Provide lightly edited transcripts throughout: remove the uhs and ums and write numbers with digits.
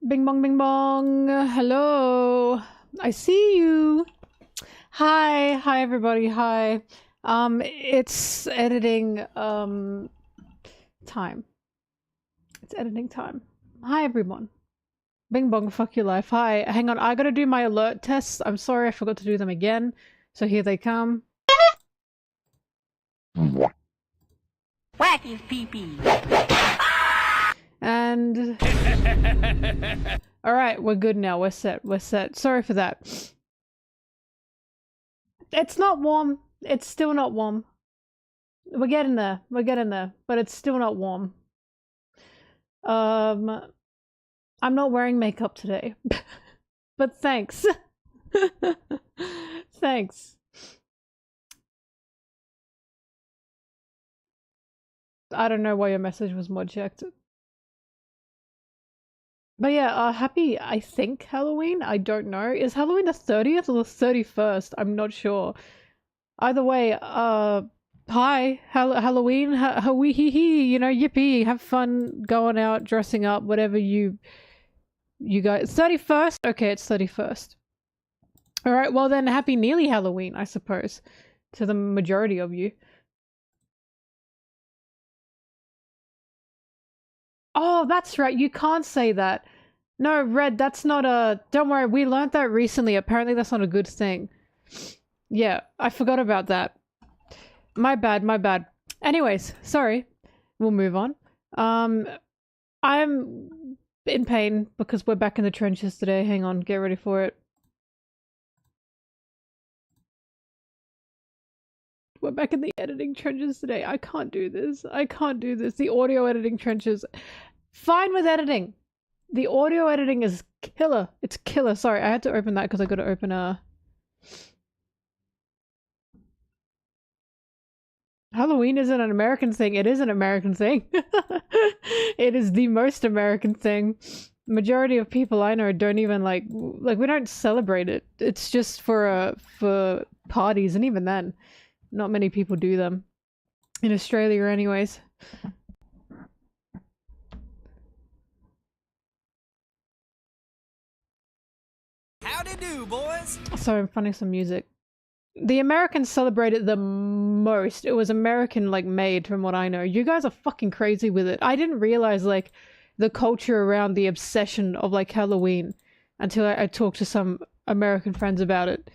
Bing bong bing bong. Hello. I see you. Hi. Hi everybody. Hi. It's editing time. It's editing time. Hi everyone. Bing bong fuck your life. Hi. Hang on, I gotta do my alert tests. I'm sorry I forgot to do them again. So here they come. Whack his pee-pee. And alright, we're good now. We're set. We're set. Sorry for that. It's not warm. It's still not warm. We're getting there. We're getting there. But it's still not warm. I'm not wearing makeup today. But thanks. Thanks. I don't know why your message was mod checked. But yeah, happy, I think, Halloween? I don't know. Is Halloween the 30th or the 31st? I'm not sure. Either way, hi, Halloween, ha-wee-hee-hee, you know, yippee, have fun going out, dressing up, whatever you guys... 31st? Okay, it's 31st. Alright, well then, happy nearly Halloween, I suppose, to the majority of you. Oh, that's right, you can't say that. No, Red, that's not a... Don't worry, we learned that recently. Apparently that's not a good thing. Yeah, I forgot about that. My bad, my bad. Anyways, sorry. We'll move on. I'm in pain because we're back in the trenches today. Hang on, get ready for it. We're back in the editing trenches today. I can't do this. I can't do this. The audio editing trenches. Fine with editing. The audio editing is killer. It's killer. Sorry, I had to open that because I got to open a... Halloween isn't an American thing. It is an American thing. It is the most American thing. Majority of people I know don't even like we don't celebrate it. It's just for parties, and even then, not many people do them. In Australia anyways. Howdy do, boys. Sorry, I'm finding some music. The Americans celebrate it the most. It was American, like, made from what I know. You guys are fucking crazy with it. I didn't realize, like, the culture around the obsession of, like, Halloween until I talked to some American friends about it.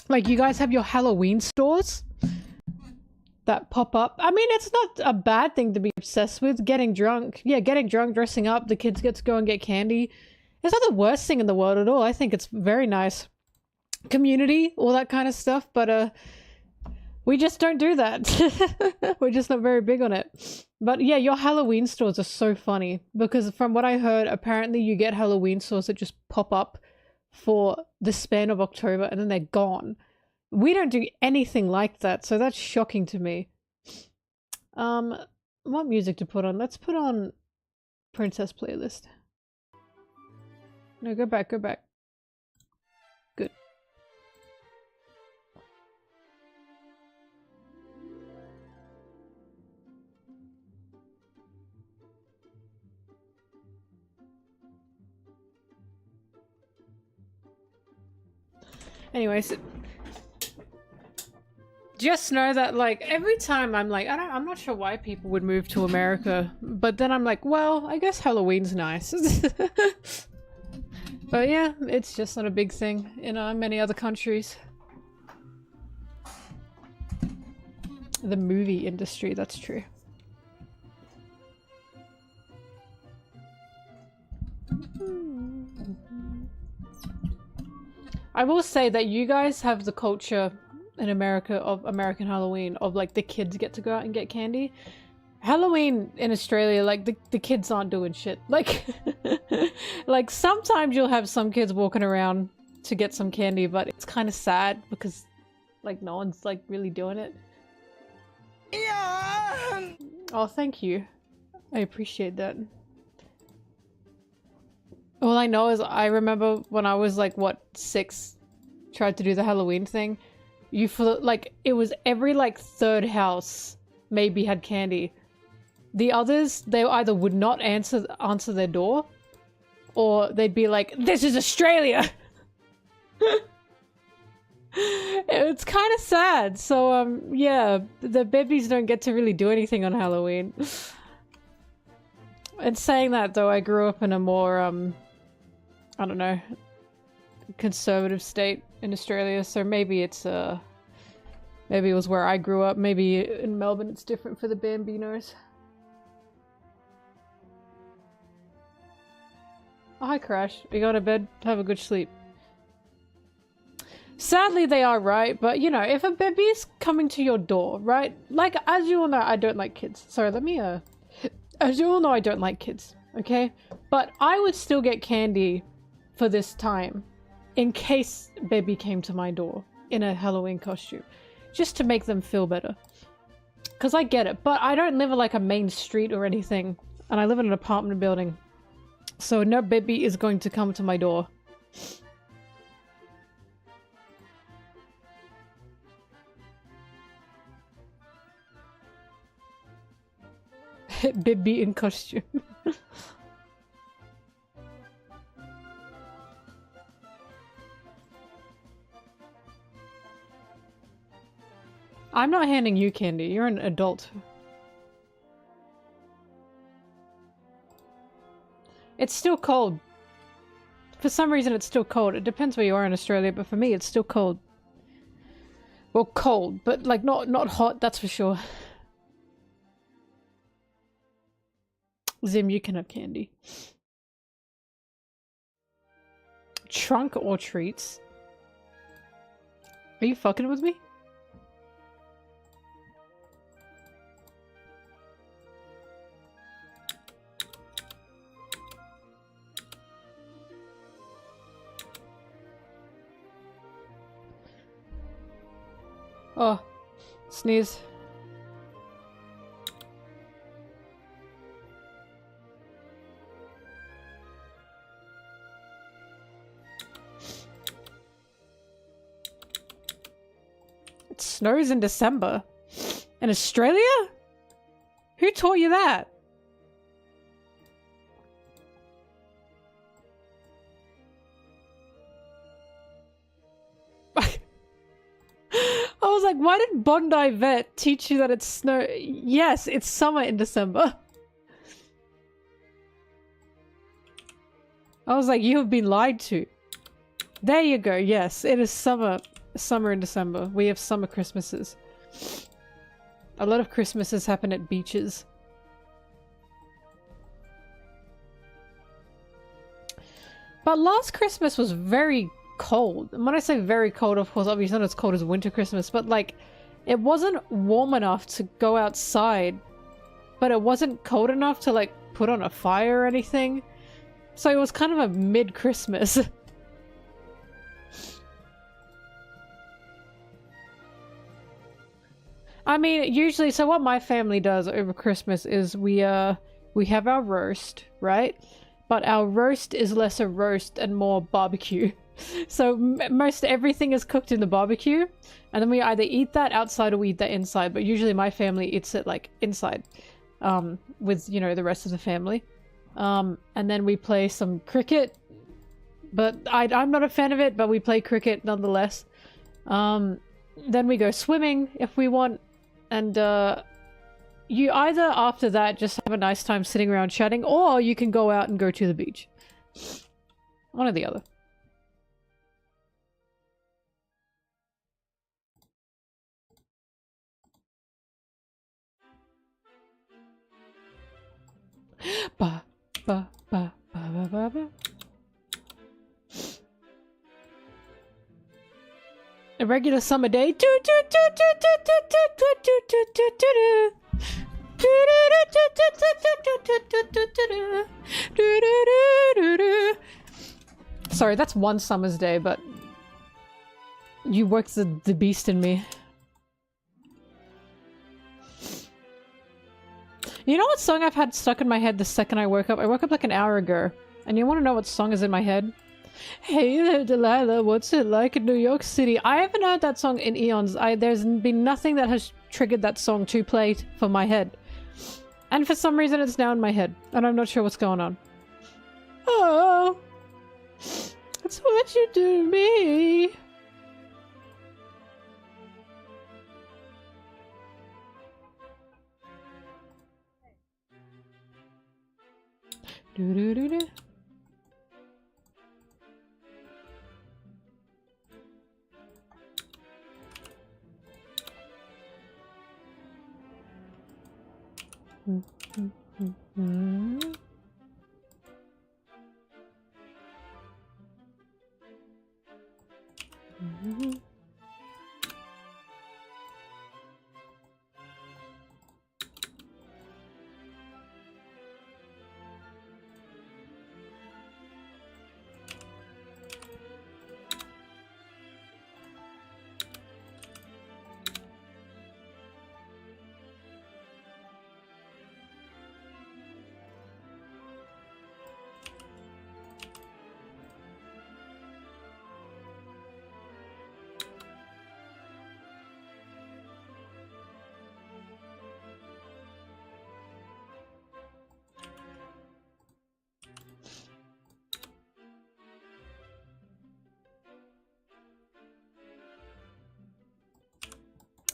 Like, you guys have your Halloween stores that pop up. I mean, it's not a bad thing to be obsessed with. Getting drunk. Yeah, getting drunk, dressing up. The kids get to go and get candy. It's not the worst thing in the world at all. I think it's very nice. Community, all that kind of stuff. But, we just don't do that. We're just not very big on it. But yeah, your Halloween stores are so funny. Because from what I heard, apparently you get Halloween stores that just pop up for the span of October and then they're gone. We don't do anything like that, so that's shocking to me. What music to put on? Let's put on Princess playlist. No, go back, go back. Good. Anyways, just know that, like, every time I'm like, I'm not sure why people would move to America, but then I'm like, well, I guess Halloween's nice. But yeah, it's just not a big thing in many other countries. The movie industry, that's true. I will say that you guys have the culture in America of American Halloween of, like, the kids get to go out and get candy. Halloween in Australia, like, the kids aren't doing shit. Like, like, sometimes you'll have some kids walking around to get some candy, but it's kind of sad because, like, no one's, like, really doing it. Yeah. Oh, thank you. I appreciate that. All I know is I remember when I was, like, what, 6, tried to do the Halloween thing. You feel like it was every, like, third house maybe had candy. The others, they either would not answer their door, or they'd be like, "This is Australia!" It's kind of sad. So, yeah, the babies don't get to really do anything on Halloween. And saying that, though, I grew up in a more, I don't know, conservative state in Australia, so maybe it's, maybe it was where I grew up. Maybe in Melbourne it's different for the Bambinos. Oh, hi, Crash. You go to bed? Have a good sleep. Sadly, they are right, but you know, if a baby's coming to your door, right? Like, as you all know, I don't like kids. Sorry, let me, as you all know, I don't like kids, okay? But I would still get candy for this time in case baby came to my door in a Halloween costume, just to make them feel better. Because I get it, but I don't live in like a main street or anything, and I live in an apartment building. So no baby is going to come to my door. Baby in costume. I'm not handing you candy. You're an adult. It's still cold. For some reason it's still cold. It depends where you are in Australia, but for me it's still cold. Well, cold, but like not hot, that's for sure. Zim, you can have candy. Trunk or treats? Are you fucking with me? Oh, sneeze. It snows in December? In Australia? Who taught you that? I was like, why did Bondi Vet teach you that it's snow? Yes, it's summer in December. I was like, you have been lied to. There you go, yes, it is summer in December. We have summer Christmases. A lot of Christmases happen at beaches. But last Christmas was very cold. And when I say very cold, of course, obviously not as cold as winter Christmas, but like, it wasn't warm enough to go outside, but it wasn't cold enough to like put on a fire or anything. So it was kind of a mid-Christmas. I mean, usually, so what my family does over Christmas is we have our roast, right? But our roast is less a roast and more barbecue. So most everything is cooked in the barbecue, and then we either eat that outside or we eat that inside, but usually my family eats it like inside, with, you know, the rest of the family. And then we play some cricket, but I'm not a fan of it, but we play cricket nonetheless. Then we go swimming if we want, and you either after that just have a nice time sitting around chatting, or you can go out and go to the beach. One or the other. Ba ba ba ba ba ba ba. A regular summer day. Sorry, that's one summer's day, but you woke the beast in me. You know what song I've had stuck in my head the second I woke up? I woke up like an hour ago. And you want to know what song is in my head? Hey there, Delilah. What's it like in New York City? I haven't heard that song in eons. There's been nothing that has triggered that song to play for my head. And for some reason it's now in my head. And I'm not sure what's going on. Oh. That's what you do to me. Do-do-do-do.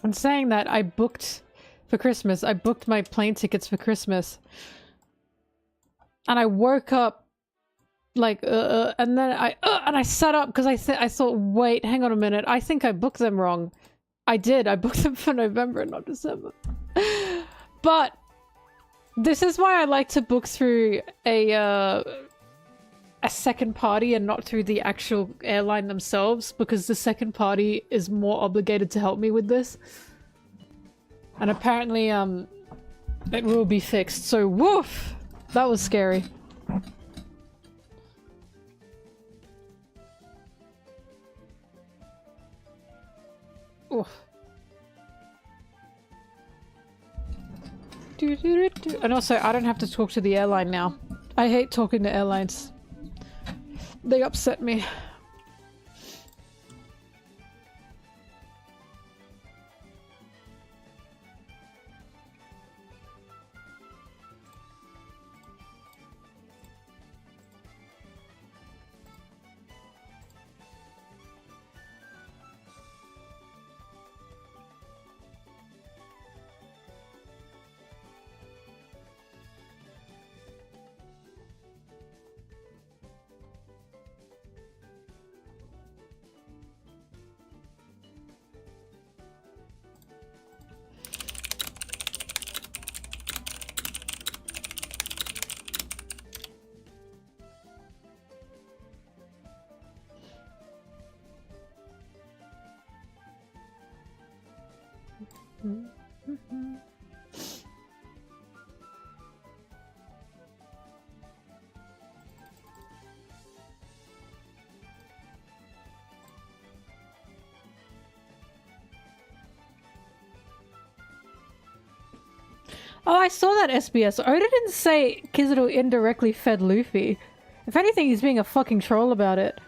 I'm saying that I booked for Christmas. I booked my plane tickets for Christmas. And I woke up like, and then I sat up because I thought, wait, hang on a minute. I think I booked them wrong. I did. I booked them for November and not December. But this is why I like to book through a second party and not through the actual airline themselves, because the second party is more obligated to help me with this. And apparently, it will be fixed. So, woof! That was scary. Oof. And also, I don't have to talk to the airline now. I hate talking to airlines. They upset me. Oh, I saw that SBS. Oda didn't say Kizaru indirectly fed Luffy. If anything, he's being a fucking troll about it.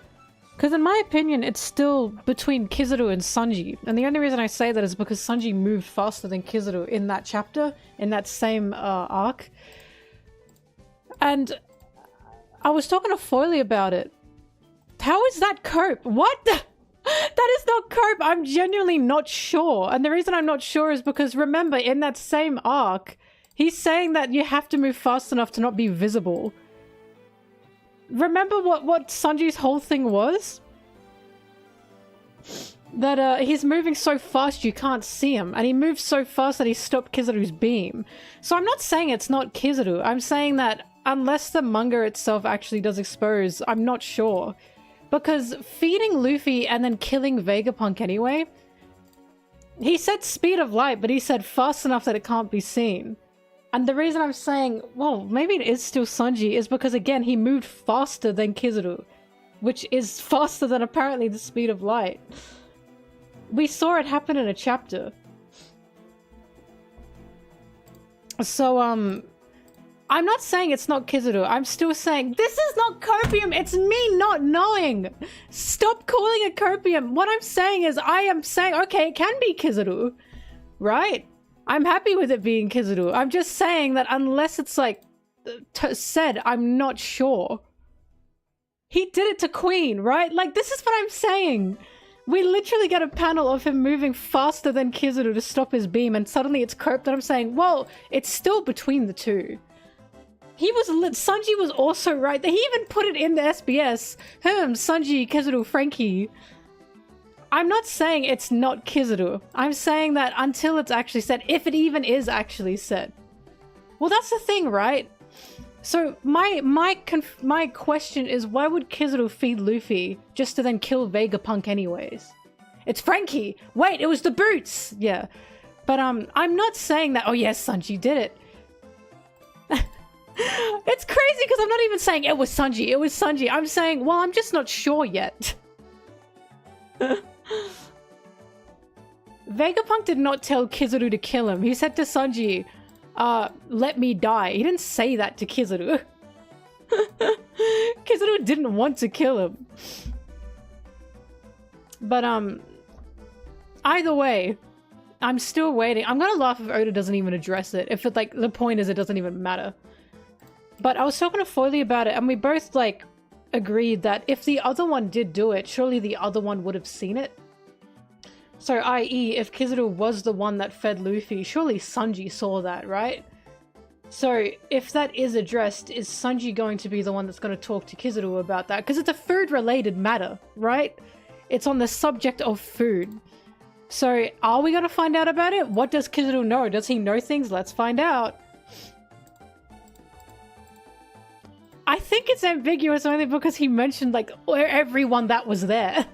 Because in my opinion, it's still between Kizaru and Sanji. And the only reason I say that is because Sanji moved faster than Kizaru in that chapter, in that same arc. And I was talking to Foily about it. How is that cope? What? That is not cope. I'm genuinely not sure. And the reason I'm not sure is because, remember, in that same arc, he's saying that you have to move fast enough to not be visible. Remember what Sanji's whole thing was? That he's moving so fast you can't see him, and he moves so fast that he stopped Kizaru's beam. So I'm not saying it's not Kizaru. I'm saying that unless the manga itself actually does expose, I'm not sure. Because feeding Luffy and then killing Vegapunk anyway, he said speed of light, but he said fast enough that it can't be seen. And the reason I'm saying, well, maybe it is still Sanji, is because, again, he moved faster than Kizaru, which is faster than apparently the speed of light. We saw it happen in a chapter. So, I'm not saying it's not Kizaru. I'm still saying this is not copium. It's me not knowing. Stop calling it copium. What I'm saying is I am saying, okay, it can be Kizaru, right? I'm happy with it being Kizaru. I'm just saying that unless it's like said, I'm not sure. He did it to Queen, right? Like, this is what I'm saying. We literally get a panel of him moving faster than Kizaru to stop his beam, and suddenly it's Cope that I'm saying, well, it's still between the two. He was Sanji was also right. He even put it in the SBS. Sanji, Kizaru, Frankie. I'm not saying it's not Kizaru. I'm saying that until it's actually said, if it even is actually said. Well, that's the thing, right? So my question is, why would Kizaru feed Luffy just to then kill Vegapunk anyways? It's Frankie. Wait, it was the boots. Yeah, but I'm not saying that. Oh yes, Sanji did it. It's crazy because I'm not even saying it was Sanji. It was Sanji. I'm saying, well, I'm just not sure yet. Vegapunk did not tell Kizaru to kill him. He said to Sanji, let me die. He didn't say that to Kizaru. Kizaru didn't want to kill him. But, either way, I'm still waiting. I'm gonna laugh if Oda doesn't even address it. If it, like, the point is it doesn't even matter. But I was talking to Foily about it, and we both, like, agreed that if the other one did do it, surely the other one would have seen it. So, i.e., if Kizaru was the one that fed Luffy, surely Sanji saw that, right? So, if that is addressed, is Sanji going to be the one that's going to talk to Kizaru about that? Because it's a food-related matter, right? It's on the subject of food. So, are we going to find out about it? What does Kizaru know? Does he know things? Let's find out. I think it's ambiguous only because he mentioned, like, everyone that was there.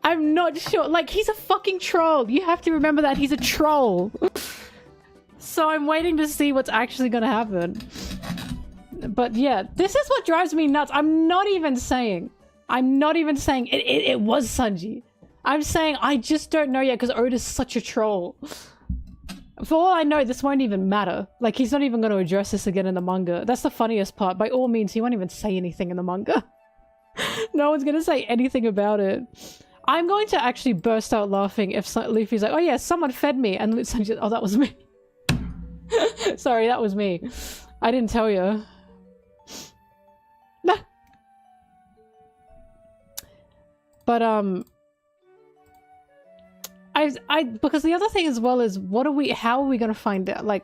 I'm not sure. Like, he's a fucking troll. You have to remember that. He's a troll. So I'm waiting to see what's actually gonna happen. But yeah, this is what drives me nuts. I'm not even saying it was Sanji. I'm saying I just don't know yet because Oda's such a troll. For all I know, this won't even matter. Like, he's not even going to address this again in the manga. That's the funniest part. By all means, he won't even say anything in the manga. No one's going to say anything about it. I'm going to actually burst out laughing if Luffy's like, oh yeah, someone fed me. And Sanji, oh, that was me. Sorry, that was me. I didn't tell you. But, because the other thing as well is, how are we going to find out? Like,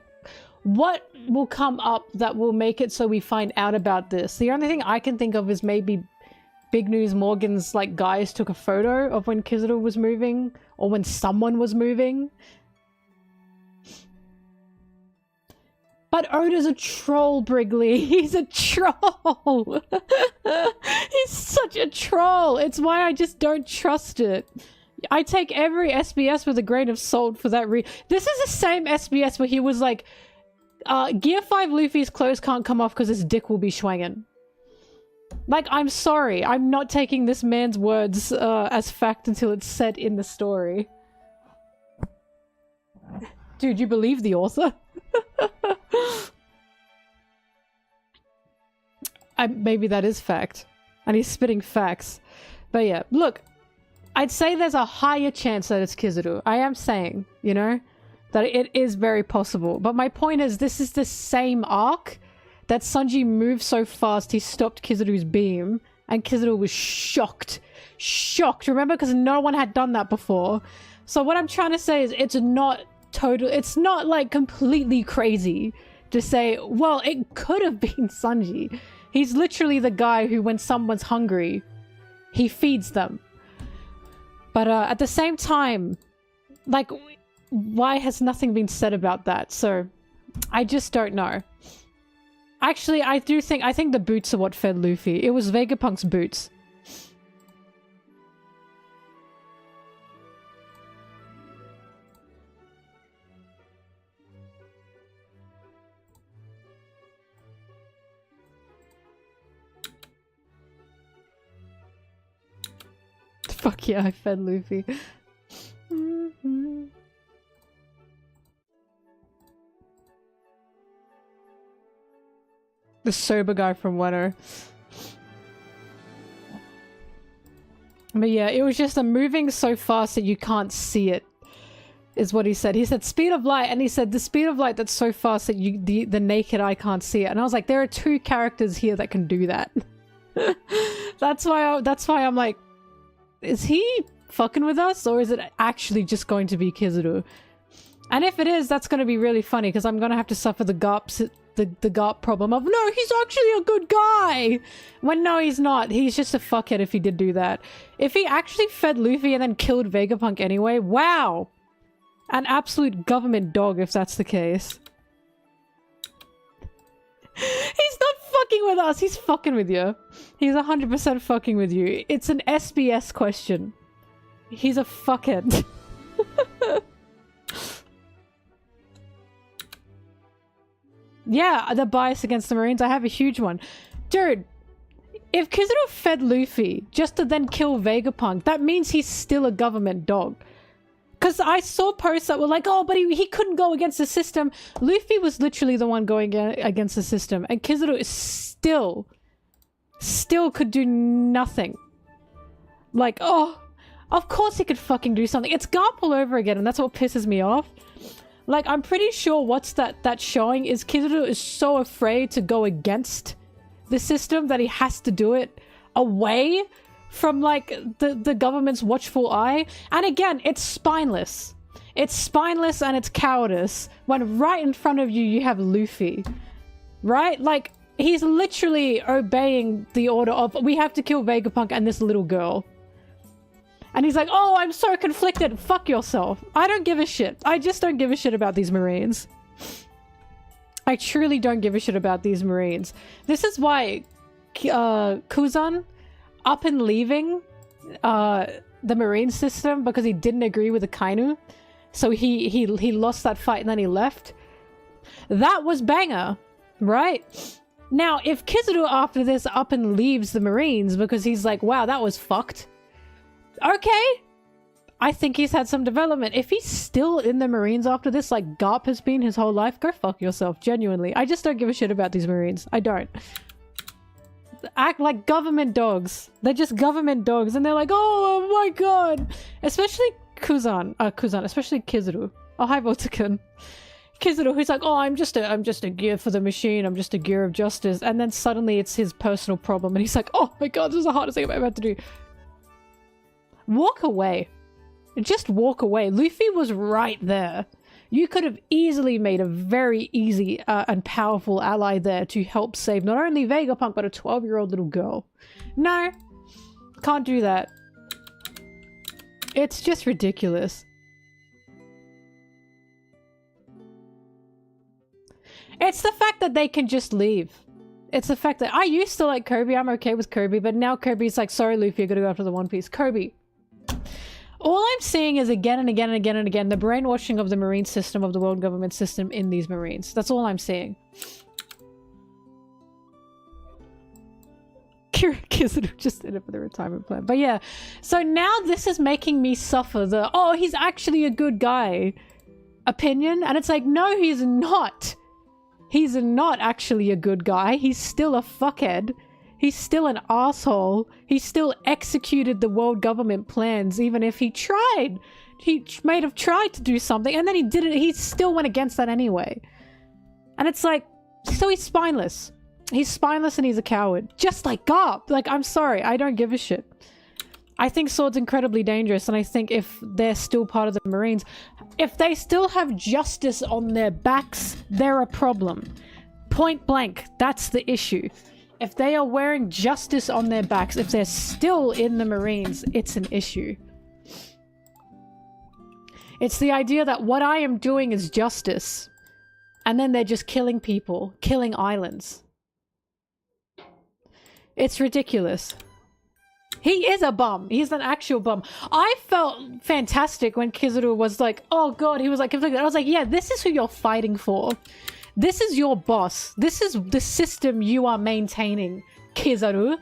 what will come up that will make it so we find out about this? The only thing I can think of is maybe Big News Morgan's, like, guys took a photo of when Kizaru was moving, or when someone was moving. But Oda's a troll, Brigley. He's a troll. He's such a troll. It's why I just don't trust it. I take every SBS with a grain of salt for that This is the same SBS where he was like, Gear 5 Luffy's clothes can't come off because his dick will be swangin'. Like, I'm sorry. I'm not taking this man's words as fact until it's said in the story. Dude, you believe the author? Maybe that is fact. And he's spitting facts. But yeah, look. I'd say there's a higher chance that it's Kizaru. I am saying, you know, that it is very possible. But my point is, this is the same arc that Sanji moved so fast he stopped Kizaru's beam, and Kizaru was shocked. Shocked, remember? Because no one had done that before. So what I'm trying to say is, it's not like completely crazy to say, well, it could have been Sanji. He's literally the guy who, when someone's hungry, he feeds them. But at the same time, like, why has nothing been said about that? So, I just don't know. Actually, I think the boots are what fed Luffy. It was Vegapunk's boots. Fuck yeah, I fed Luffy. The sober guy from Wano. But yeah, it was just a moving so fast that you can't see it, is what he said. He said speed of light, and he said the speed of light that's so fast that the naked eye can't see it. And I was like, there are 2 characters here that can do that. That's why I'm like, is he fucking with us, or is it actually just going to be Kizaru? And if it is, that's going to be really funny, because I'm going to have to suffer the GARP problem of, no, he's actually a good guy! When no, he's not. He's just a fuckhead if he did do that. If he actually fed Luffy and then killed Vegapunk anyway, wow! An absolute government dog if that's the case. He's not fucking with us, he's fucking with you. He's 100% fucking with you. It's an SBS question. He's a fuckhead. Yeah, the bias against the Marines, I have a huge one. Dude, if Kizaru fed Luffy just to then kill Vegapunk, that means he's still a government dog. Because I saw posts that were like, oh, but he couldn't go against the system. Luffy was literally the one going against the system. And Kizaru is still could do nothing. Like, oh, of course he could fucking do something. It's Garp all over again, and that's what pisses me off. Like, I'm pretty sure what's that's showing is Kizaru is so afraid to go against the system that he has to do it away from, like, the government's watchful eye. And again, it's spineless. It's spineless and it's cowardice when right in front of you, you have Luffy. Right? Like, he's literally obeying the order of, we have to kill Vegapunk and this little girl. And he's like, oh, I'm so conflicted. Fuck yourself. I don't give a shit. I just don't give a shit about these Marines. I truly don't give a shit about these Marines. This is why Kuzan, up and leaving the Marine system because he didn't agree with the Kainu. So he lost that fight and then he left. That was banger, right? Now, if Kizaru after this up and leaves the Marines because he's like, wow, that was fucked. Okay, I think he's had some development. If he's still in the Marines after this, like Garp has been his whole life, go fuck yourself, genuinely. I just don't give a shit about these Marines. I don't. Act like government dogs. They're just government dogs, and they're like, oh my god. Especially Kuzan, especially Kizaru. Oh, hi, Votakan. Kizaru, who's like, oh, I'm just a gear for the machine. I'm just a gear of justice. And then suddenly it's his personal problem, and he's like, oh my god, this is the hardest thing I've ever had to do. Walk away. Just walk away. Luffy was right there. You could have easily made a very easy and powerful ally there to help save not only Vegapunk, but a 12-year-old little girl. No. Can't do that. It's just ridiculous. It's the fact that they can just leave. It's the fact that I used to like Koby. I'm okay with Koby, but now Koby's like, sorry, Luffy, I gotta go after the One Piece. Koby. All I'm seeing is again and again and again and again the brainwashing of the Marine system, of the world government system in these Marines. That's all I'm seeing. Kizaru just did it for the retirement plan. But yeah, so now this is making me suffer the, oh, he's actually a good guy opinion. And it's like, no, he's not. He's not actually a good guy. He's still a fuckhead. He's still an asshole. He still executed the world government plans, even if he tried. He might have tried to do something, and then he did it. He still went against that anyway. And it's like, so he's spineless. He's spineless and he's a coward. Just like Garp. Like, I'm sorry. I don't give a shit. I think Sword's incredibly dangerous, and I think if they're still part of the Marines, if they still have justice on their backs, they're a problem. Point blank. That's the issue. If they are wearing justice on their backs, if they're still in the Marines, it's an issue. It's the idea that what I am doing is justice. And then they're just killing people, killing islands. It's ridiculous. He is a bum. He's an actual bum. I felt fantastic when Kizaru was like, oh god, he was like conflicted. I was like, yeah, this is who you're fighting for. This is your boss. This is the system you are maintaining, Kizaru.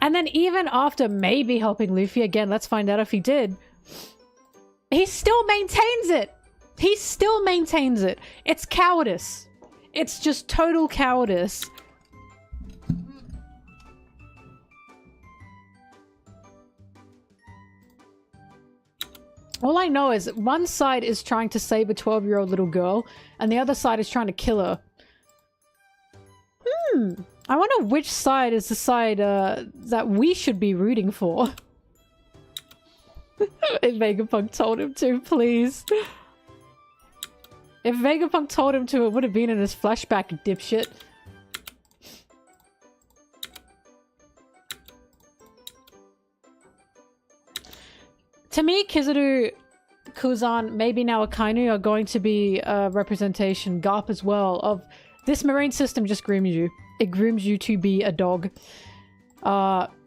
And then even after maybe helping Luffy again, let's find out if he did. He still maintains it. He still maintains it. It's cowardice. It's just total cowardice All I know is one side is trying to save a 12-year-old little girl, and the other side is trying to kill her. I wonder which side is the side that we should be rooting for. If Vegapunk told him to, please. If Vegapunk told him to, it would have been in his flashback, dipshit. To me, Kizaru, Kuzan, maybe now Akainu are going to be a representation, Garp as well, of this marine system just grooms you. It grooms you to be a dog.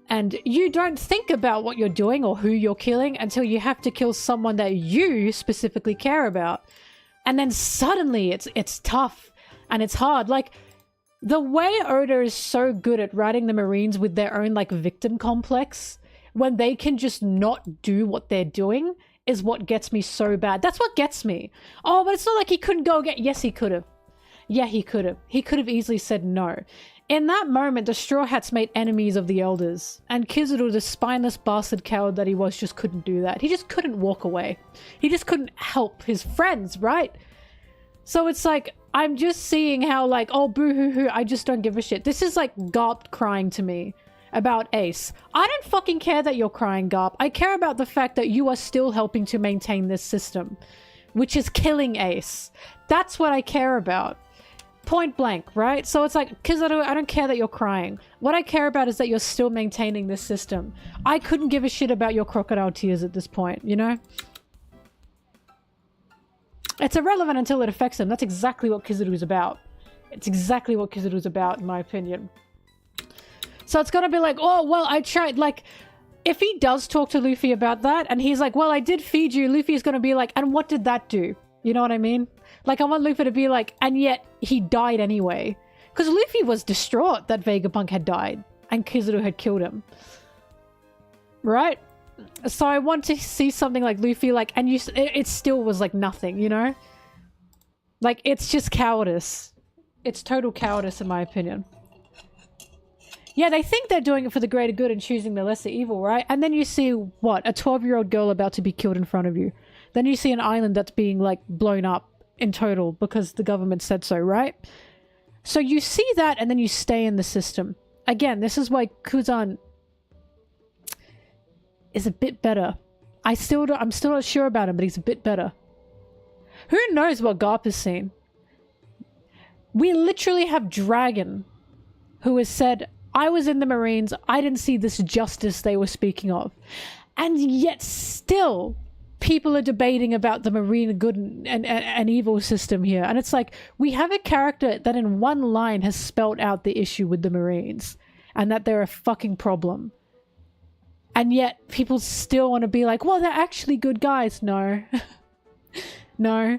And you don't think about what you're doing or who you're killing until you have to kill someone that you specifically care about. And then suddenly it's tough and it's hard. Like, the way Oda is so good at writing the Marines with their own, like, victim complex, when they can just not do what they're doing, is what gets me so bad. That's what gets me. Oh, but it's not like he couldn't go again. Yes, he could have. Yeah, he could have. He could have easily said no. In that moment, the Straw Hats made enemies of the Elders, and Kizaru, the spineless bastard coward that he was, just couldn't do that. He just couldn't walk away. He just couldn't help his friends, right? So it's like, I'm just seeing how, like, oh, boo-hoo-hoo, I just don't give a shit. This is like Garp crying to me about Ace. I don't fucking care that you're crying, Garp. I care about the fact that you are still helping to maintain this system, which is killing Ace. That's what I care about. Point blank, right? So it's like, Kizaru, I don't care that you're crying. What I care about is that you're still maintaining this system. I couldn't give a shit about your crocodile tears at this point, you know? It's irrelevant until it affects him. That's exactly what Kizaru's about. It's exactly what Kizaru's about, in my opinion. So it's gonna be like, oh, well, I tried, like, if he does talk to Luffy about that, and he's like, well, I did feed you, Luffy's gonna be like, and what did that do? You know what I mean? Like, I want Luffy to be like, and yet he died anyway. Because Luffy was distraught that Vegapunk had died and Kizaru had killed him. Right? So I want to see something like Luffy, like, and it still was like nothing, you know? Like, it's just cowardice. It's total cowardice, in my opinion. Yeah, they think they're doing it for the greater good and choosing the lesser evil, right? And then you see, what? A 12-year-old girl about to be killed in front of you. Then you see an island that's being, like, blown up in total because the government said so, right? So you see that and then you stay in the system. Again, this is why Kuzan is a bit better. I'm still not sure about him, but he's a bit better. Who knows what Garp has seen? We literally have Dragon, who has said, I was in the Marines, I didn't see this justice they were speaking of. And yet still, people are debating about the Marine good and evil system here. And it's like, we have a character that in one line has spelt out the issue with the Marines. And that they're a fucking problem. And yet, people still want to be like, well, they're actually good guys. No. No.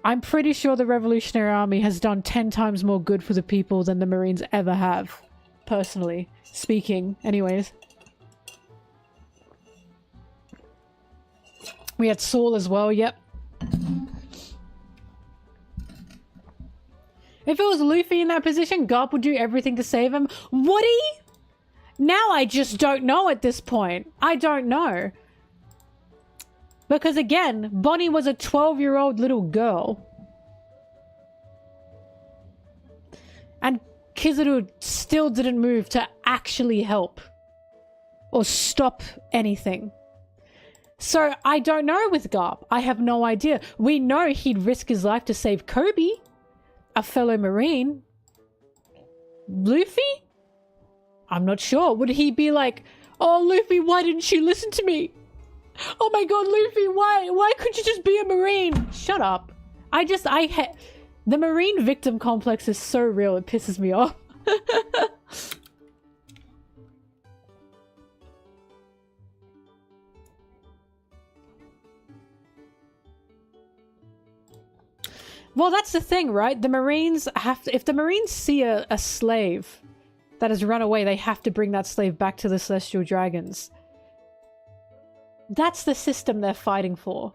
I'm pretty sure the Revolutionary Army has done 10 times more good for the people than the Marines ever have. Personally speaking. Anyways. We had Saul as well, yep. If it was Luffy in that position, Garp would do everything to save him. Would he? Now I just don't know at this point. I don't know. Because again, Bonnie was a 12-year-old little girl. And Kizaru still didn't move to actually help. Or stop anything. So, I don't know with Garp. I have no idea. We know he'd risk his life to save Koby, a fellow Marine. Luffy? I'm not sure. Would he be like, oh, Luffy, why didn't you listen to me? Oh my god, Luffy, why couldn't you just be a Marine? Shut up. The Marine victim complex is so real, it pisses me off. Well, that's the thing, right? The Marines have to... If the Marines see a slave that has run away, they have to bring that slave back to the Celestial Dragons. That's the system they're fighting for.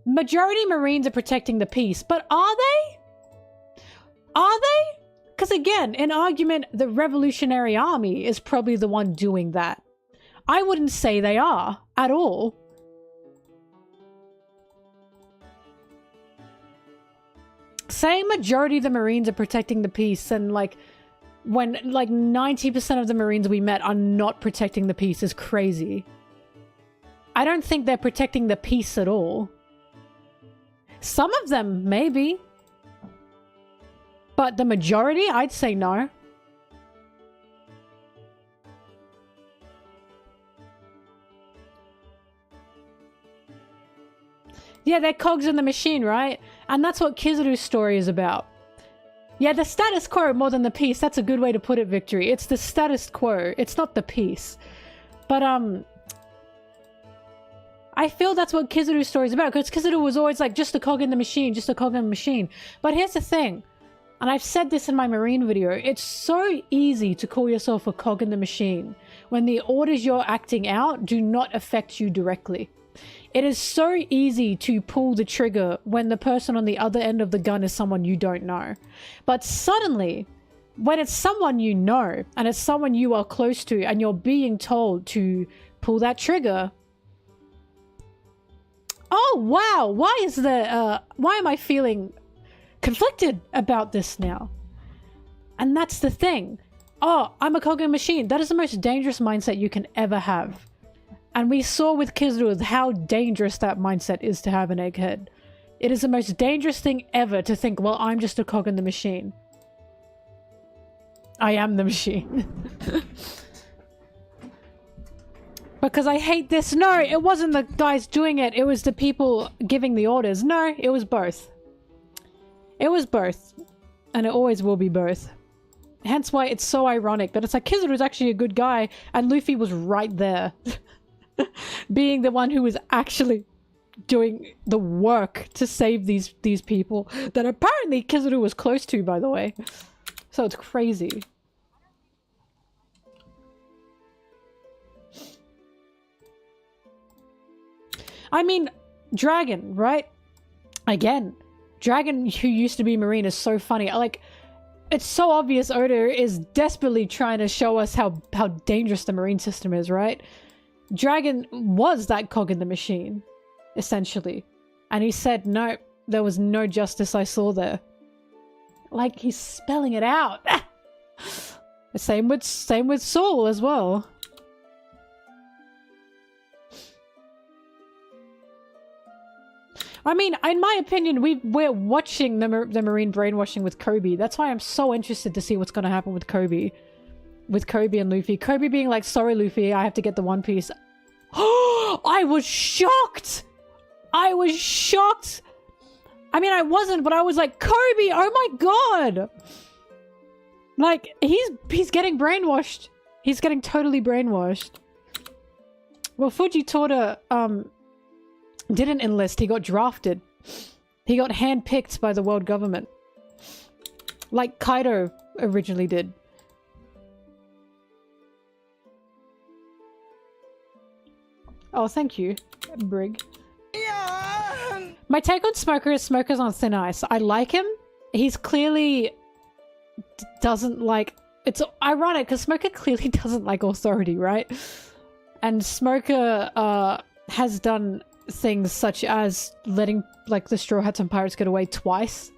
Majority Marines are protecting the peace, but are they? Are they? Because again, in argument, the Revolutionary Army is probably the one doing that. I wouldn't say they are at all. Saying majority of the Marines are protecting the peace, and like when like 90% of the Marines we met are not protecting the peace is crazy. I don't think they're protecting the peace at all. Some of them, maybe. But the majority, I'd say no. Yeah, they're cogs in the machine, right? And that's what Kizaru's story is about. Yeah, the status quo more than the peace. That's a good way to put it, Victory. It's the status quo. It's not the peace. But, I feel that's what Kizaru's story is about, because Kizaru was always like, just a cog in the machine, just a cog in the machine. But here's the thing, and I've said this in my Marine video, it's so easy to call yourself a cog in the machine when the orders you're acting out do not affect you directly. It is so easy to pull the trigger when the person on the other end of the gun is someone you don't know. But suddenly, when it's someone you know, and it's someone you are close to, and you're being told to pull that trigger... Oh, wow! Why am I feeling conflicted about this now? And that's the thing. Oh, I'm a cog in a machine. That is the most dangerous mindset you can ever have. And we saw with Kizaru how dangerous that mindset is to have an Egghead. It is the most dangerous thing ever to think, well, I'm just a cog in the machine. I am the machine. Because I hate this. No, it wasn't the guys doing it. It was the people giving the orders. No, it was both. It was both. And it always will be both. Hence why it's so ironic that it's like Kizaru's actually a good guy and Luffy was right there. Being the one who was actually doing the work to save these people that apparently Kizaru was close to, by the way. So it's crazy. I mean, Dragon, right? Again, Dragon, who used to be Marine, is so funny. Like, it's so obvious Oda is desperately trying to show us how dangerous the Marine system is, right? Dragon was that cog in the machine, essentially. And he said, no, there was no justice I saw there. Like, he's spelling it out. Same with Saul as well. I mean, in my opinion, we're watching the Marine brainwashing with Koby. That's why I'm so interested to see what's going to happen with Koby. With Koby and Luffy. Koby being like, sorry Luffy, I have to get the One Piece. Oh, I was shocked! I was shocked! I mean, I wasn't, but I was like, Koby, oh my god! Like, he's getting brainwashed. He's getting totally brainwashed. Well, Fujitora, didn't enlist, he got drafted. He got handpicked by the world government. Like Kaido originally did. Oh, thank you, Brig. Yeah. My take on Smoker is Smoker's on thin ice. I like him. He's clearly doesn't like... It's ironic because Smoker clearly doesn't like authority, right? And Smoker has done things such as letting like the Straw Hats and pirates get away twice.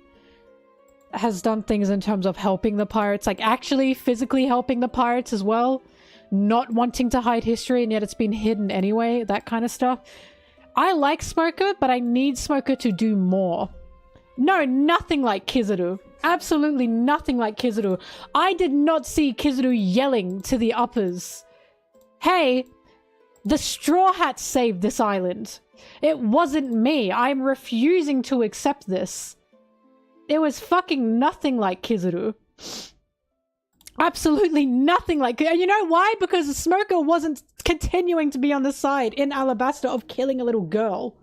Has done things in terms of helping the pirates, like actually physically helping the pirates as well. Not wanting to hide history and yet it's been hidden anyway, that kind of stuff. I like Smoker, but I need Smoker to do more. No, nothing like Kizaru. Absolutely nothing like Kizaru. I did not see Kizaru yelling to the uppers, hey, the Straw Hats saved this island. It wasn't me. I'm refusing to accept this. It was fucking nothing like Kizaru. Absolutely nothing like... And you know why? Because Smoker wasn't continuing to be on the side in Alabasta of killing a little girl.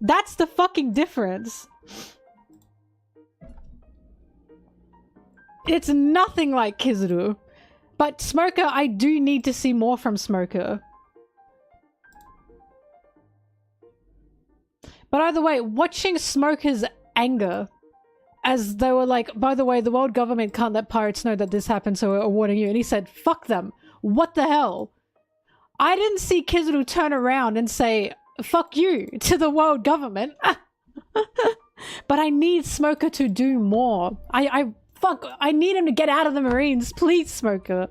That's the fucking difference. It's nothing like Kizaru. But Smoker, I do need to see more from Smoker. But either way, watching Smoker's anger... As they were like, by the way, the world government can't let pirates know that this happened, so we're warning you. And he said, fuck them. What the hell? I didn't see Kizaru turn around and say, fuck you, to the world government. But I need Smoker to do more. I need him to get out of the Marines. Please, Smoker.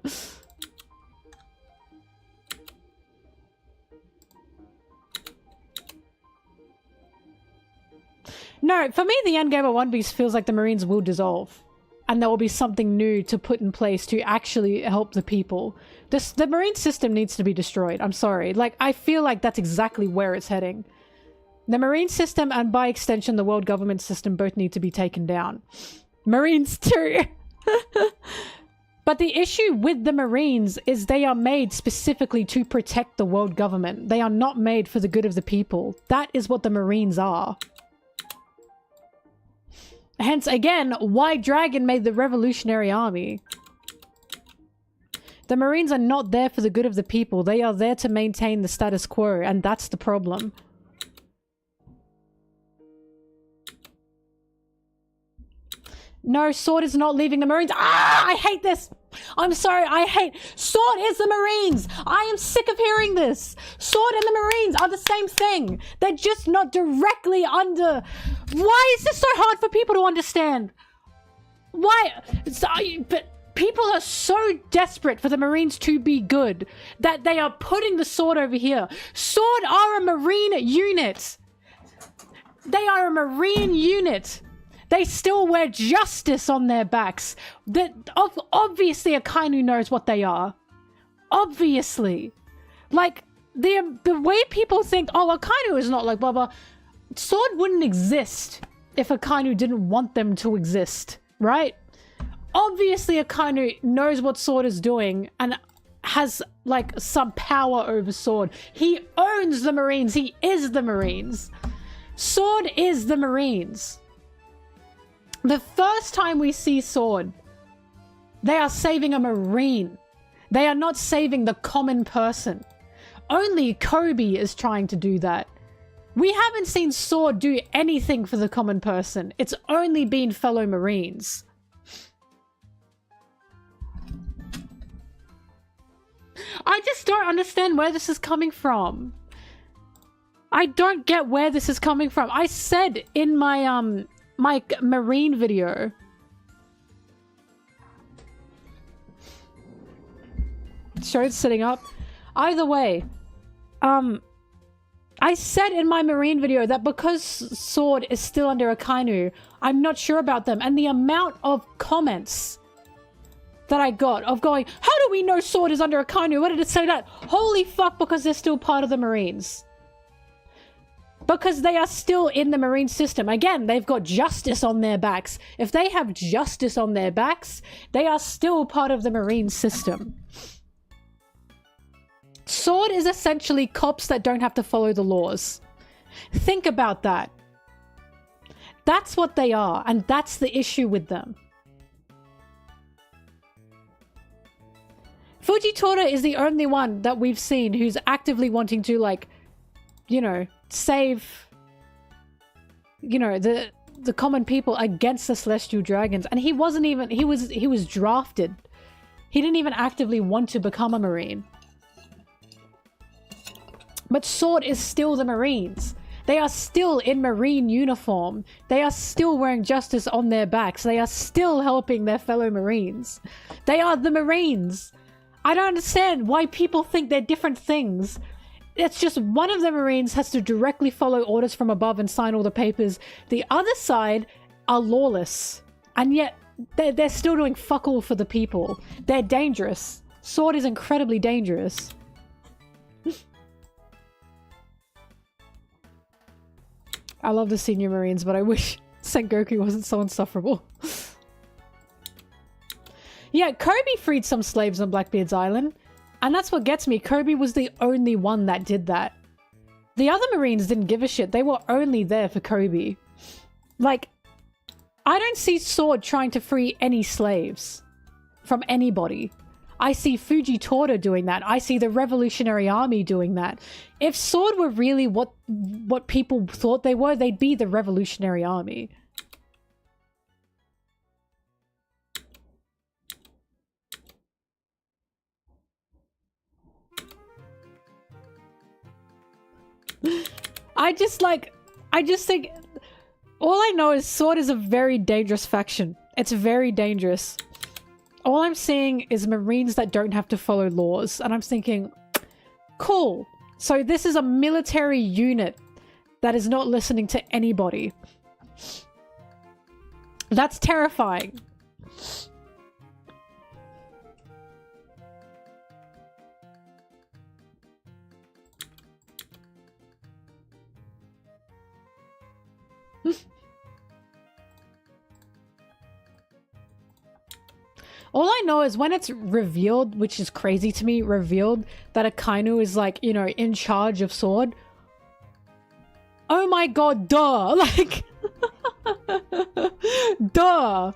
No, for me, the endgame of One Piece feels like the Marines will dissolve. And there will be something new to put in place to actually help the people. The Marine system needs to be destroyed. I'm sorry. Like, I feel like that's exactly where it's heading. The Marine system and by extension the world government system both need to be taken down. Marines too! But the issue with the Marines is they are made specifically to protect the world government. They are not made for the good of the people. That is what the Marines are. Hence, again, why Dragon made the Revolutionary Army. The Marines are not there for the good of the people. They are there to maintain the status quo, and that's the problem. No, Sword is not leaving the Marines. Ah, I hate this. I'm sorry, I hate... Sword is the Marines. I am sick of hearing this. Sword and the Marines are the same thing. They're just not directly under... Why is this so hard for people to understand? Why? But people are so desperate for the Marines to be good that they are putting the Sword over here. Sword are a Marine unit. They are a Marine unit. They still wear justice on their backs. Obviously, Akainu knows what they are. Obviously. Like, the way people think, oh, Akainu is not like blah blah. Sword wouldn't exist if Akainu didn't want them to exist, right? Obviously, Akainu knows what Sword is doing and has, like, some power over Sword. He owns the Marines. He is the Marines. Sword is the Marines. The first time we see Sword, they are saving a Marine. They are not saving the common person. Only Koby is trying to do that. We haven't seen Sword do anything for the common person. It's only been fellow Marines. I just don't understand where this is coming from. I don't get where this is coming from. I said in my my Marine video. Showed sitting up. Either way, I said in my Marine video that because Sword is still under Akainu, I'm not sure about them. And the amount of comments that I got of going, how do we know Sword is under Akainu? What did it say that? Holy fuck, because they're still part of the Marines. Because they are still in the Marine system. Again, they've got justice on their backs. If they have justice on their backs, they are still part of the Marine system. Sword is essentially cops that don't have to follow the laws. Think about that. That's what they are, and that's the issue with them. Fujitora is the only one that we've seen who's actively wanting to, like, you know, save, you know, the common people against the Celestial Dragons. And he wasn't even, he was drafted. He didn't even actively want to become a Marine. But Sword is still the Marines. They are still in Marine uniform. They are still wearing justice on their backs. They are still helping their fellow Marines. They are the Marines. I don't understand why people think they're different things. It's just one of the Marines has to directly follow orders from above and sign all the papers. The other side are lawless. And yet, they're still doing fuck all for the people. They're dangerous. Sword is incredibly dangerous. I love the senior Marines, but I wish Sengoku wasn't so insufferable. Yeah, Koby freed some slaves on Blackbeard's Island. And that's what gets me. Koby was the only one that did that. The other Marines didn't give a shit. They were only there for Koby. Like, I don't see Sword trying to free any slaves from anybody. I see Fujitora doing that. I see the Revolutionary Army doing that. If Sword were really what people thought they were, they'd be the Revolutionary Army. I just think all I know is SWORD is a very dangerous faction. It's very dangerous. All I'm seeing is Marines that don't have to follow laws, and I'm thinking, cool. So this is a military unit that is not listening to anybody. That's terrifying. All I know is when it's revealed, which is crazy to me, revealed that Akainu is like, you know, in charge of SWORD. Oh my god, duh! Like, duh!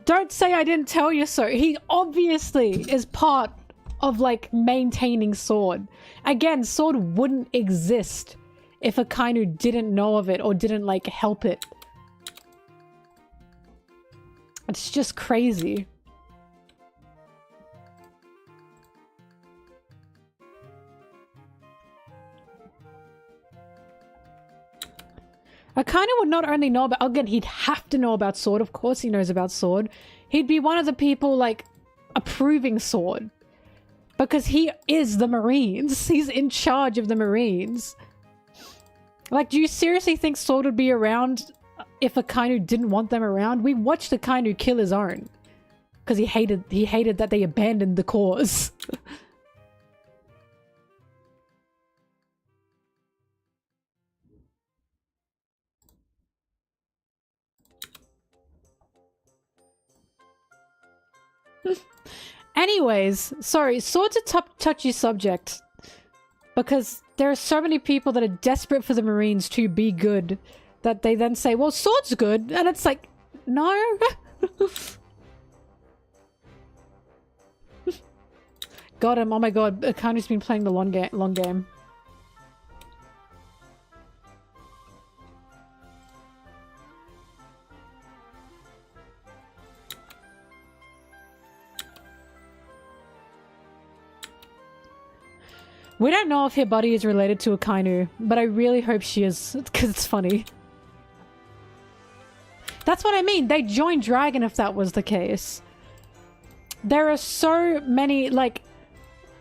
Don't say I didn't tell you so. He obviously is part of, like, maintaining SWORD. Again, SWORD wouldn't exist if Akainu didn't know of it or didn't, like, help it. It's just crazy. Akainu would not only know about, again, he'd have to know about SWORD. Of course he knows about SWORD. He'd be one of the people, like, approving SWORD. Because he is the Marines. He's in charge of the Marines. Like, do you seriously think SWORD would be around if Akainu didn't want them around? We watched Akainu kill his own. Because he hated that they abandoned the cause. Anyways, sorry, SWORD's a touchy subject. Because there are so many people that are desperate for the Marines to be good that they then say, well, SWORD's good. And it's like, no. Got him. Oh my god, Akainu's been playing the long game. We don't know if her buddy is related to Akainu, but I really hope she is, because it's funny. That's what I mean. They'd join Dragon if that was the case. There are so many, like...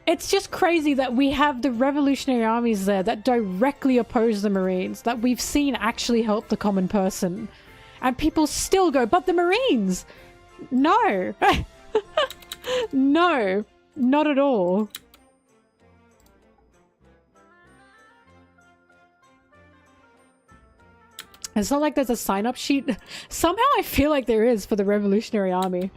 It's just crazy that we have the revolutionary armies there that directly oppose the Marines, that we've seen actually help the common person. And people still go, but the Marines! No! No! Not at all. It's not like there's a sign-up sheet. Somehow I feel like there is for the Revolutionary Army.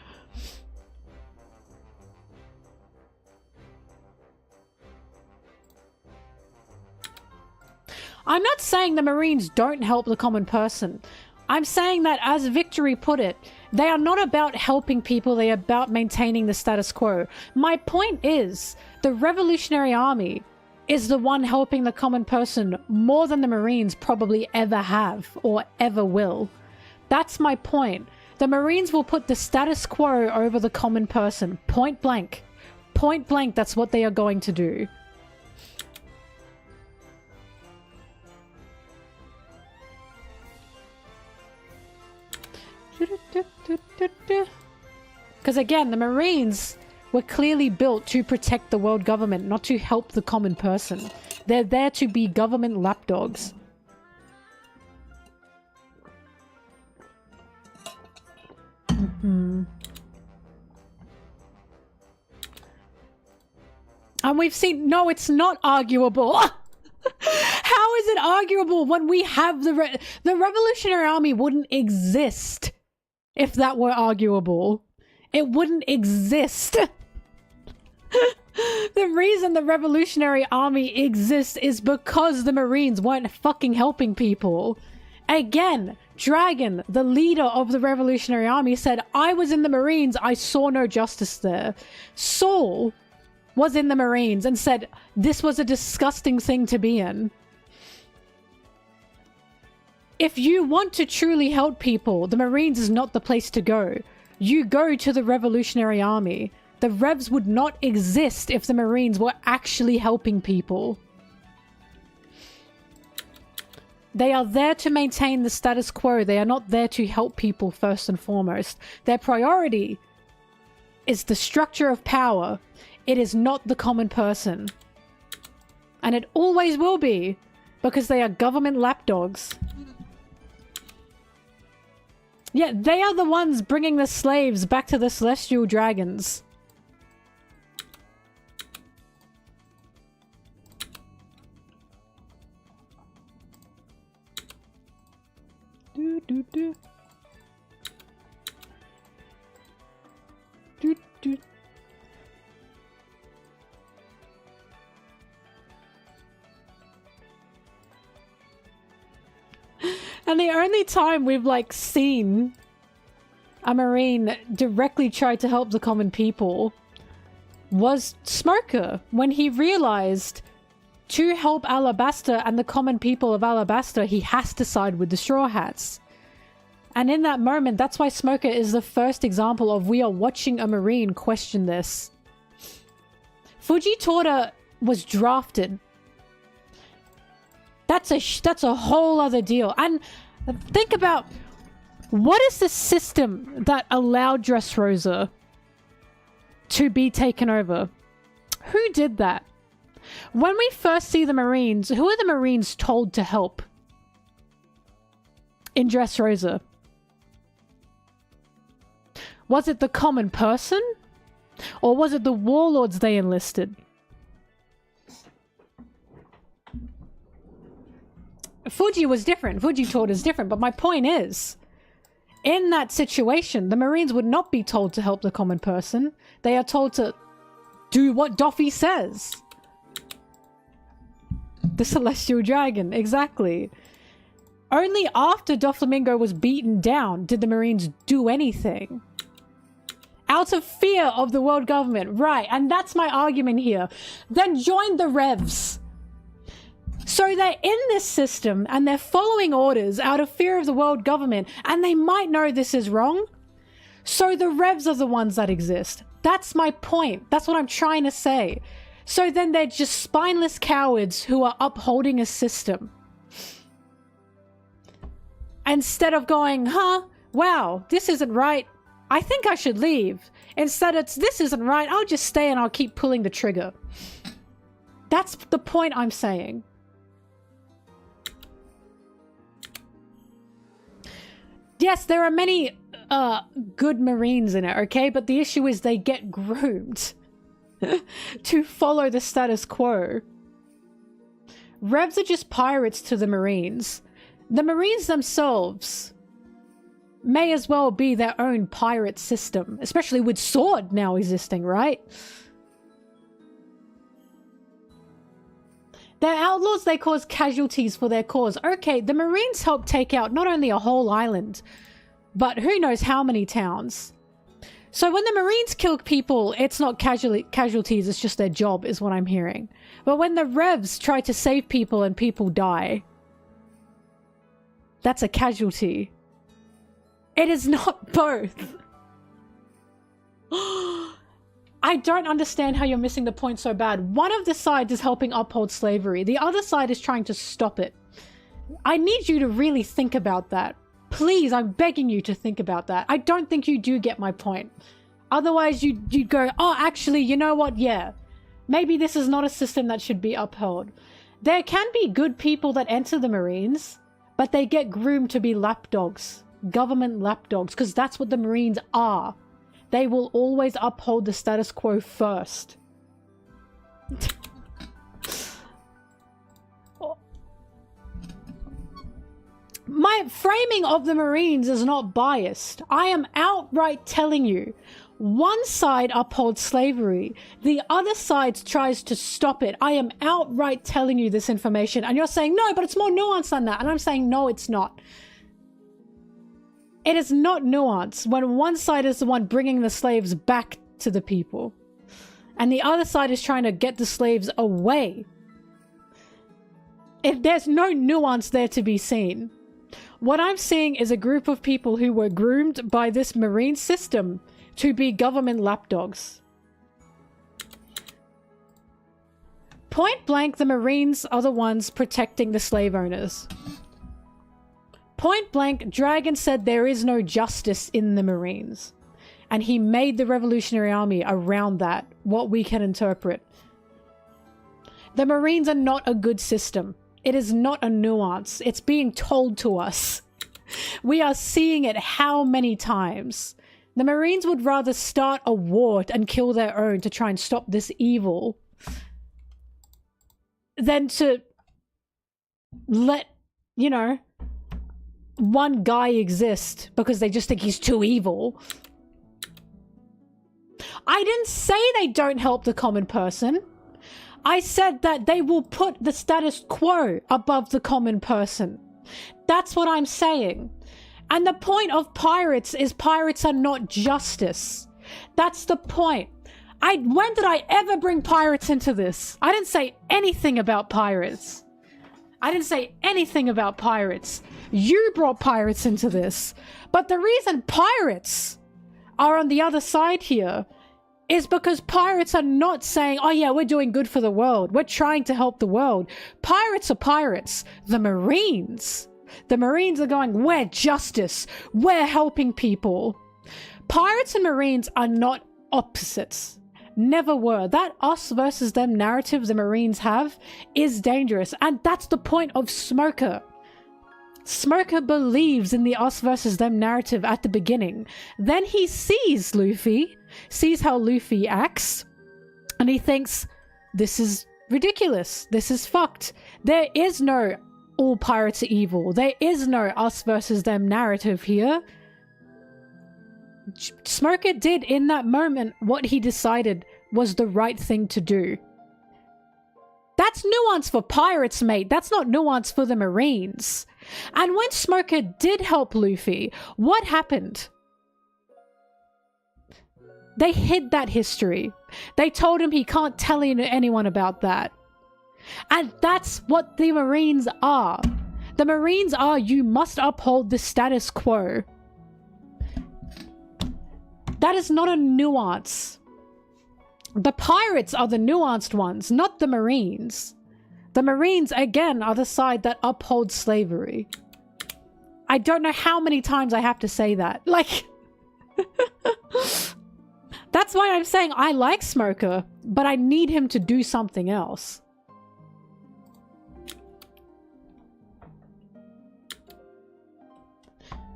I'm not saying the Marines don't help the common person. I'm saying that, as Victory put it, they are not about helping people, they are about maintaining the status quo. My point is, the Revolutionary Army is the one helping the common person more than the Marines probably ever have or ever will. That's my point. The Marines will put the status quo over the common person. Point blank. Point blank, that's what they are going to do. Because again, the Marines were clearly built to protect the world government, not to help the common person. They're there to be government lapdogs. And we've seen... No, it's not arguable. How is it arguable when we have the Revolutionary Army wouldn't exist if that were arguable. It wouldn't exist. The reason the Revolutionary Army exists is because the Marines weren't fucking helping people. Again, Dragon, the leader of the Revolutionary Army, said, I was in the Marines, I saw no justice there. Saul was in the Marines and said, this was a disgusting thing to be in. If you want to truly help people, the Marines is not the place to go. You go to the Revolutionary Army. The Revs would not exist if the Marines were actually helping people. They are there to maintain the status quo. They are not there to help people first and foremost. Their priority is the structure of power. It is not the common person. And it always will be, because they are government lapdogs. Yeah, they are the ones bringing the slaves back to the celestial dragons. Do do do. Do do. And the only time we've like seen a Marine directly try to help the common people was Smoker, when he realized to help Alabasta and the common people of Alabasta, he has to side with the Straw Hats. And in that moment, that's why Smoker is the first example of we are watching a Marine question this. Fujitora was drafted. That's a whole other deal. And think about, what is the system that allowed Dressrosa to be taken over? Who did that? When we first see the Marines, who are the Marines told to help in Dressrosa? Was it the common person? Or was it the warlords they enlisted? Fuji was different. Fujitora is different. But my point is, in that situation, the Marines would not be told to help the common person. They are told to do what Doffy says. The Celestial Dragon, exactly. Only after Doflamingo was beaten down did the Marines do anything. Out of fear of the world government. Right, and that's my argument here. Then join the Revs. So they're in this system and they're following orders out of fear of the world government, and they might know this is wrong. So the Revs are the ones that exist. That's my point. That's what I'm trying to say. So then they're just spineless cowards who are upholding a system. Instead of going, huh, wow, this isn't right. I think I should leave. Instead it's, this isn't right. I'll just stay and I'll keep pulling the trigger. That's the point I'm saying. Yes, there are many good Marines in it, okay? But the issue is they get groomed to follow the status quo. Revs are just pirates to the Marines. The Marines themselves may as well be their own pirate system, especially with SWORD now existing, right? They're outlaws, they cause casualties for their cause. Okay, the Marines help take out not only a whole island, but who knows how many towns. So when the Marines kill people, it's not casualties, it's just their job, is what I'm hearing. But when the Revs try to save people and people die, that's a casualty. It is not both. I don't understand how you're missing the point so bad. One of the sides is helping uphold slavery. The other side is trying to stop it. I need you to really think about that. Please, I'm begging you to think about that. I don't think you do get my point. Otherwise, you'd go, oh, actually, you know what? Yeah, maybe this is not a system that should be upheld. There can be good people that enter the Marines, but they get groomed to be lapdogs. Government lapdogs, because that's what the Marines are. They will always uphold the status quo first. My framing of the Marines is not biased. I am outright telling you, one side upholds slavery, the other side tries to stop it. I am outright telling you this information, and you're saying, no, but it's more nuanced than that. And I'm saying, no, it's not. It is not nuanced when one side is the one bringing the slaves back to the people, and the other side is trying to get the slaves away. There's no nuance there to be seen. What I'm seeing is a group of people who were groomed by this Marine system to be government lapdogs. Point blank, the Marines are the ones protecting the slave owners. Point blank, Dragon said there is no justice in the Marines. And he made the Revolutionary Army around that, what we can interpret. The Marines are not a good system. It is not a nuance. It's being told to us. We are seeing it how many times? The Marines would rather start a war and kill their own to try and stop this evil than to let, you know, one guy exist because they just think he's too evil. I didn't say they don't help the common person. I said that they will put the status quo above the common person. That's what I'm saying. And the point of pirates is pirates are not justice. That's the point. When did I ever bring pirates into this? I didn't say anything about pirates. I didn't say anything about pirates. You brought pirates into this. But the reason pirates are on the other side here is because pirates are not saying, oh yeah, we're doing good for the world. We're trying to help the world. Pirates are pirates. The Marines are going, we're justice. We're helping people. Pirates and Marines are not opposites. Never were. That us versus them narrative the Marines have is dangerous. And that's the point of Smoker. Smoker believes in the us versus them narrative at the beginning. Then he sees Luffy, sees how Luffy acts, and he thinks, this is ridiculous. This is fucked. There is no all pirates are evil. There is no us versus them narrative here. Smoker did in that moment what he decided was the right thing to do. That's nuance for pirates, mate. That's not nuance for the Marines. And when Smoker did help Luffy, what happened? They hid that history. They told him he can't tell anyone about that. And that's what the Marines are. The Marines are, you must uphold the status quo. That is not a nuance. The pirates are the nuanced ones, not the Marines. The Marines, again, are the side that upholds slavery. I don't know how many times I have to say that. Like, that's why I'm saying I like Smoker, but I need him to do something else.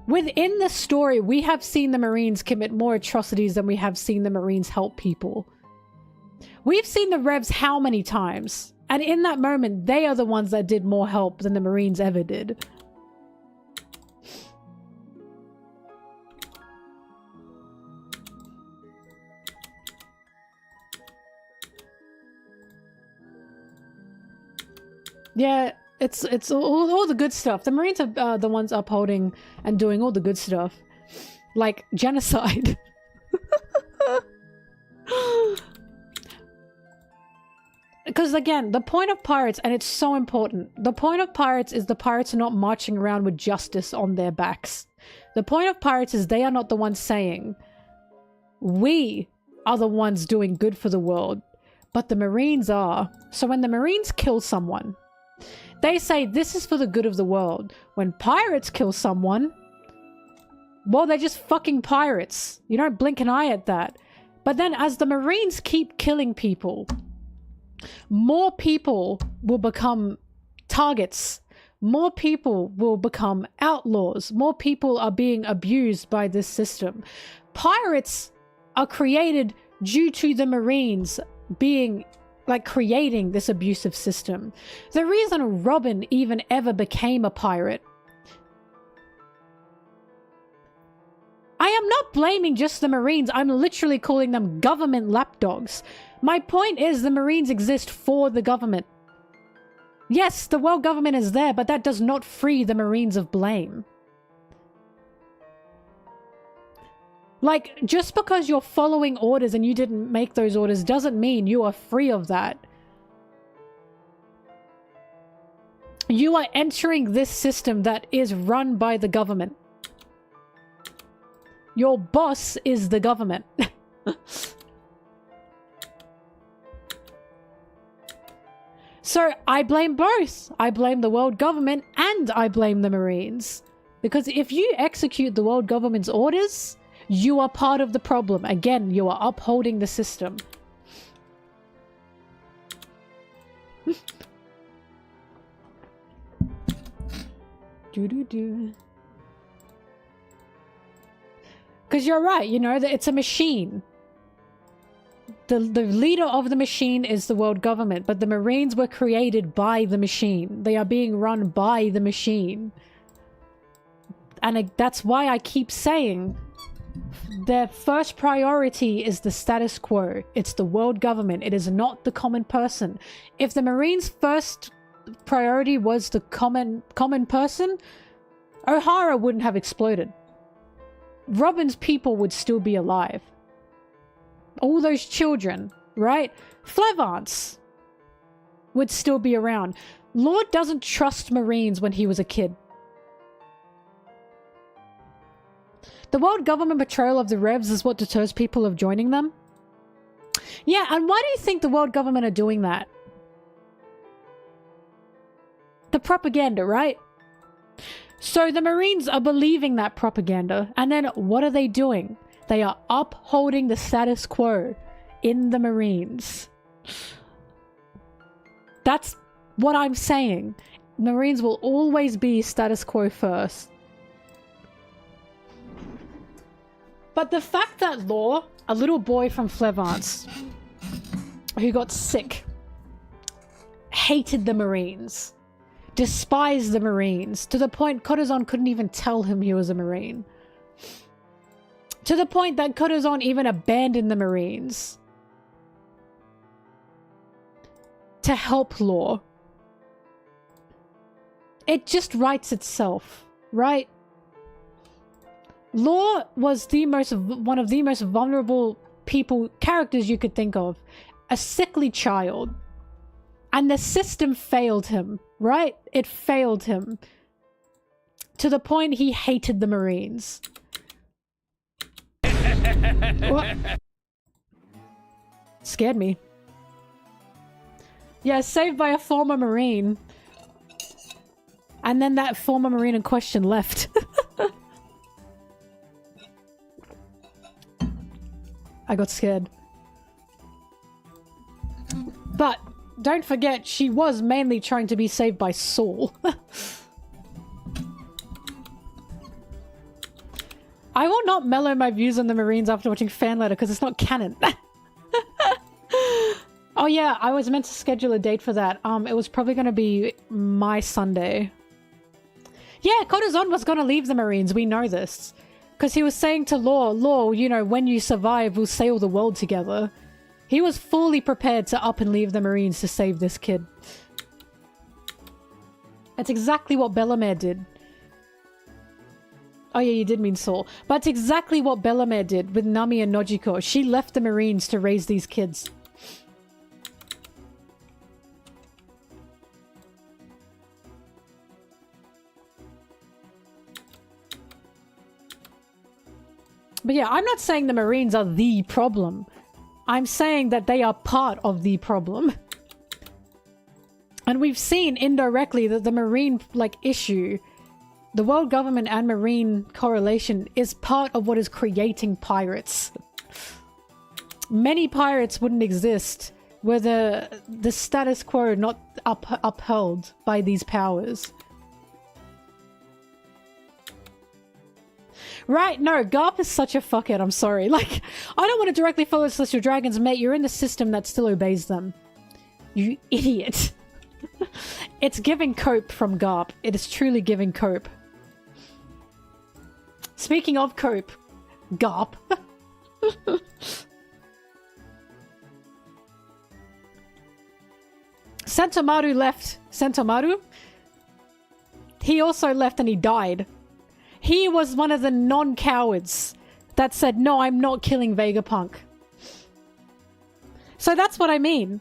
Within the story, we have seen the Marines commit more atrocities than we have seen the Marines help people. We've seen the Revs how many times? And in that moment, they are the ones that did more help than the Marines ever did. Yeah, it's all the good stuff. The Marines are the ones upholding and doing all the good stuff. Like genocide. Because again, the point of pirates, and it's so important, the point of pirates is the pirates are not marching around with justice on their backs. The point of pirates is they are not the ones saying, we are the ones doing good for the world, but the Marines are. So when the Marines kill someone, they say this is for the good of the world. When pirates kill someone, well, they're just fucking pirates. You don't blink an eye at that. But then as the Marines keep killing people, more people will become targets. More people will become outlaws. More people are being abused by this system. Pirates are created due to the Marines being, like, creating this abusive system. The reason Robin even ever became a pirate, I am not blaming just the Marines. I'm literally calling them government lapdogs. My point is the Marines exist for the government. Yes, the world government is there, but that does not free the Marines of blame. Like, just because you're following orders and you didn't make those orders doesn't mean you are free of that. You are entering this system that is run by the government. Your boss is the government. So I blame both. I blame the world government and I blame the Marines. Because if you execute the world government's orders, you are part of the problem. Again, you are upholding the system. Do-do-do. Because you're right, you know, that it's a machine. The leader of the machine is the world government, but the Marines were created by the machine. They are being run by the machine. And that's why I keep saying their first priority is the status quo. It's the world government. It is not the common person. If the Marines' first priority was the common person, O'Hara wouldn't have exploded. Robin's people would still be alive. All those children, right? Flevance would still be around. Lord doesn't trust Marines when he was a kid. The world government betrayal of the Revs is what deters people of joining them. Yeah, and why do you think the world government are doing that? The propaganda, right? So the Marines are believing that propaganda, and then what are they doing? They are upholding the status quo in the Marines. That's what I'm saying. Marines will always be status quo first. But the fact that Law, a little boy from Flevance, who got sick, hated the Marines, despised the Marines, to the point Kuzan couldn't even tell him he was a Marine. To the point that Kuzan even abandoned the Marines to help Law. It just writes itself, right? Law was one of the most vulnerable characters you could think of. A sickly child. And the system failed him, right? It failed him. To the point he hated the Marines. What? Scared me. Yeah, saved by a former Marine. And then that former Marine in question left. I got scared. But don't forget, she was mainly trying to be saved by Saul. I will not mellow my views on the Marines after watching Fanletter because it's not canon. Oh yeah, I was meant to schedule a date for that. It was probably going to be my Sunday. Yeah, Kuzan was going to leave the Marines. We know this. Because he was saying to Law, you know, when you survive, we'll sail the world together. He was fully prepared to up and leave the Marines to save this kid. That's exactly what Bellamere did. Oh yeah, you did mean Saul. But it's exactly what Bellamere did with Nami and Nojiko. She left the Marines to raise these kids. But yeah, I'm not saying the Marines are the problem. I'm saying that they are part of the problem. And we've seen indirectly that the Marine, issue, the world government and Marine correlation is part of what is creating pirates. Many pirates wouldn't exist were the status quo not upheld by these powers. Right, no, Garp is such a fuckhead, I'm sorry. I don't want to directly follow Celestial Dragons, mate. You're in the system that still obeys them. You idiot. It's giving cope from Garp. It is truly giving cope. Speaking of cope, Garp. Sentomaru left. Sentomaru? He also left and he died. He was one of the non-cowards that said, no, I'm not killing Vegapunk. So that's what I mean.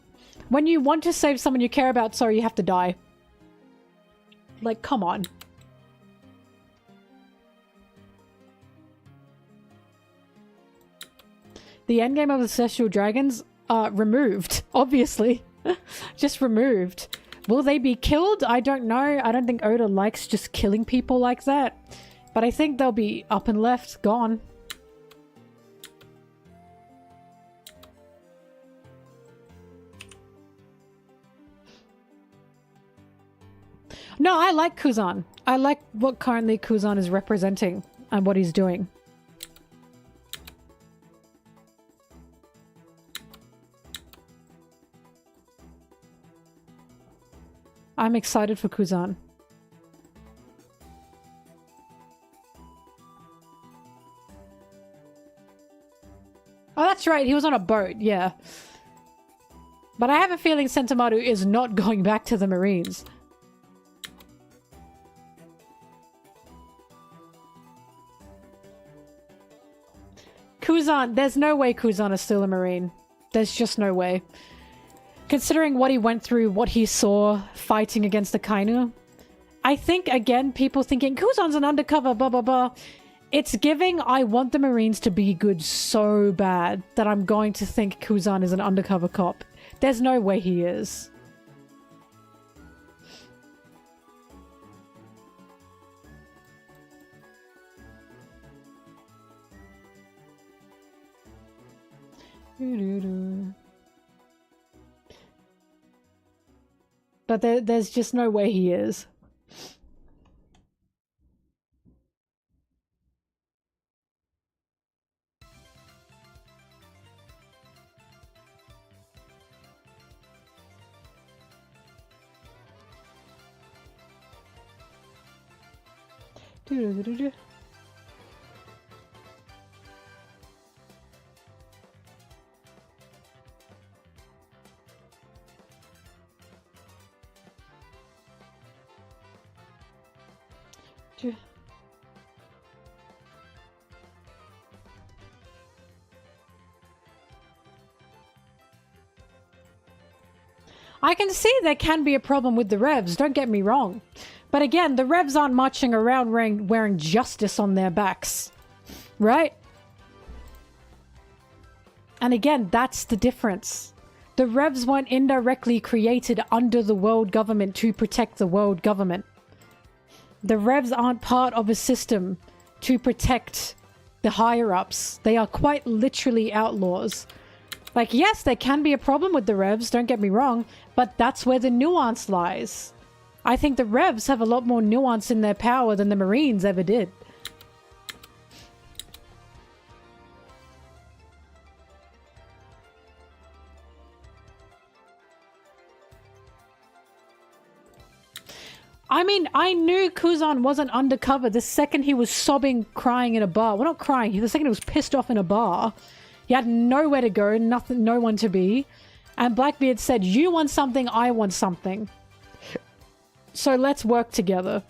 When you want to save someone you care about, sorry, you have to die. Come on. The endgame of the Celestial Dragons are removed, obviously. Just removed. Will they be killed? I don't know. I don't think Oda likes just killing people like that. But I think they'll be up and left, gone. No, I like Kuzan. I like what currently Kuzan is representing and what he's doing. I'm excited for Kuzan. Oh, that's right. He was on a boat, yeah. But I have a feeling Sentomaru is not going back to the Marines. Kuzan, there's no way Kuzan is still a Marine. There's just no way. Considering what he went through, what he saw fighting against the Kainu, I think, again, people thinking Kuzan's an undercover, blah, blah, blah. It's giving I want the Marines to be good so bad that I'm going to think Kuzan is an undercover cop. There's no way he is. But there's just no way he is. I can see there can be a problem with the Revs, don't get me wrong. But again, the Revs aren't marching around wearing justice on their backs. Right? And again, that's the difference. The Revs weren't indirectly created under the world government to protect the world government. The Revs aren't part of a system to protect the higher-ups. They are quite literally outlaws. Like, yes, there can be a problem with the Revs, don't get me wrong, but that's where the nuance lies. I think the Revs have a lot more nuance in their power than the Marines ever did. I mean, I knew Kuzan wasn't undercover the second he was sobbing, crying in a bar. Well, not crying, the second he was pissed off in a bar. He had nowhere to go, nothing, no one to be. And Blackbeard said, you want something, I want something. So let's work together.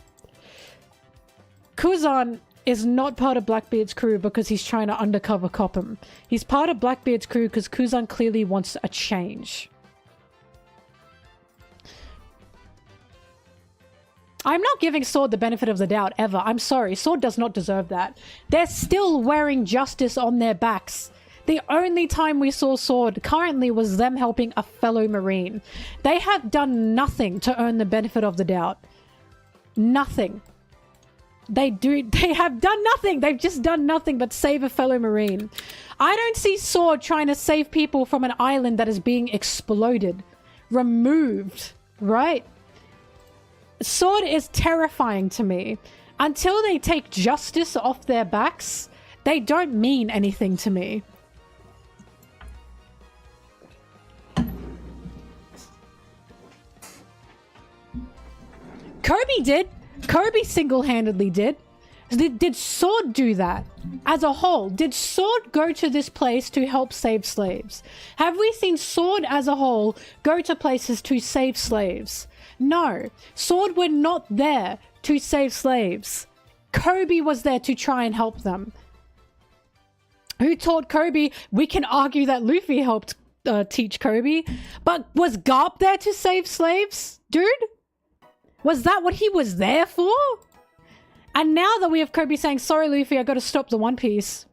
Kuzan is not part of Blackbeard's crew because he's trying to undercover cop him. He's part of Blackbeard's crew because Kuzan clearly wants a change. I'm not giving Sword the benefit of the doubt, ever. I'm sorry, Sword does not deserve that. They're still wearing justice on their backs. The only time we saw Sword currently was them helping a fellow Marine. They have done nothing to earn the benefit of the doubt. Nothing. They have done nothing. They've just done nothing but save a fellow Marine. I don't see Sword trying to save people from an island that is being exploded. Removed. Right? Sword is terrifying to me. Until they take justice off their backs, they don't mean anything to me. Koby did. Koby single-handedly did. Did Sword do that? As a whole, did Sword go to this place to help save slaves? Have we seen Sword as a whole go to places to save slaves? No. Sword were not there to save slaves. Koby was there to try and help them. Who taught Koby? We can argue that Luffy helped teach Koby. But was Garp there to save slaves? Dude? Was that what he was there for? And now that we have Koby saying, sorry Luffy, I gotta stop the One Piece.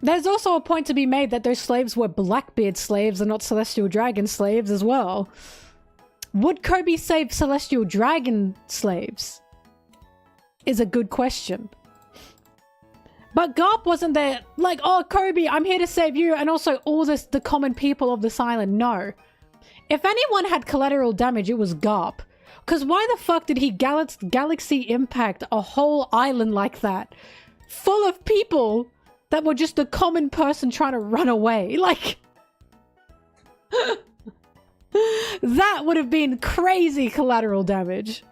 There's also a point to be made that those slaves were Blackbeard slaves and not Celestial Dragon slaves as well. Would Koby save Celestial Dragon slaves? Is a good question. But Garp wasn't there like, oh, Koby, I'm here to save you and also all the common people of this island. No. If anyone had collateral damage, it was Garp. Because why the fuck did he galaxy impact a whole island like that? Full of people that were just a common person trying to run away. Like... that would have been crazy collateral damage.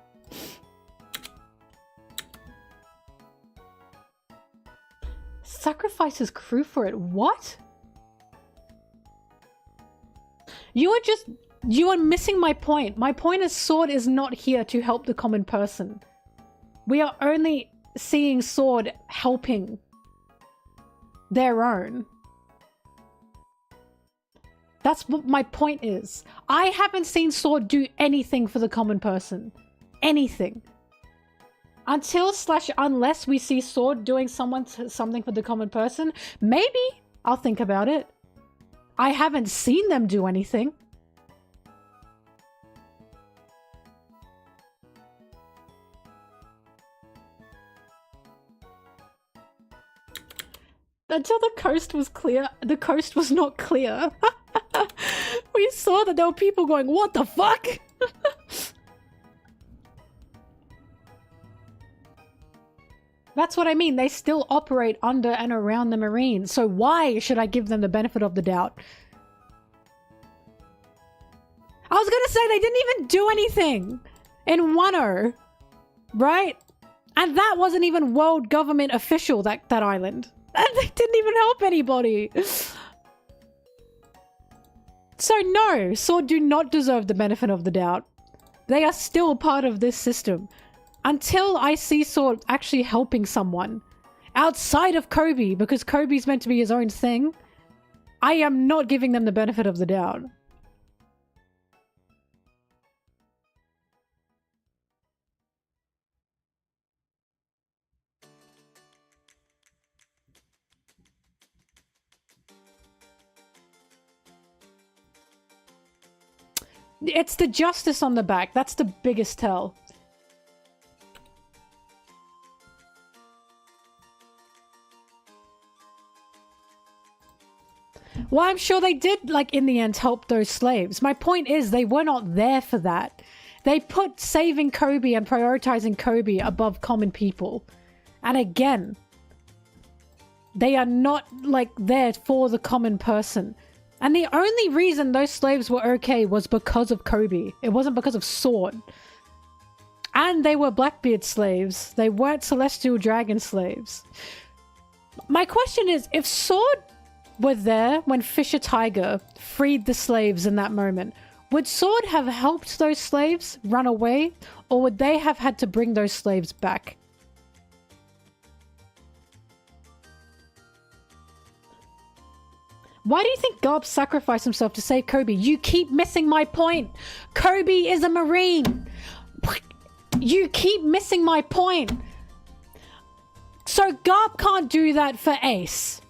Sacrifice his crew for it. What? You are missing my point. My point is Sword is not here to help the common person. We are only seeing Sword helping their own. That's what my point is. I haven't seen Sword do anything for the common person. Anything. Unless we see Sword doing something for the common person, maybe I'll think about it. I haven't seen them do anything. Until the coast was clear, the coast was not clear. We saw that there were people going, what the fuck? That's what I mean. They still operate under and around the Marine. So why should I give them the benefit of the doubt? I was gonna say they didn't even do anything in 1-0, right? And that wasn't even world government official, that island. And they didn't even help anybody. So no, Sword do not deserve the benefit of the doubt. They are still part of this system. Until I see Sword actually helping someone outside of Koby, because Koby's meant to be his own thing, I am not giving them the benefit of the doubt. It's the justice on the back. That's the biggest tell. Well, I'm sure they did, like, in the end, help those slaves. My point is, they were not there for that. They put saving Koby and prioritizing Koby above common people. And again, they are not, like, there for the common person. And the only reason those slaves were okay was because of Koby. It wasn't because of Sword. And they were Blackbeard slaves. They weren't Celestial Dragon slaves. My question is, if Sword were there when Fisher Tiger freed the slaves in that moment, would Sword have helped those slaves run away? Or would they have had to bring those slaves back? Why do you think Garp sacrificed himself to save Koby? You keep missing my point. Koby is a Marine. You keep missing my point. So Garp can't do that for Ace,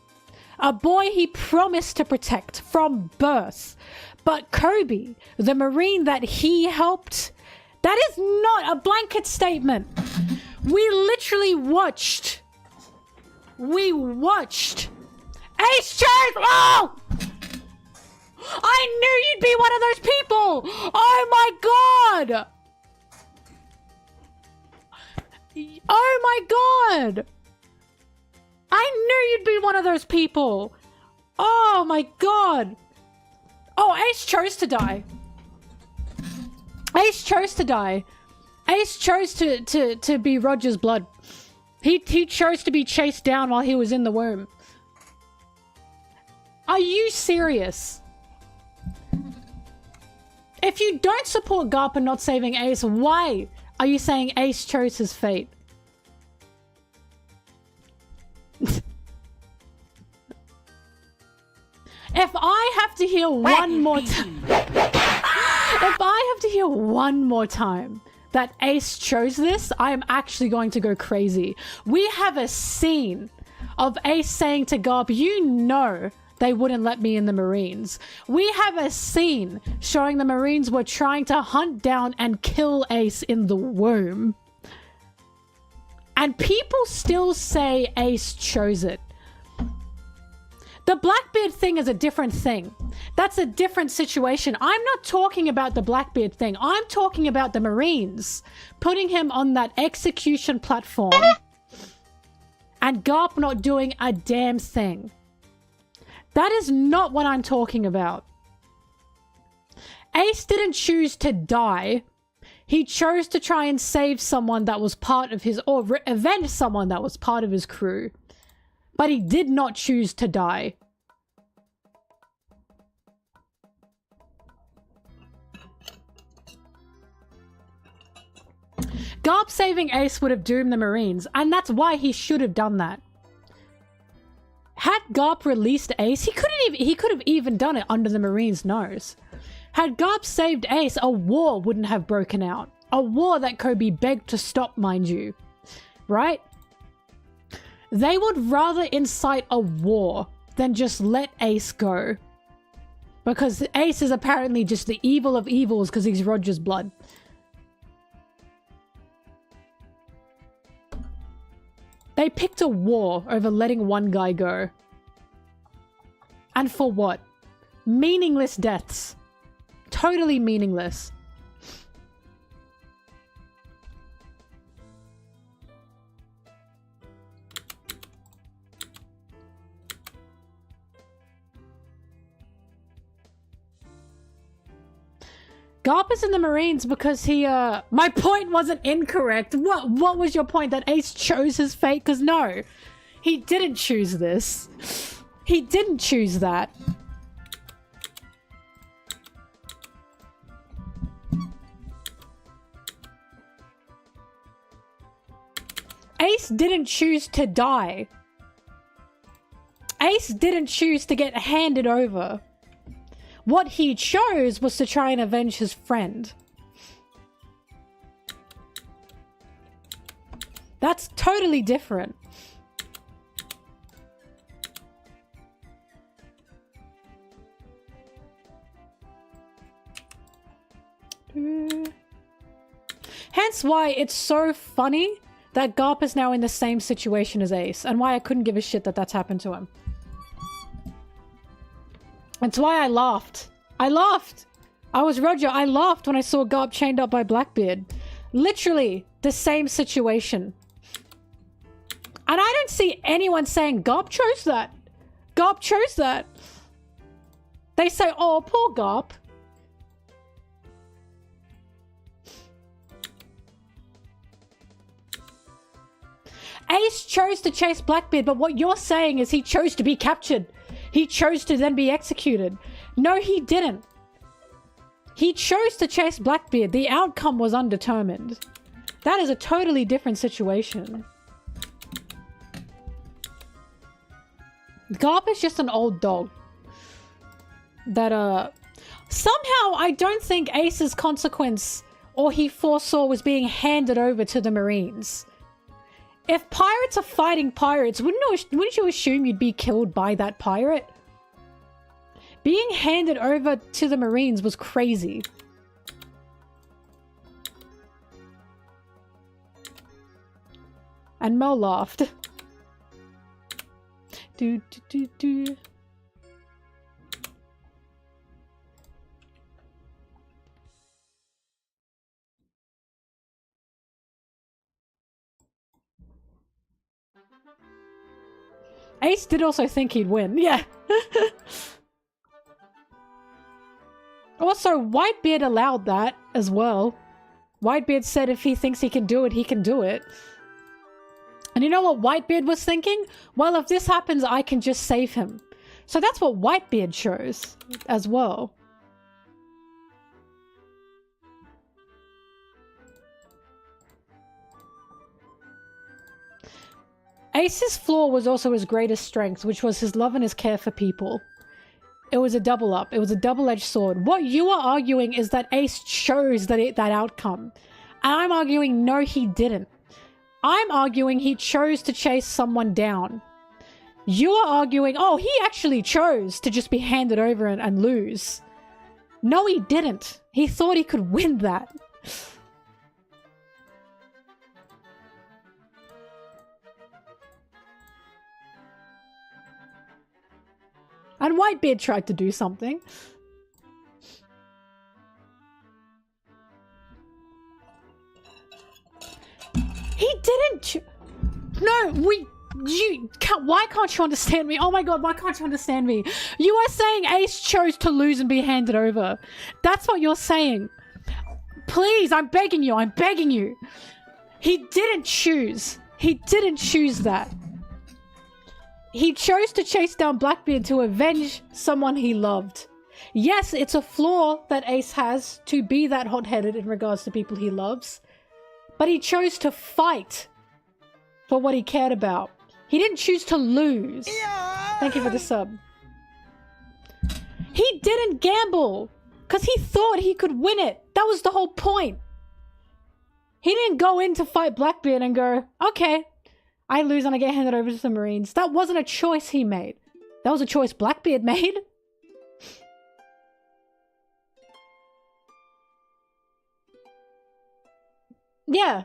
a boy he promised to protect from birth. But Koby, the Marine that he helped, that is not a blanket statement. We literally watched. Ace chose! Oh! I knew you'd be one of those people! Oh my god! Oh my god! I knew you'd be one of those people! Oh my god! Oh, Ace chose to die. Ace chose to die. Ace chose to be Roger's blood. He chose to be chased down while he was in the womb. Are you serious? If you don't support Garp and not saving Ace, why are you saying Ace chose his fate? If I have to hear one more time... If I have to hear one more time that Ace chose this, I am actually going to go crazy. We have a scene of Ace saying to Garp, you know they wouldn't let me in the Marines. We have a scene showing the Marines were trying to hunt down and kill Ace in the womb. And people still say Ace chose it. The Blackbeard thing is a different thing. That's a different situation. I'm not talking about the Blackbeard thing. I'm talking about the Marines putting him on that execution platform and Garp not doing a damn thing. That is not what I'm talking about. Ace didn't choose to die. He chose to try and save someone that was part of his, or avenge someone that was part of his crew. But he did not choose to die. Garp saving Ace would have doomed the Marines, and that's why he should have done that. Had Garp released Ace, he could have even done it under the Marines' nose. Had Garp saved Ace, a war wouldn't have broken out. A war that Koby begged to stop, mind you. Right? They would rather incite a war than just let Ace go. Because Ace is apparently just the evil of evils because he's Roger's blood. They picked a war over letting one guy go. And for what? Meaningless deaths. Totally meaningless. Garp is in the Marines because he, my point wasn't incorrect. What was your point? That Ace chose his fate? Because no, he didn't choose this. He didn't choose that. Ace didn't choose to die. Ace didn't choose to get handed over. What he chose was to try and avenge his friend. That's totally different. Hence why it's so funny that Garp is now in the same situation as Ace, and why I couldn't give a shit that that's happened to him. That's why I laughed. I laughed! I was Roger, I laughed when I saw Garp chained up by Blackbeard. Literally, the same situation. And I don't see anyone saying, Garp chose that. Garp chose that. They say, oh, poor Garp. Ace chose to chase Blackbeard, but what you're saying is he chose to be captured. He chose to then be executed. No, he didn't. He chose to chase Blackbeard. The outcome was undetermined. That is a totally different situation. Garp is just an old dog. That, somehow I don't think Ace's consequence, or he foresaw, was being handed over to the Marines. If pirates are fighting pirates, wouldn't you assume you'd be killed by that pirate? Being handed over to the Marines was crazy. And Mel laughed. Do. Ace did also think he'd win, yeah. Also, Whitebeard allowed that as well. Whitebeard said if he thinks he can do it, he can do it. And you know what Whitebeard was thinking? Well, if this happens, I can just save him. So that's what Whitebeard chose as well. Ace's flaw was also his greatest strength, which was his love and his care for people. It was a double up. It was a double-edged sword. What you are arguing is that Ace chose that outcome. And I'm arguing no, he didn't. I'm arguing he chose to chase someone down. You are arguing, oh, he actually chose to just be handed over and lose. No, he didn't. He thought he could win that. And Whitebeard tried to do something. He didn't. No, why can't you understand me? Oh my god, why can't you understand me? You are saying Ace chose to lose and be handed over. That's what you're saying. Please, I'm begging you, I'm begging you. He didn't choose. He didn't choose that. He chose to chase down Blackbeard to avenge someone he loved. Yes, it's a flaw that Ace has to be that hot-headed in regards to people he loves. But he chose to fight for what he cared about. He didn't choose to lose. Yeah. Thank you for the sub. He didn't gamble because he thought he could win it. That was the whole point. He didn't go in to fight Blackbeard and go, okay, I lose and I get handed over to the Marines. That wasn't a choice he made. That was a choice Blackbeard made. Yeah.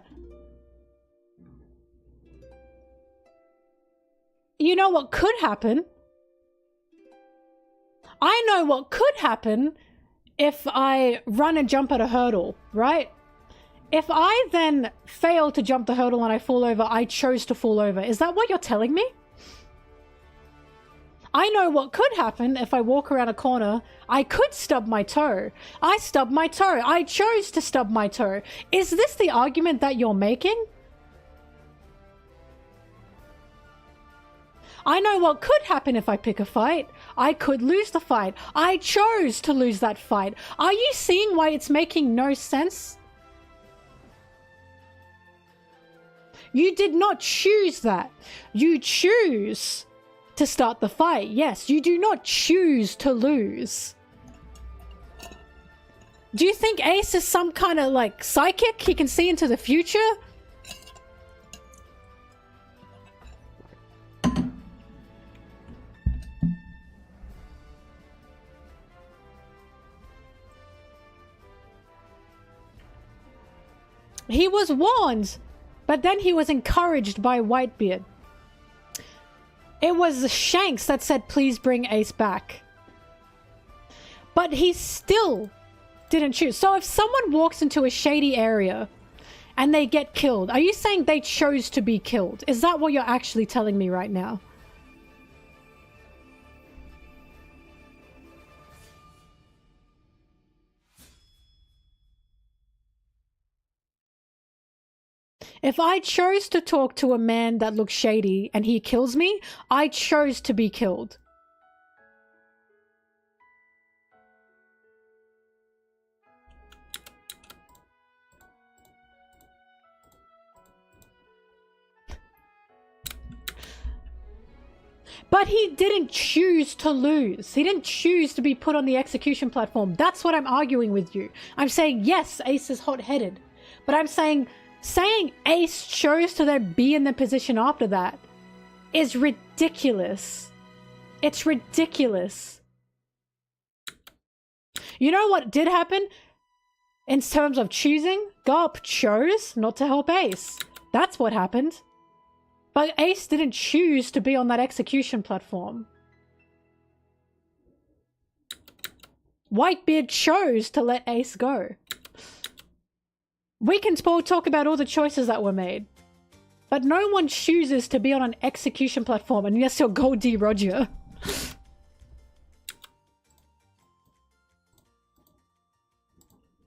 You know what could happen? I know what could happen if I run and jump at a hurdle, right? If I then fail to jump the hurdle and I fall over, I chose to fall over. Is that what you're telling me? I know what could happen if I walk around a corner. I could stub my toe. I stubbed my toe. I chose to stub my toe. Is this the argument that you're making? I know what could happen if I pick a fight. I could lose the fight. I chose to lose that fight. Are you seeing why it's making no sense? You did not choose that. You choose to start the fight. Yes, you do not choose to lose. Do you think Ace is some kind of like psychic? He can see into the future? He was warned, but then he was encouraged by Whitebeard. It was Shanks that said, please bring Ace back. But he still didn't choose. So if someone walks into a shady area and they get killed, are you saying they chose to be killed? Is that what you're actually telling me right now? If I chose to talk to a man that looks shady and he kills me, I chose to be killed. But he didn't choose to lose. He didn't choose to be put on the execution platform. That's what I'm arguing with you. I'm saying, yes, Ace is hot-headed. But I'm saying Ace chose to then be in the position after that is ridiculous. It's ridiculous. You know what did happen? In terms of choosing, Garp chose not to help Ace. That's what happened. But Ace didn't choose to be on that execution platform. Whitebeard chose to let Ace go. We can talk about all the choices that were made. But no one chooses to be on an execution platform unless you're Gold D. Roger.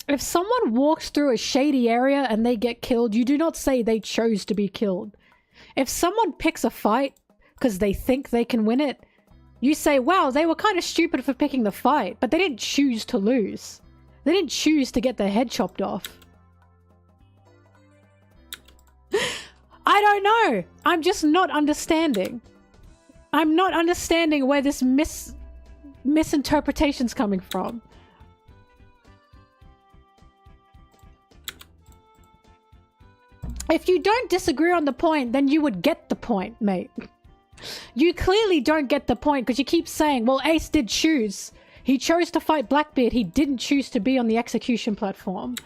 If someone walks through a shady area and they get killed, you do not say they chose to be killed. If someone picks a fight because they think they can win it, you say, wow, they were kind of stupid for picking the fight, but they didn't choose to lose. They didn't choose to get their head chopped off. I don't know. I'm just not understanding. I'm not understanding where this misinterpretation's coming from. If you don't disagree on the point, then you would get the point, mate. You clearly don't get the point because you keep saying, well, Ace did choose. He chose to fight Blackbeard. He didn't choose to be on the execution platform.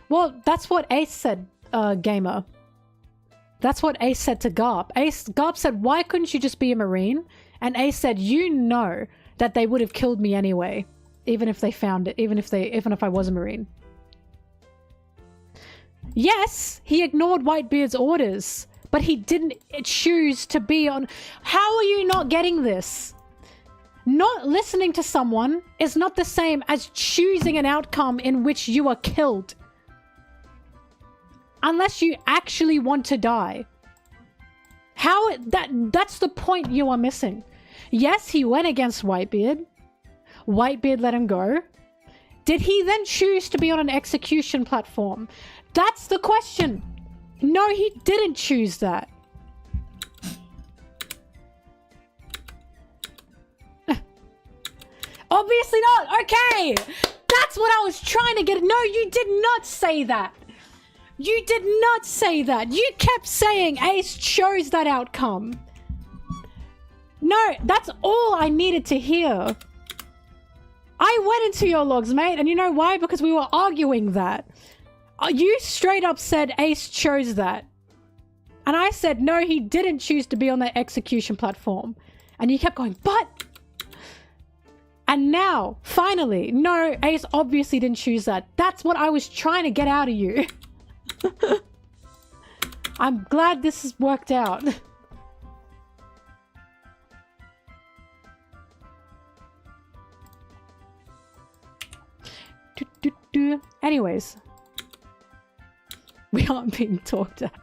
Well, that's what Ace said, Gamer. That's what Ace said to Garp. Garp said, why couldn't you just be a Marine? And Ace said, you know that they would have killed me anyway, even if they found it, even if I was a Marine. Yes, he ignored Whitebeard's orders, but he didn't choose to be on... How are you not getting this? Not listening to someone is not the same as choosing an outcome in which you are killed. Unless you actually want to die. That's the point you are missing. Yes, he went against Whitebeard. Whitebeard let him go. Did he then choose to be on an execution platform? That's the question. No, he didn't choose that. Obviously not. Okay. That's what I was trying to get. No, you did not say that. You did not say that. You kept saying Ace chose that outcome. No, that's all I needed to hear. I went into your logs, mate, and you know why? Because we were arguing that. You straight up said Ace chose that. And I said, no, he didn't choose to be on that execution platform. And you kept going, but... And now, finally, no, Ace obviously didn't choose that. That's what I was trying to get out of you. I'm glad this has worked out. Anyways. We aren't being talked at.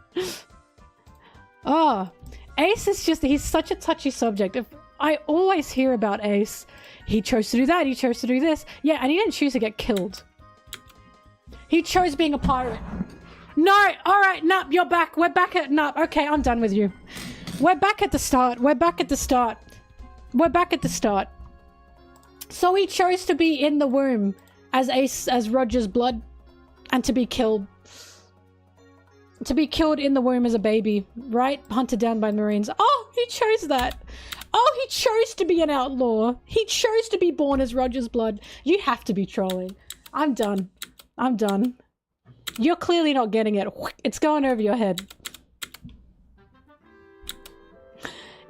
Oh, Ace is just, he's such a touchy subject. I always hear about Ace. He chose to do that, he chose to do this. Yeah, and he didn't choose to get killed. He chose being a pirate. No, alright, Nup, you're back. We're back at Nup. Okay, I'm done with you. We're back at the start. We're back at the start. We're back at the start. So he chose to be in the womb as Roger's blood and to be killed. To be killed in the womb as a baby, right? Hunted down by Marines. Oh, he chose that. Oh, he chose to be an outlaw. He chose to be born as Roger's blood. You have to be trolling. I'm done. I'm done. You're clearly not getting it. It's going over your head.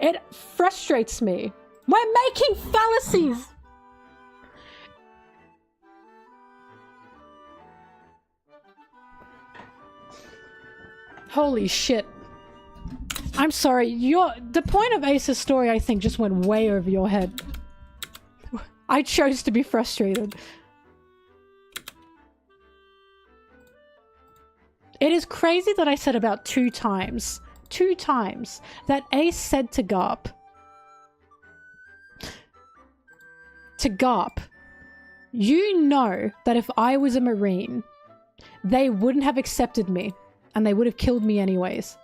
It frustrates me. We're making fallacies. Holy shit. I'm sorry. The point of Ace's story, I think, just went way over your head. I chose to be frustrated. It is crazy that I said about two times that Ace said to Garp, you know that if I was a Marine, they wouldn't have accepted me and they would have killed me anyways.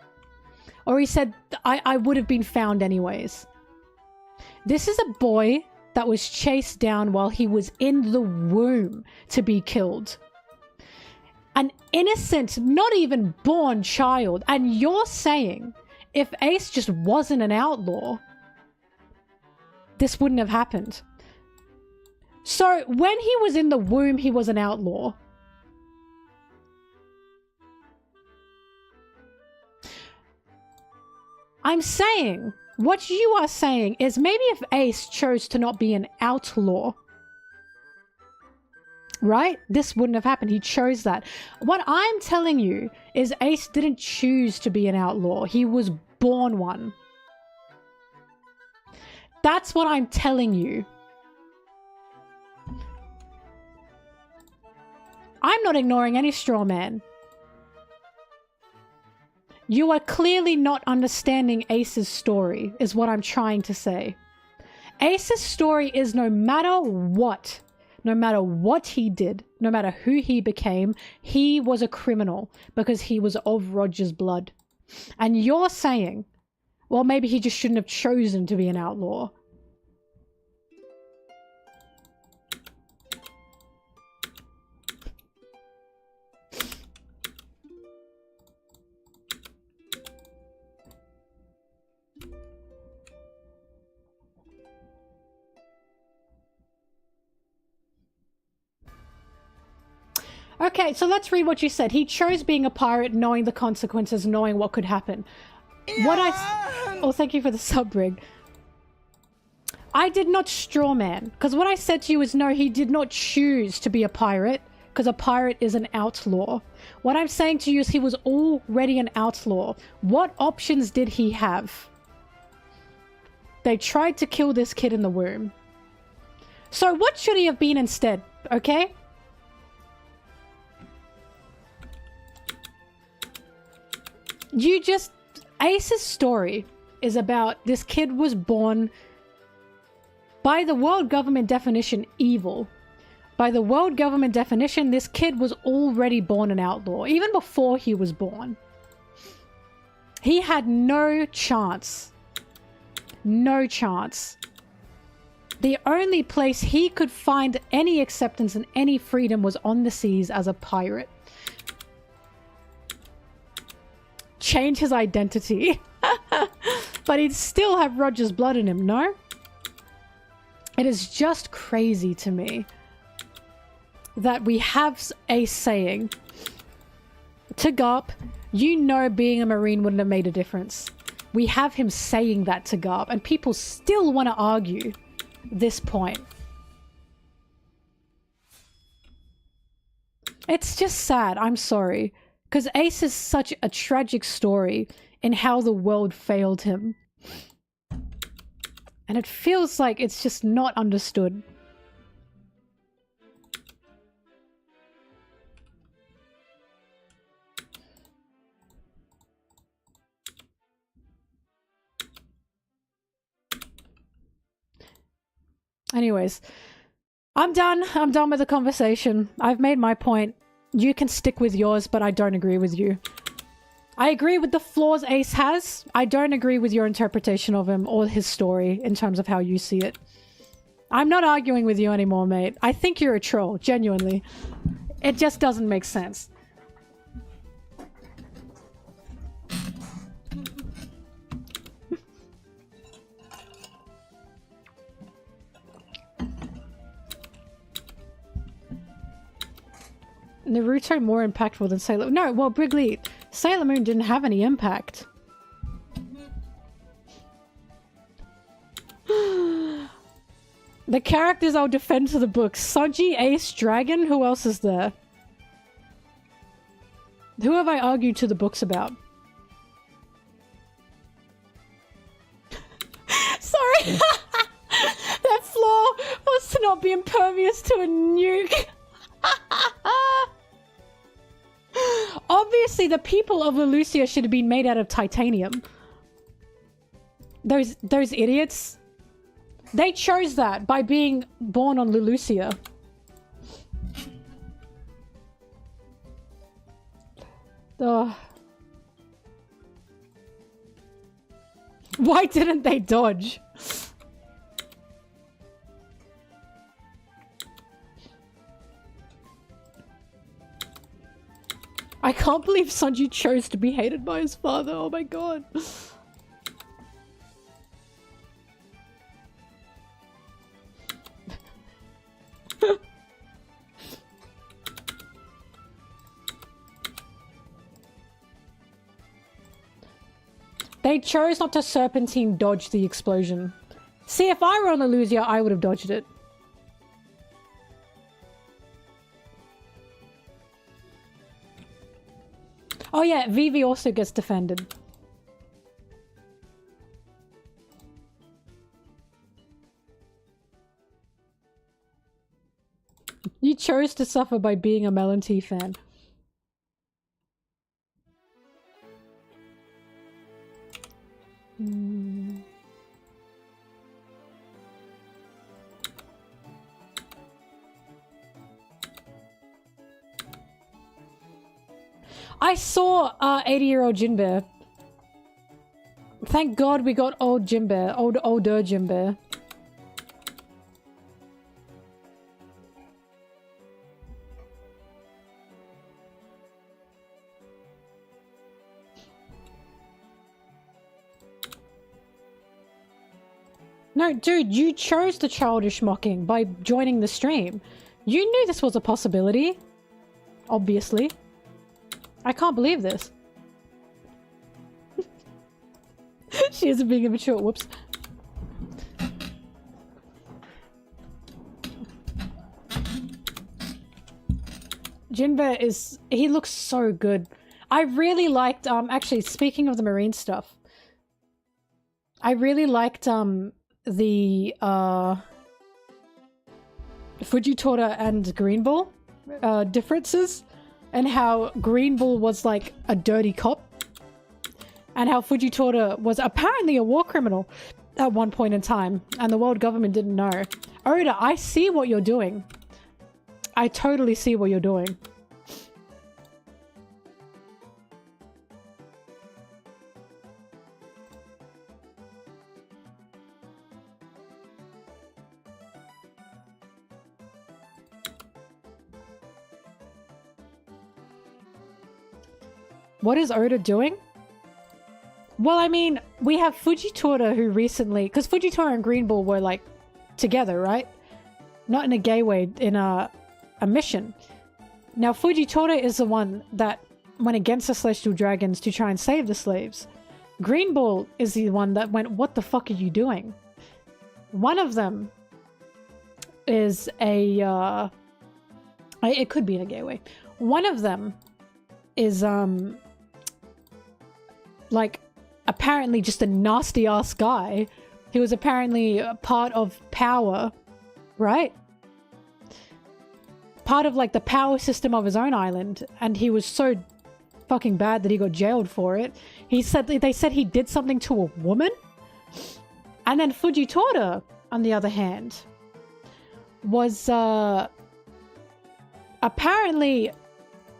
Or he said, I would have been found anyways. This is a boy that was chased down while he was in the womb to be killed. An innocent, not even born child. And you're saying if Ace just wasn't an outlaw, this wouldn't have happened. So when he was in the womb, he was an outlaw. I'm saying, what you are saying is maybe if Ace chose to not be an outlaw, right? This wouldn't have happened. He chose that. What I'm telling you is Ace didn't choose to be an outlaw. He was born one. That's what I'm telling you. I'm not ignoring any straw man. You are clearly not understanding Ace's story, is what I'm trying to say. Ace's story is no matter what he did, no matter who he became, he was a criminal because he was of Roger's blood. And you're saying, well, maybe he just shouldn't have chosen to be an outlaw. Okay, so let's read what you said. He chose being a pirate, knowing the consequences, knowing what could happen. What I... Oh, thank you for the sub rig. I did not strawman, because what I said to you is no, he did not choose to be a pirate, because a pirate is an outlaw. What I'm saying to you is he was already an outlaw. What options did he have? They tried to kill this kid in the womb. So what should he have been instead, okay? You just... Ace's story is about this kid was born, by the world government definition, evil. By the world government definition, this kid was already born an outlaw, even before he was born. He had no chance. No chance. The only place he could find any acceptance and any freedom was on the seas as a pirate. Change his identity. But he'd still have Roger's blood in him, no? It is just crazy to me that we have a saying to Garp, you know being a Marine wouldn't have made a difference. We have him saying that to Garp, and people still want to argue this point. It's just sad, I'm sorry. Because Ace is such a tragic story in how the world failed him. And it feels like it's just not understood. Anyways, I'm done. I'm done with the conversation. I've made my point. You can stick with yours, but I don't agree with you. I agree with the flaws Ace has. I don't agree with your interpretation of him or his story in terms of how you see it. I'm not arguing with you anymore, mate. I think you're a troll, genuinely. It just doesn't make sense. Naruto more impactful than Sailor... No, well, Brigley, Sailor Moon didn't have any impact. The characters I'll defend to the book. Sanji, Ace, Dragon, who else is there? Who have I argued to the books about? Sorry! That flaw was to not be impervious to a nuke. Obviously, the people of Lelucia should have been made out of titanium. Those idiots. They chose that by being born on Lelucia. Ugh. Why didn't they dodge? I can't believe Sanji chose to be hated by his father. Oh my god. They chose not to serpentine dodge the explosion. See, if I were on Lelucia, I would have dodged it. Oh yeah, Vivi also gets defended. You chose to suffer by being a MelonTeee fan. I saw 80-year-old Jinbear. Thank God we got old Jinbear, older Jinbear. No, dude, you chose the childish mocking by joining the stream. You knew this was a possibility. Obviously. I can't believe this. She isn't being immature. Whoops. Jinbe is... he looks so good. I really liked... actually, speaking of the marine stuff, I really liked the Fujitora and Greenbull differences, and how Greenbull was like a dirty cop, and how Fujitora was apparently a war criminal at one point in time, and the world government didn't know. Oda, I see what you're doing. I totally see what you're doing. What is Oda doing? Well, I mean, we have Fujitora who recently... because Fujitora and Greenbull were, like, together, right? Not in a gay way, in a mission. Now, Fujitora is the one that went against the Celestial Dragons to try and save the slaves. Greenbull is the one that went, what the fuck are you doing? One of them is a... it could be in a gay way. One of them is, like, apparently just a nasty-ass guy. He was apparently part of power, right? Part of, like, the power system of his own island, and he was so fucking bad that he got jailed for it. He said... they said he did something to a woman? And then Fujitora, on the other hand, was, apparently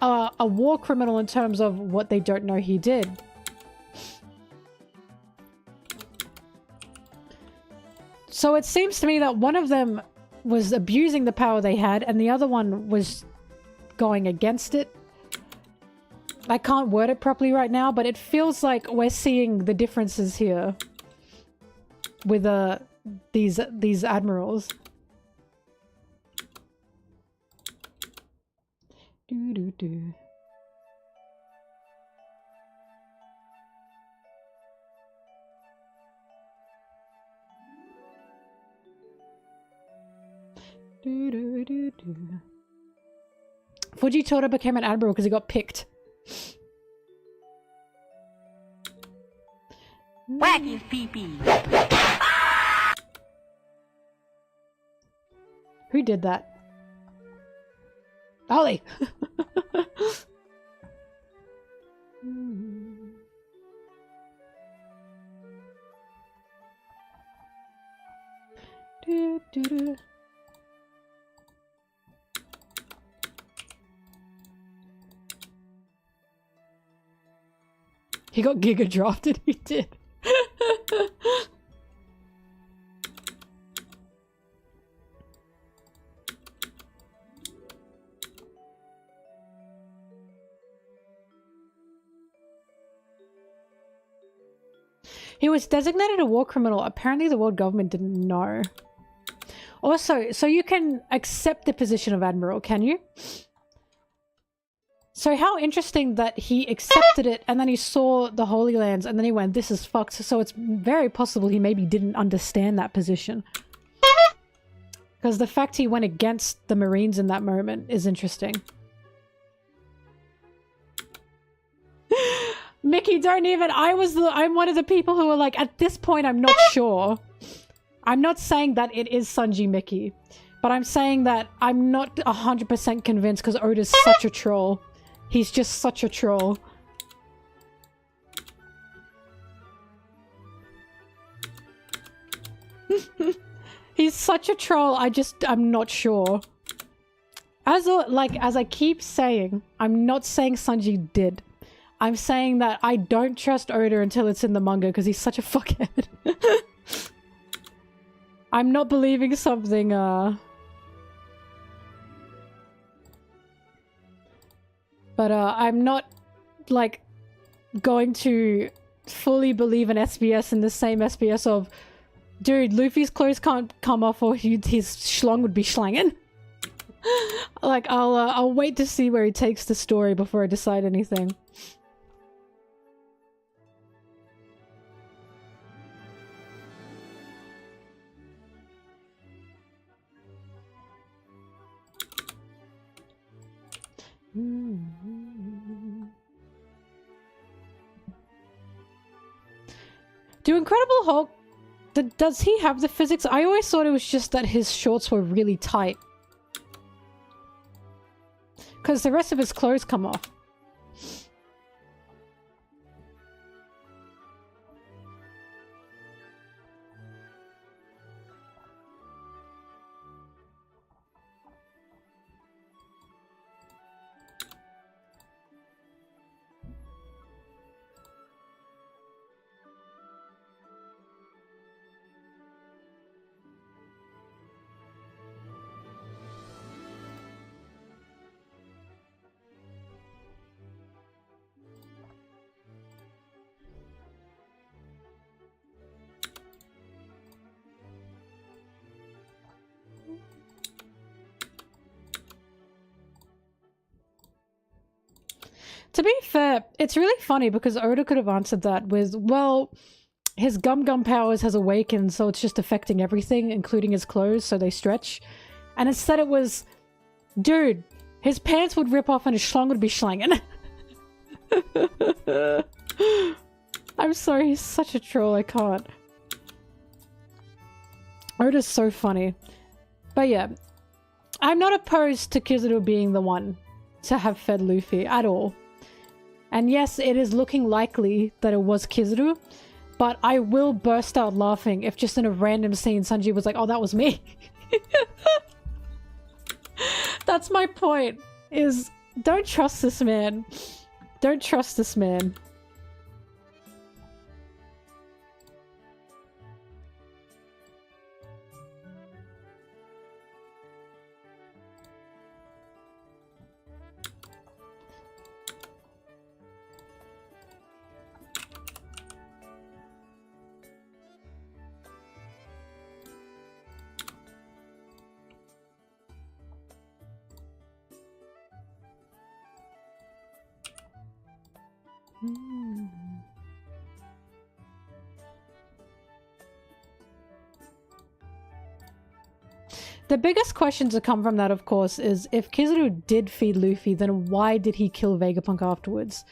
a war criminal in terms of what they don't know he did. So it seems to me that one of them was abusing the power they had, and the other one was going against it. I can't word it properly right now, but it feels like we're seeing the differences here with these admirals. Do. Fujitora became an admiral because he got picked. Wacky pee-pee. Who did that? Ollie! He got giga drafted, he did. He was designated a war criminal. Apparently the world government didn't know. Also, so you can accept the position of admiral, can you? So how interesting that he accepted it and then he saw the Holy Lands and then he went, this is fucked. So it's very possible he maybe didn't understand that position. Because the fact he went against the Marines in that moment is interesting. Mickey, don't even... I'm one of the people who are like, at this point I'm not sure. I'm not saying that it is Sanji Mickey. But I'm saying that I'm not 100% convinced because Oda's such a troll. He's just such a troll. He's such a troll, I'm not sure. As I keep saying, I'm not saying Sanji did. I'm saying that I don't trust Oda until it's in the manga because he's such a fuckhead. I'm not believing something, But I'm not, like, going to fully believe an SBS in the same SBS of, dude, Luffy's clothes can't come off or his schlong would be schlanging. Like, I'll wait to see where he takes the story before I decide anything. Do Incredible Hulk... Does he have the physics? I always thought it was just that his shorts were really tight. Because the rest of his clothes come off. To be fair, it's really funny because Oda could have answered that with, well, his gum powers has awakened, so it's just affecting everything, including his clothes, so they stretch. And instead it was, dude, his pants would rip off and his schlong would be schlanging. I'm sorry, he's such a troll, I can't. Oda's so funny. But yeah, I'm not opposed to Kizaru being the one to have fed Luffy at all. And yes, it is looking likely that it was Kizaru, but I will burst out laughing if just in a random scene Sanji was like, oh, that was me. That's my point, is don't trust this man. Don't trust this man. The biggest question to come from that, of course, is if Kizaru did feed Luffy, then why did he kill Vegapunk afterwards?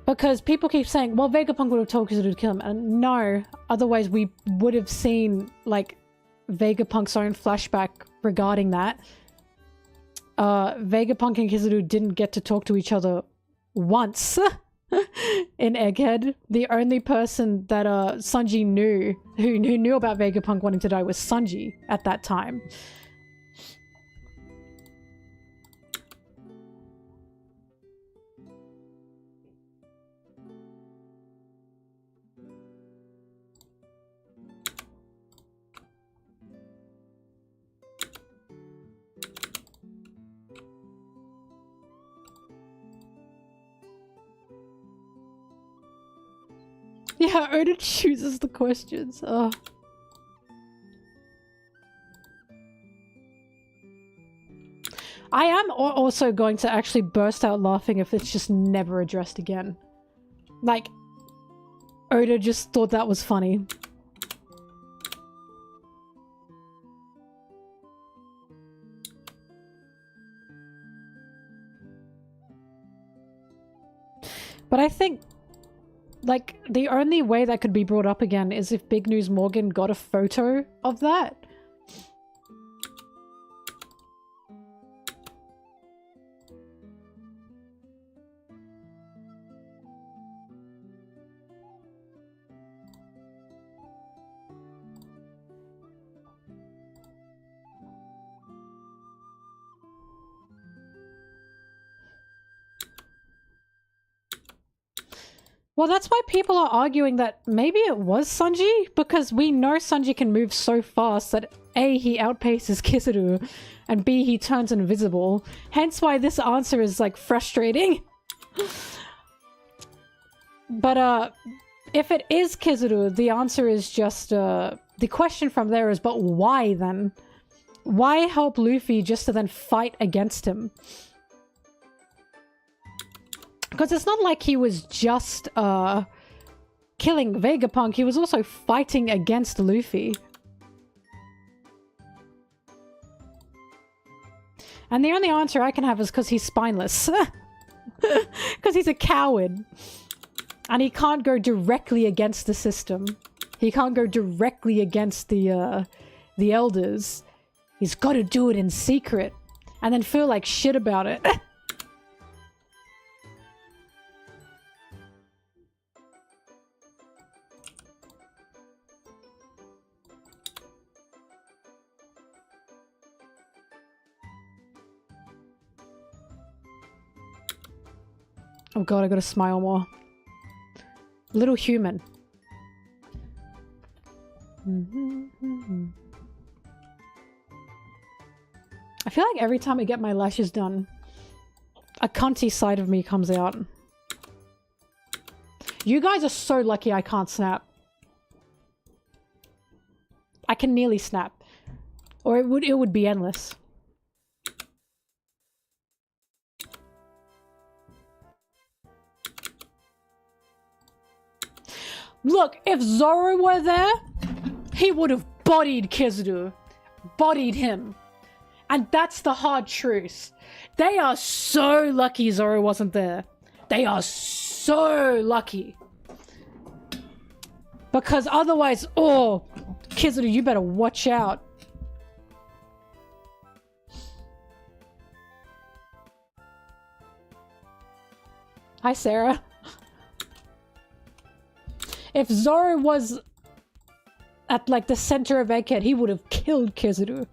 Because people keep saying, well, Vegapunk would have told Kizaru to kill him. And no, otherwise we would have seen, like, Vegapunk's own flashback regarding that. Vegapunk and Kizaru didn't get to talk to each other once in Egghead. The only person that Sanji knew, who knew about Vegapunk wanting to die, was Sanji at that time. Yeah, Odin chooses the questions. Oh. I am also going to actually burst out laughing if it's just never addressed again. Like, Oda just thought that was funny. But I think, like, the only way that could be brought up again is if Big News Morgan got a photo of that. Well, that's why people are arguing that maybe it was Sanji, because we know Sanji can move so fast that A, he outpaces Kizaru, and B, he turns invisible. Hence why this answer is, like, frustrating. But, if it is Kizaru, the answer is just, the question from there is, but why then? Why help Luffy just to then fight against him? Because it's not like he was just killing Vegapunk, he was also fighting against Luffy. And the only answer I can have is because he's spineless. Because he's a coward. And he can't go directly against the system. He can't go directly against the elders. He's got to do it in secret. And then feel like shit about it. Oh god, I gotta smile more. Little human. I feel like every time I get my lashes done, a cunty side of me comes out. You guys are so lucky I can't snap. I can nearly snap. Or it would be endless. Look, if Zoro were there, he would have bodied Kizaru. Bodied him. And that's the hard truth. They are so lucky Zoro wasn't there. They are so lucky. Because otherwise, oh, Kizaru, you better watch out. Hi, Sarah. If Zoro was at, like, the center of Egghead, he would have killed Kizaru.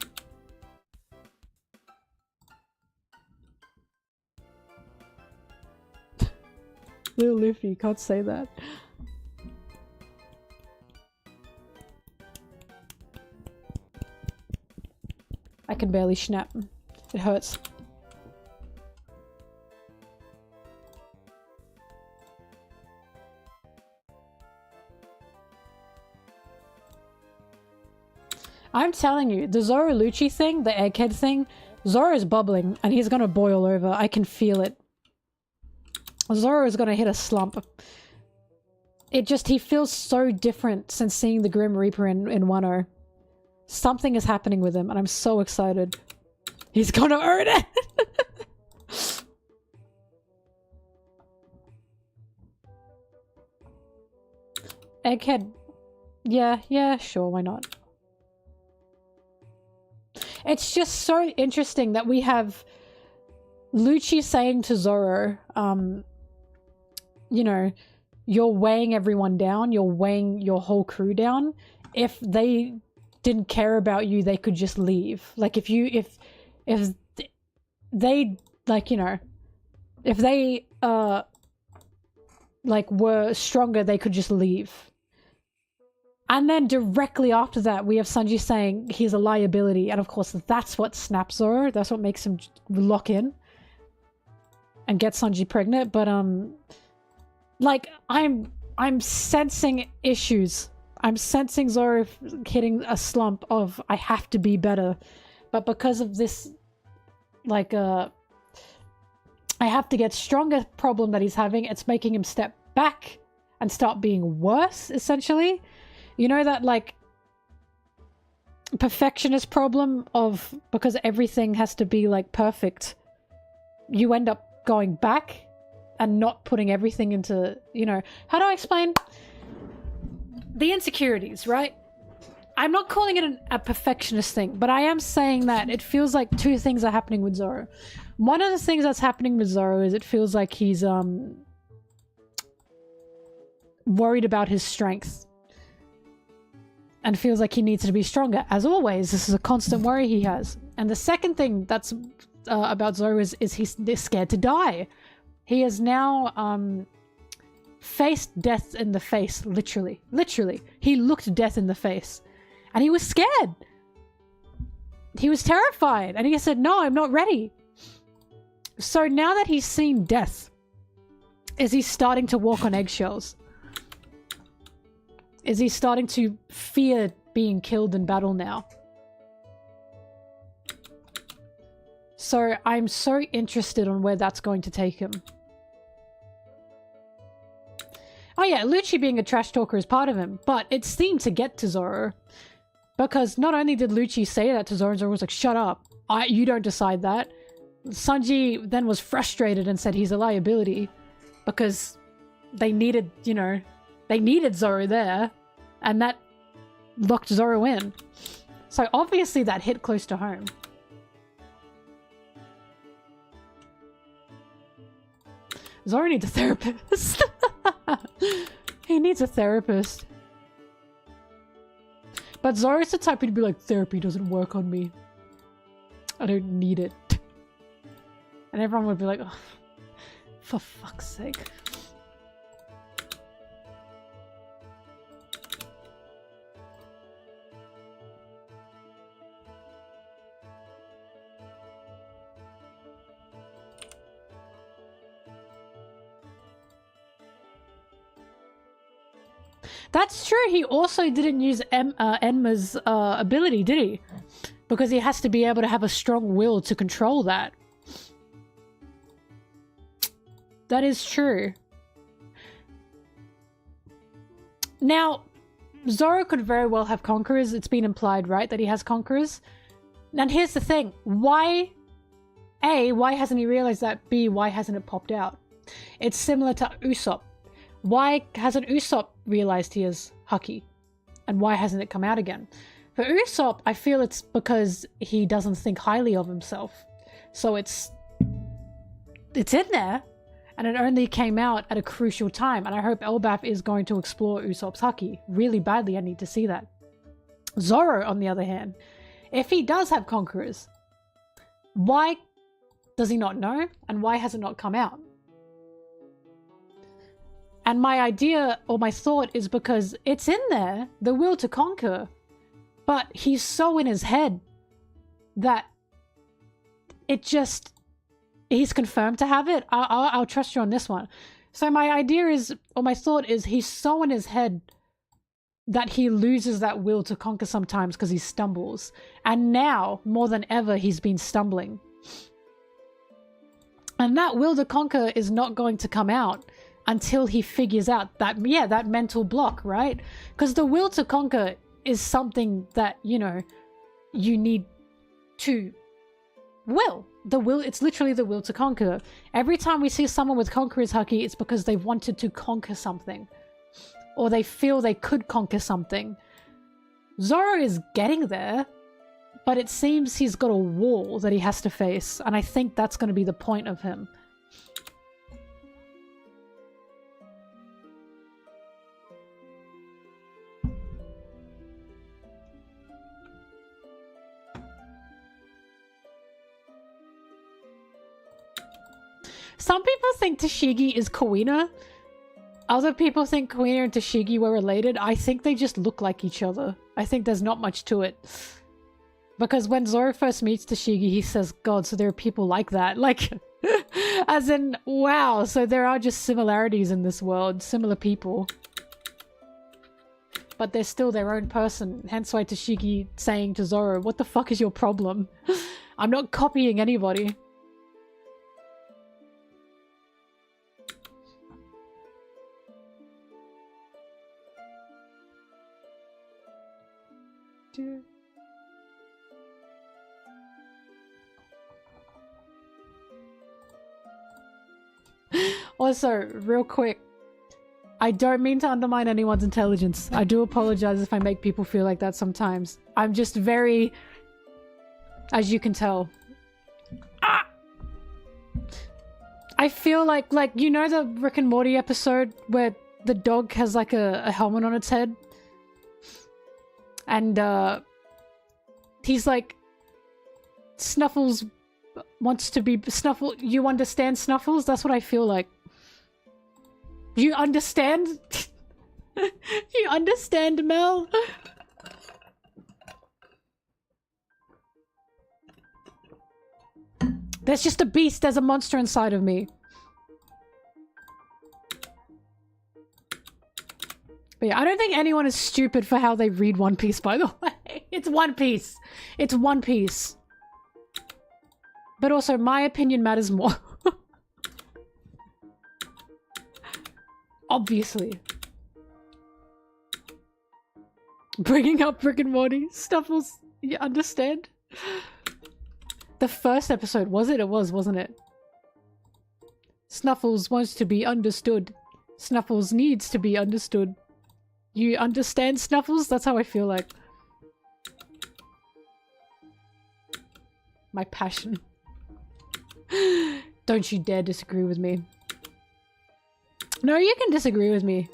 Little Luffy, you can't say that. I can barely snap. It hurts. I'm telling you, the Zoro Lucci thing, the Egghead thing, Zoro's bubbling and he's gonna boil over. I can feel it. Zoro is gonna hit a slump. It just, he feels so different since seeing the Grim Reaper in Wano. Something is happening with him and I'm so excited. He's gonna earn it! Egghead. Yeah, sure, why not? It's just so interesting that we have Lucci saying to Zoro, you know, you're weighing everyone down, you're weighing your whole crew down. If they didn't care about you, they could just leave. Like, if they, like, you know, if they, like, were stronger, they could just leave. And then directly after that, we have Sanji saying he's a liability. And of course, that's what snaps Zoro. That's what makes him lock in and get Sanji pregnant. But, like, I'm sensing issues. I'm sensing Zoro hitting a slump of, I have to be better. But because of this, like, I have to get stronger problem that he's having, it's making him step back and start being worse, essentially. You know that, like, perfectionist problem of, because everything has to be, like, perfect, you end up going back and not putting everything into, you know, how do I explain? The insecurities, right? I'm not calling it a perfectionist thing, but I am saying that it feels like two things are happening with Zoro. One of the things that's happening with Zoro is it feels like he's, worried about his strength. And feels like he needs to be stronger. As always, this is a constant worry he has. And the second thing that's about Zoro is he's scared to die. He has now faced death in the face, literally. Literally. He looked death in the face. And he was scared. He was terrified. And he said, no, I'm not ready. So now that he's seen death, is he starting to walk on eggshells? Is he starting to fear being killed in battle now? So I'm so interested on where that's going to take him. Oh yeah, Lucci being a trash talker is part of him, but it seemed to get to Zoro. Because not only did Lucci say that to Zoro, Zoro was like, shut up, you don't decide that. Sanji then was frustrated and said he's a liability. Because they needed, you know, they needed Zoro there. And that locked Zoro in. So obviously that hit close to home. Zoro needs a therapist. He needs a therapist. But Zoro's the type who'd be like, therapy doesn't work on me. I don't need it. And everyone would be like, oh, for fuck's sake. That's true, he also didn't use Enma's ability, did he? Because he has to be able to have a strong will to control that. That is true. Now, Zoro could very well have Conquerors. It's been implied, right, that he has Conquerors? And here's the thing. Why hasn't he realized that? B, why hasn't it popped out? It's similar to Usopp. Why hasn't Usopp realized he is Haki? And why hasn't it come out again? For Usopp, I feel it's because he doesn't think highly of himself. So it's in there, and it only came out at a crucial time. And I hope Elbaf is going to explore Usopp's Haki. Really badly, I need to see that. Zoro, on the other hand, if he does have Conquerors, why does he not know? And why has it not come out? And my idea, or my thought, is because it's in there, the will to conquer, but he's so in his head that it just, he's confirmed to have it. I'll trust you on this one. So my idea is, or my thought is, he's so in his head that he loses that will to conquer sometimes because he stumbles. And now, more than ever, he's been stumbling. And that will to conquer is not going to come out until he figures out that, yeah, that mental block, right? Because the will to conquer is something that, you know, you need to will. The will, it's literally the will to conquer. Every time we see someone with Conqueror's Haki, it's because they wanted to conquer something. Or they feel they could conquer something. Zoro is getting there, but it seems he's got a wall that he has to face, and I think that's going to be the point of him. Some people think Tashigi is Kuina. Other people think Kuina and Tashigi were related. I think they just look like each other. I think there's not much to it. Because when Zoro first meets Tashigi, he says, God, so there are people like that. Like, as in, wow, so there are just similarities in this world. Similar people. But they're still their own person. Hence why Tashigi saying to Zoro, what the fuck is your problem? I'm not copying anybody. Also, real quick, I don't mean to undermine anyone's intelligence. I do apologize if I make people feel like that sometimes. I'm just very, as you can tell. Ah! I feel like, you know the Rick and Morty episode where the dog has like a helmet on its head? And he's like, Snuffles wants to be Snuffle. You understand, Snuffles? That's what I feel like. You understand? You understand, Mel? There's just a beast. There's a monster inside of me. But yeah, I don't think anyone is stupid for how they read One Piece, by the way. It's One Piece. It's One Piece. But also, my opinion matters more. Obviously. Bringing up Rick and Morty. Snuffles, you understand? The first episode, was it? It was, wasn't it? Snuffles wants to be understood. Snuffles needs to be understood. You understand, Snuffles? That's how I feel like. My passion. Don't you dare disagree with me. No, you can disagree with me.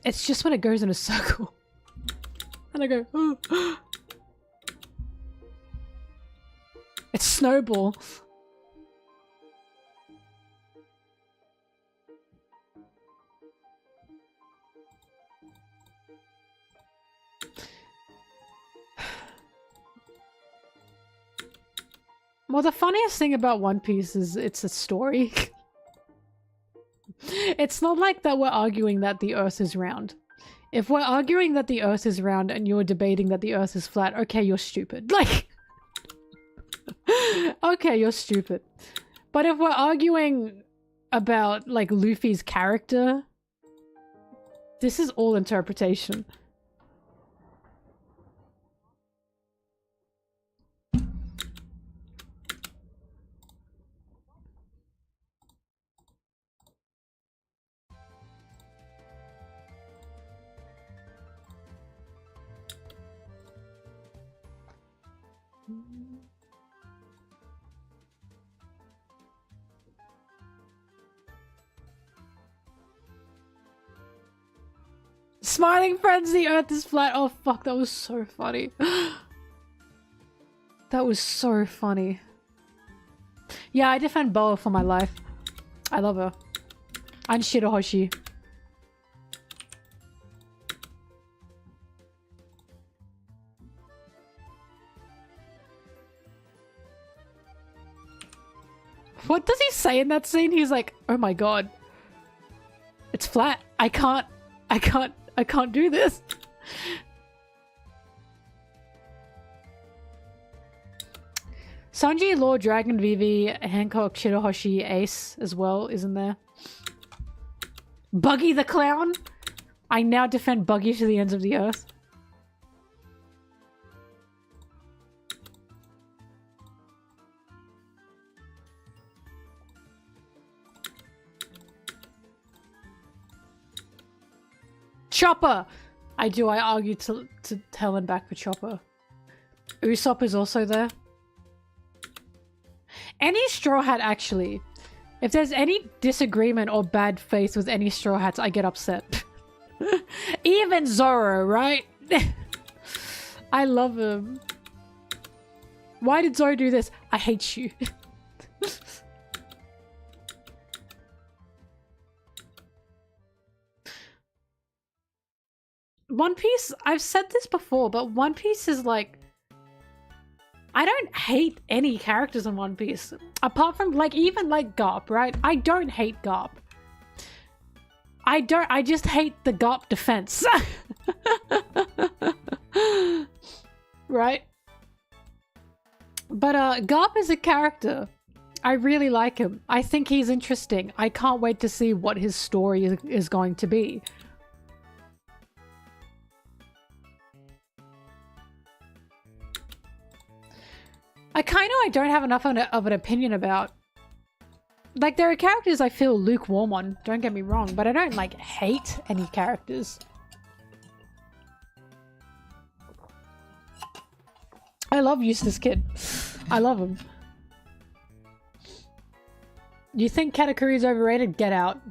It's just when it goes in a circle. And I go, oh. It's Snowball. Well, the funniest thing about One Piece is it's a story. It's not like that we're arguing that the Earth is round. If we're arguing that the Earth is round and you're debating that the Earth is flat, okay, you're stupid. Like, okay, you're stupid. But if we're arguing about, like, Luffy's character, this is all interpretation. Smiling friends, the Earth is flat. Oh fuck, that was so funny. That was so funny. Yeah, I defend Boa for my life. I love her. And Shirahoshi. What does he say in that scene? He's like, oh my god. It's flat. I can't do this. Sanji, Law, Dragon, Vivi, Hancock, Shirahoshi, Ace as well, isn't there? Buggy the Clown? I now defend Buggy to the ends of the earth. Chopper! I argue to Helen back for Chopper. Usopp is also there. Any Straw Hat, actually. If there's any disagreement or bad faith with any Straw Hats, I get upset. Even Zoro, right? I love him. Why did Zoro do this? I hate you. One Piece, I've said this before, but One Piece is like... I don't hate any characters in One Piece. Apart from, like, even, like, Garp, right? I don't hate Garp. I just hate the Garp defense. Right? But, Garp is a character. I really like him. I think he's interesting. I can't wait to see what his story is going to be. I don't have enough of an opinion about. Like, there are characters I feel lukewarm on, don't get me wrong, but I don't, like, hate any characters. I love Eustace Kid. I love him. You think Katakuri is overrated? Get out.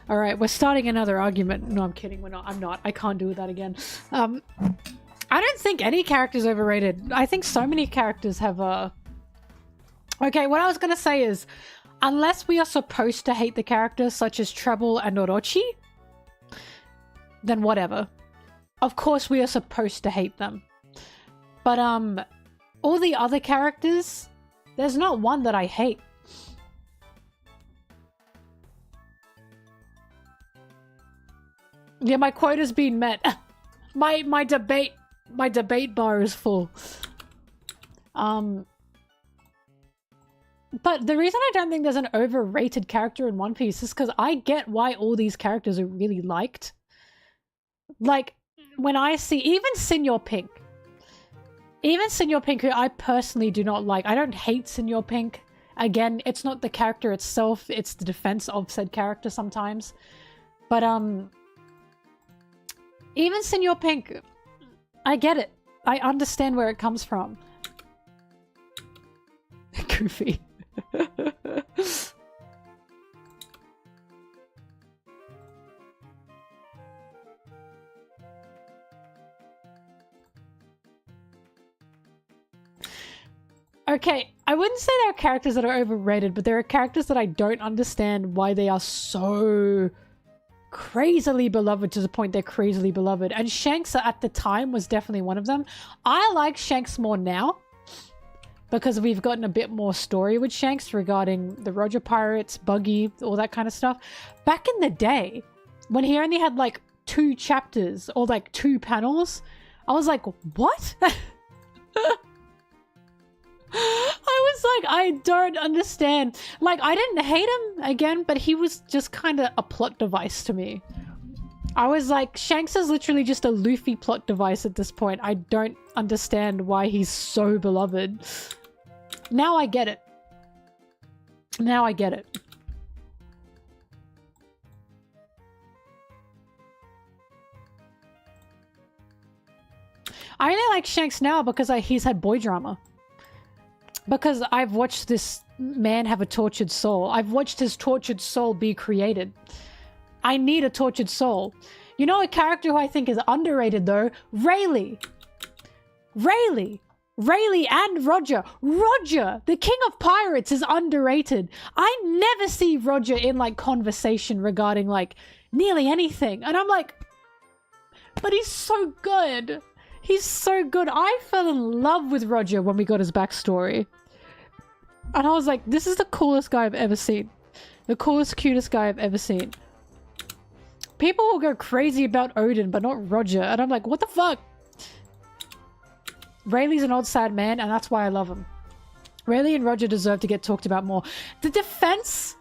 Alright, we're starting another argument. No, I'm kidding, we're not. I'm not. I can't do that again. I don't think any character is overrated. I think so many characters have Okay, what I was gonna say is, unless we are supposed to hate the characters such as Treble and Orochi, then whatever. Of course we are supposed to hate them. But all the other characters, there's not one that I hate. Yeah, my quota's been met. My debate bar is full. But the reason I don't think there's an overrated character in One Piece is because I get why all these characters are really liked. Like, when I see even Senor Pink, who I personally do not like. I don't hate Senor Pink. Again, it's not the character itself, it's the defense of said character sometimes. But, even Senor Pink, I get it. I understand where it comes from. Goofy. Okay, I wouldn't say there are characters that are overrated, but there are characters that I don't understand why they are so crazily beloved to the point they're crazily beloved. And Shanks at the time was definitely one of them. I like Shanks more now because we've gotten a bit more story with Shanks regarding the Roger Pirates, Buggy, all that kind of stuff. Back in the day, when he only had like 2 chapters or like 2 panels, I was like, what? I was like, I don't understand. Like, I didn't hate him again, but he was just kind of a plot device to me. I was like, Shanks is literally just a Luffy plot device at this point. I don't understand why he's so beloved. Now I get it. Now I get it. I only like Shanks now because he's had boy drama. Because I've watched this man have a tortured soul. I've watched his tortured soul be created. I need a tortured soul. You know a character who I think is underrated though? Rayleigh. Rayleigh and Roger. Roger, the king of pirates, is underrated. I never see Roger in like conversation regarding like nearly anything. And I'm like, but he's so good. He's so good. I fell in love with Roger when we got his backstory. And I was like, this is the coolest guy I've ever seen. The coolest, cutest guy I've ever seen. People will go crazy about Odin, but not Roger. And I'm like, what the fuck? Rayleigh's an old sad man, and that's why I love him. Rayleigh and Roger deserve to get talked about more. The defense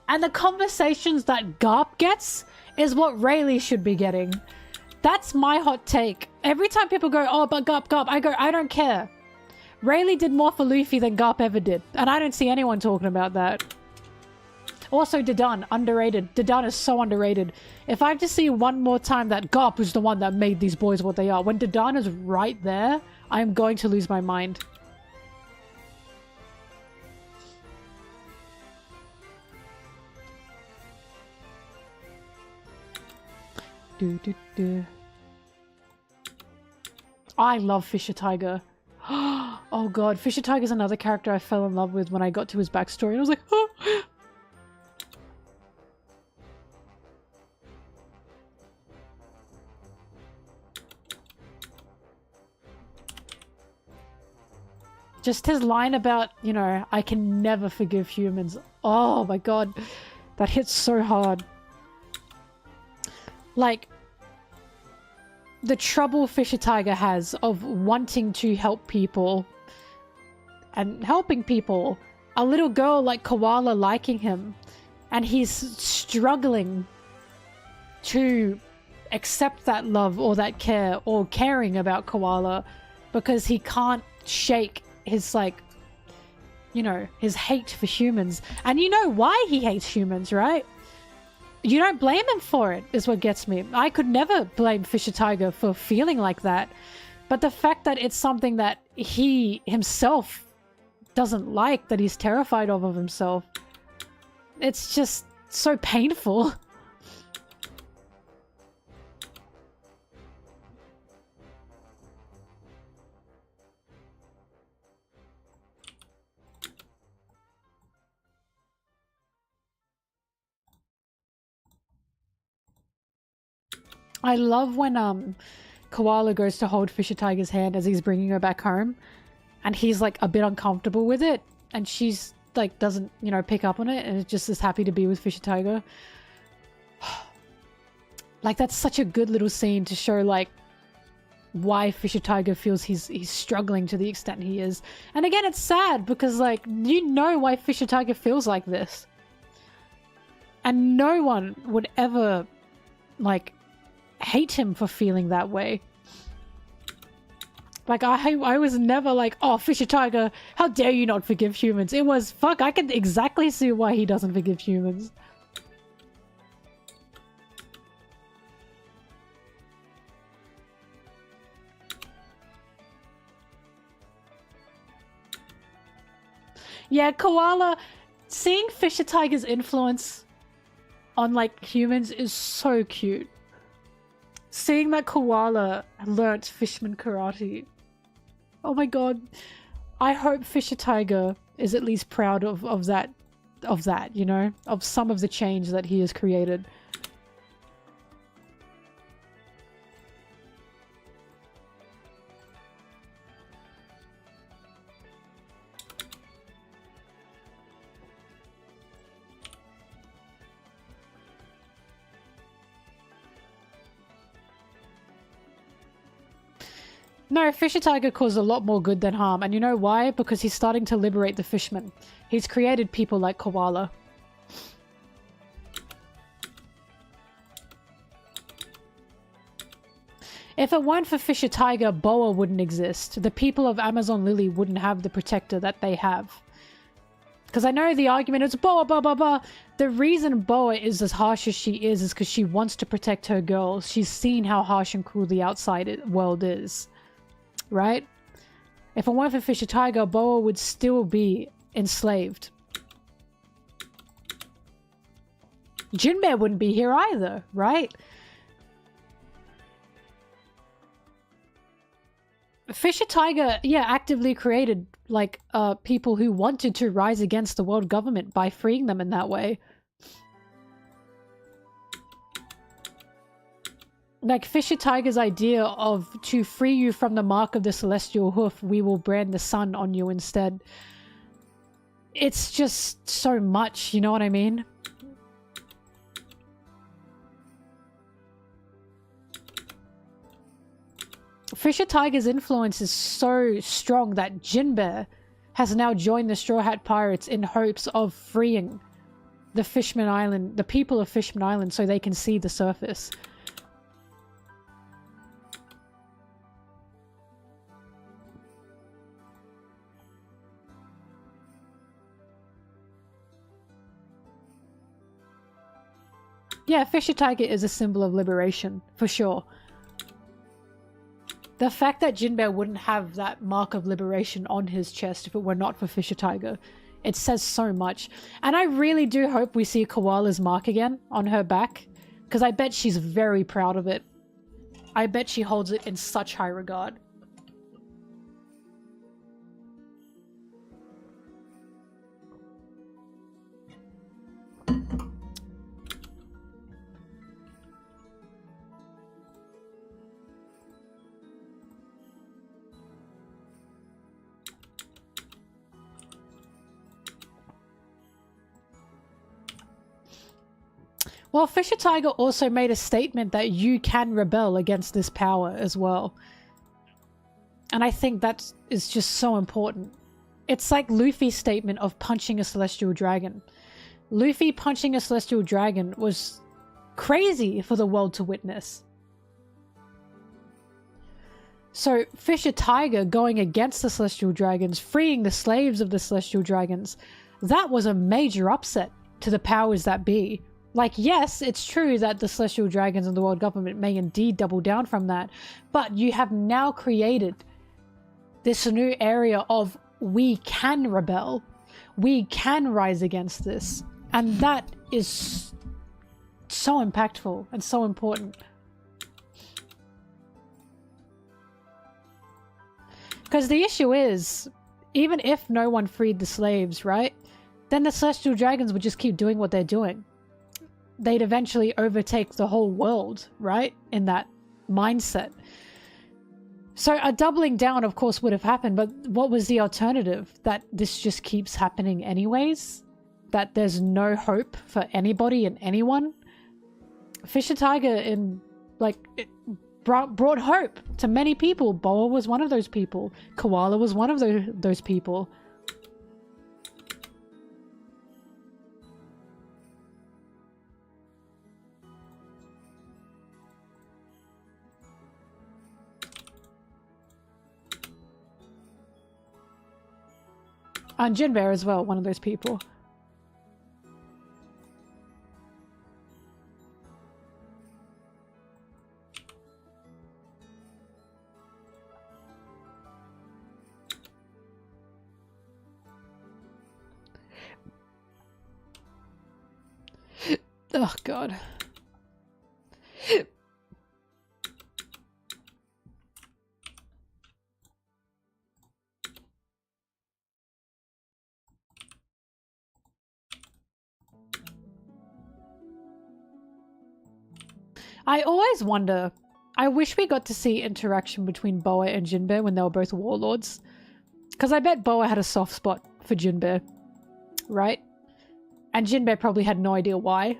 and the conversations that Garp gets is what Rayleigh should be getting. That's my hot take. Every time people go, oh, but Garp, I go, I don't care. Rayleigh did more for Luffy than Garp ever did. And I don't see anyone talking about that. Also, Dedan, underrated. Dedan is so underrated. If I have to see one more time that Garp was the one that made these boys what they are, when Dedan is right there, I am going to lose my mind. I love Fisher Tiger. Oh god, Fisher Tiger's another character I fell in love with when I got to his backstory, and I was like, oh. Just his line about, you know, I can never forgive humans. Oh my god, that hits so hard. Like, the trouble Fisher Tiger has of wanting to help people and helping people. A little girl like Koala liking him, and he's struggling to accept that love or that care or caring about Koala because he can't shake his, like, you know, his hate for humans. And you know why he hates humans, right? You don't blame him for it, is what gets me. I could never blame Fisher Tiger for feeling like that. But the fact that it's something that he himself doesn't like, that he's terrified of himself, it's just so painful. I love when Koala goes to hold Fisher Tiger's hand as he's bringing her back home, and he's like a bit uncomfortable with it, and she's like doesn't, you know, pick up on it, and is just as happy to be with Fisher Tiger. Like, that's such a good little scene to show, like, why Fisher Tiger feels he's struggling to the extent he is. And again, it's sad because, like, you know why Fisher Tiger feels like this. And no one would ever, like, hate him for feeling that way. Like, I was never like, oh, Fisher Tiger, how dare you not forgive humans? It was, fuck, I can exactly see why he doesn't forgive humans. Yeah, Koala, seeing Fisher Tiger's influence on, like, humans is so cute. Seeing that Koala learnt Fishman Karate. Oh my god. I hope Fisher Tiger is at least proud of that, you know? Of some of the change that he has created. No, Fisher Tiger caused a lot more good than harm, and you know why? Because he's starting to liberate the fishmen. He's created people like Koala. If it weren't for Fisher Tiger, Boa wouldn't exist. The people of Amazon Lily wouldn't have the protector that they have. Because I know the argument is Boa, blah, blah, blah. The reason Boa is as harsh as she is because she wants to protect her girls. She's seen how harsh and cruel the outside world is. Right? If it weren't for Fisher Tiger, Boa would still be enslaved. Jinbei wouldn't be here either, right? Fisher Tiger, yeah, actively created, like, people who wanted to rise against the world government by freeing them in that way. Like, Fisher Tiger's idea of to free you from the mark of the celestial hoof, we will brand the sun on you instead. It's just so much, you know what I mean? Fisher Tiger's influence is so strong that Jinbei has now joined the Straw Hat Pirates in hopes of freeing the Fishman Island, the people of Fishman Island, so they can see the surface. Yeah, Fisher Tiger is a symbol of liberation, for sure. The fact that Jinbei wouldn't have that mark of liberation on his chest if it were not for Fisher Tiger, it says so much. And I really do hope we see Koala's mark again on her back, because I bet she's very proud of it. I bet she holds it in such high regard. Well, Fisher Tiger also made a statement that you can rebel against this power as well. And I think that is just so important. It's like Luffy's statement of punching a celestial dragon. Luffy punching a celestial dragon was crazy for the world to witness. So Fisher Tiger going against the celestial dragons, freeing the slaves of the celestial dragons, that was a major upset to the powers that be. Like, yes, it's true that the celestial dragons and the world government may indeed double down from that, but you have now created this new area of we can rebel, we can rise against this, and that is so impactful and so important. Because the issue is, even if no one freed the slaves, right, then the celestial dragons would just keep doing what they're doing. They'd eventually overtake the whole world, right? In that mindset. So a doubling down, of course, would have happened, but what was the alternative? That this just keeps happening anyways? That there's no hope for anybody and anyone? Fisher Tiger, in, like, brought hope to many people. Boa was one of those people. Koala was one of those people. And Jinbei as well, one of those people. Oh god. I always wonder, I wish we got to see interaction between Boa and Jinbei when they were both warlords. Because I bet Boa had a soft spot for Jinbei, right? And Jinbei probably had no idea why.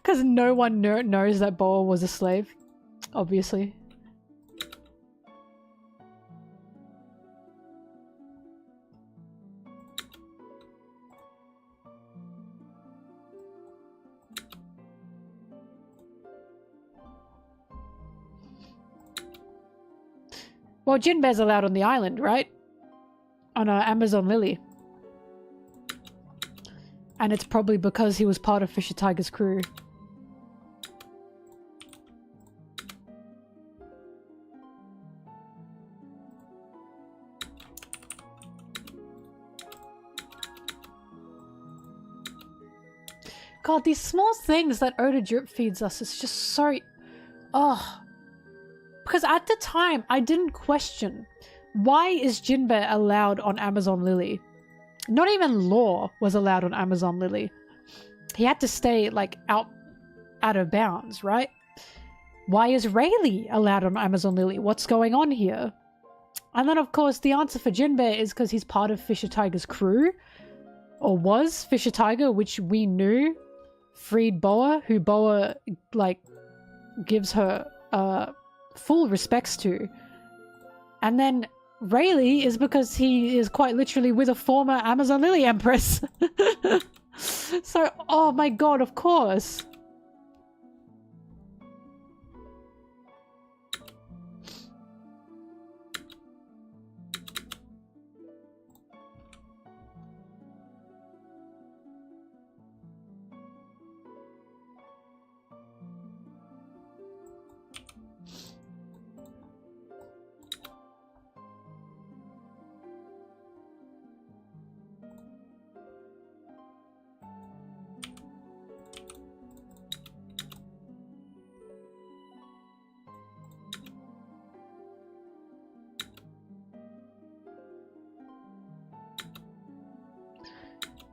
Because no one knows that Boa was a slave, obviously. Well, Jinbei's allowed on the island, right? On Amazon Lily. And it's probably because he was part of Fisher Tiger's crew. God, these small things that Oda drip feeds us is just so... Oh. Because at the time, I didn't question, why is Jinbei allowed on Amazon Lily? Not even Law was allowed on Amazon Lily. He had to stay, like, out of bounds, right? Why is Rayleigh allowed on Amazon Lily? What's going on here? And then, of course, the answer for Jinbei is because he's part of Fisher Tiger's crew. Or was Fisher Tiger, which we knew freed Boa, who Boa, like, gives her, full respects to. And then Rayleigh is because he is quite literally with a former Amazon Lily Empress. So, oh my god, of course.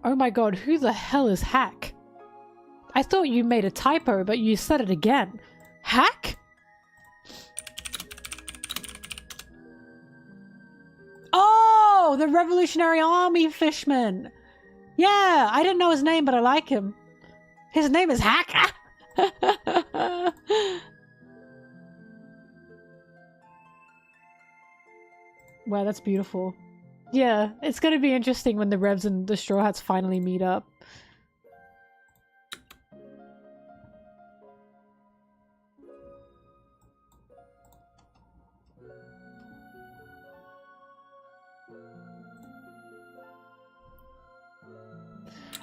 Oh my god, who the hell is Hack? I thought you made a typo, but you said it again. Hack? Oh, the Revolutionary Army fishman. Yeah, I didn't know his name, but I like him. His name is Hack. Wow, that's beautiful. Yeah, it's gonna be interesting when the Revs and the Straw Hats finally meet up.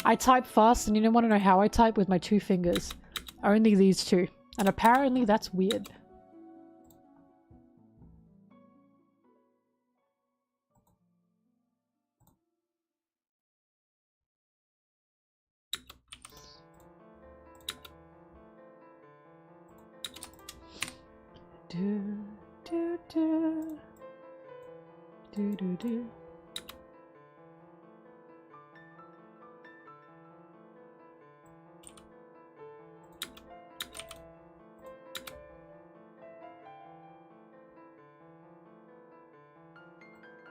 I type fast, and you don't want to know how I type? With my 2 fingers. Only these 2. And apparently that's weird. Do, do, do. Do, do, do.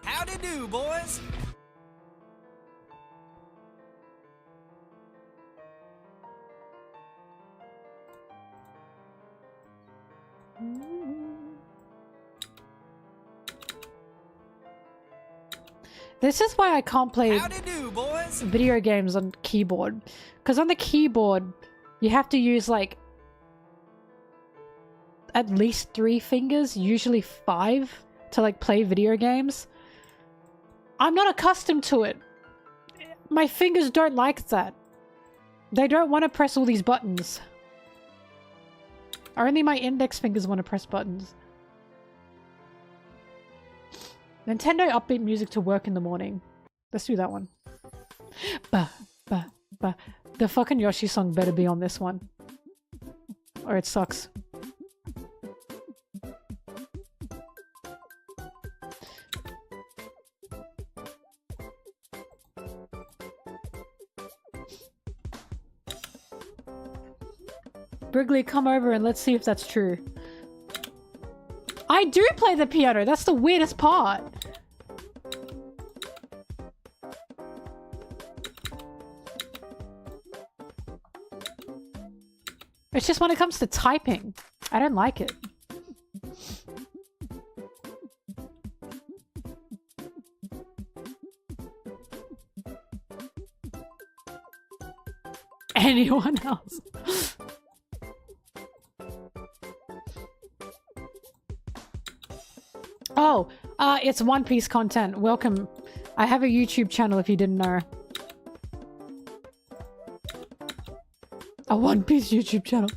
Howdy do, boys. This is why I can't play Howdy do, boys. video games on keyboard. Because on the keyboard, you have to use like at least 3 fingers, usually 5, to like play video games. I'm not accustomed to it. My fingers don't like that. They don't want to press all these buttons. Only my index fingers want to press buttons. Nintendo upbeat music to work in the morning. Let's do that one. Bah, bah, bah. The fucking Yoshi song better be on this one. Or it sucks. Brigley, come over and let's see if that's true. I do play the piano. That's the weirdest part. It's just when it comes to typing, I don't like it. Anyone else? Oh, it's One Piece content. Welcome. I have a YouTube channel if you didn't know. A One Piece YouTube channel.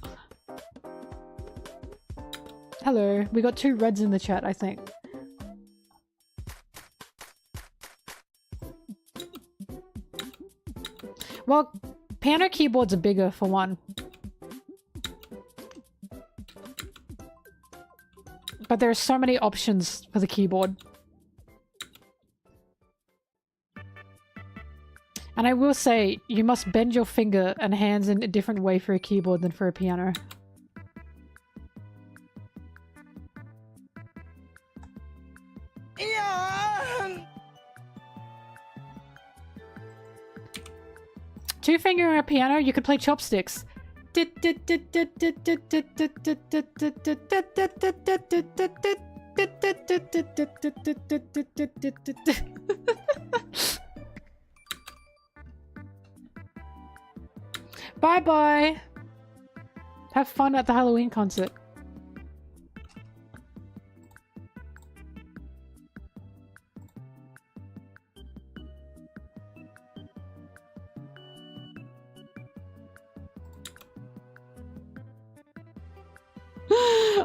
Hello. We got 2 reds in the chat, I think. Well, piano keyboards are bigger for one. But there are so many options for the keyboard. And I will say, you must bend your finger and hands in a different way for a keyboard than for a piano. Yeah. 2-finger on a piano, you could play chopsticks. Bye bye. Have fun at the Halloween concert.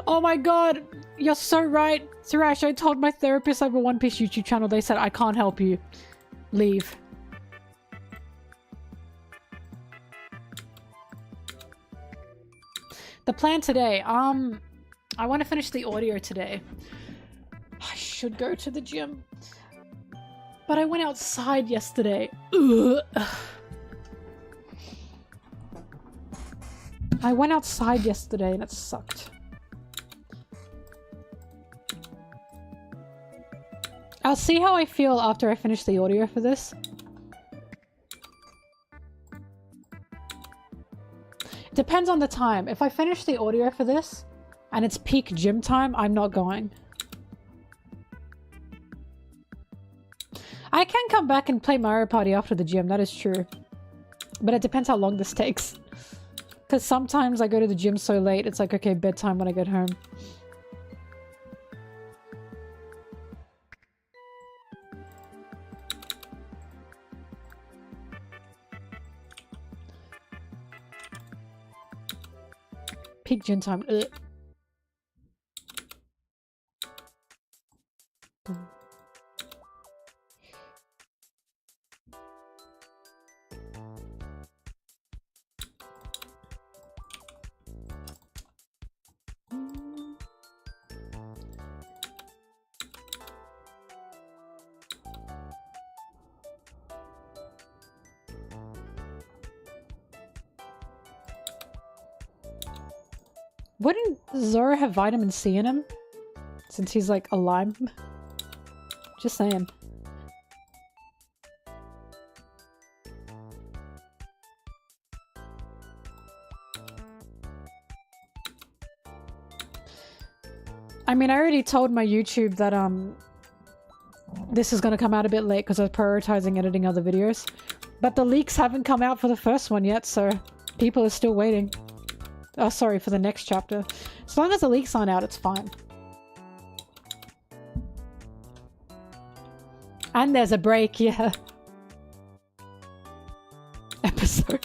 Oh my god, you're so right. Surash, I told my therapist I have a One Piece YouTube channel. They said I can't help you. Leave. The plan today, I want to finish the audio today. I should go to the gym. But I went outside yesterday. Ugh. I went outside yesterday and it sucked. I'll see how I feel after I finish the audio for this. It depends on the time. If I finish the audio for this and it's peak gym time, I'm not going. I can come back and play Mario Party after the gym, that is true. But it depends how long this takes. Because sometimes I go to the gym so late, it's like, okay, bedtime when I get home. Peak gym time. Ugh. Wouldn't Zoro have vitamin C in him? Since he's like a lime? Just saying. I mean, I already told my YouTube that, this is gonna come out a bit late because I was prioritizing editing other videos. But the leaks haven't come out for the first one yet, so people are still waiting. Oh, sorry, for the next chapter. As long as the leaks aren't out, it's fine. And there's a break, yeah. Episode.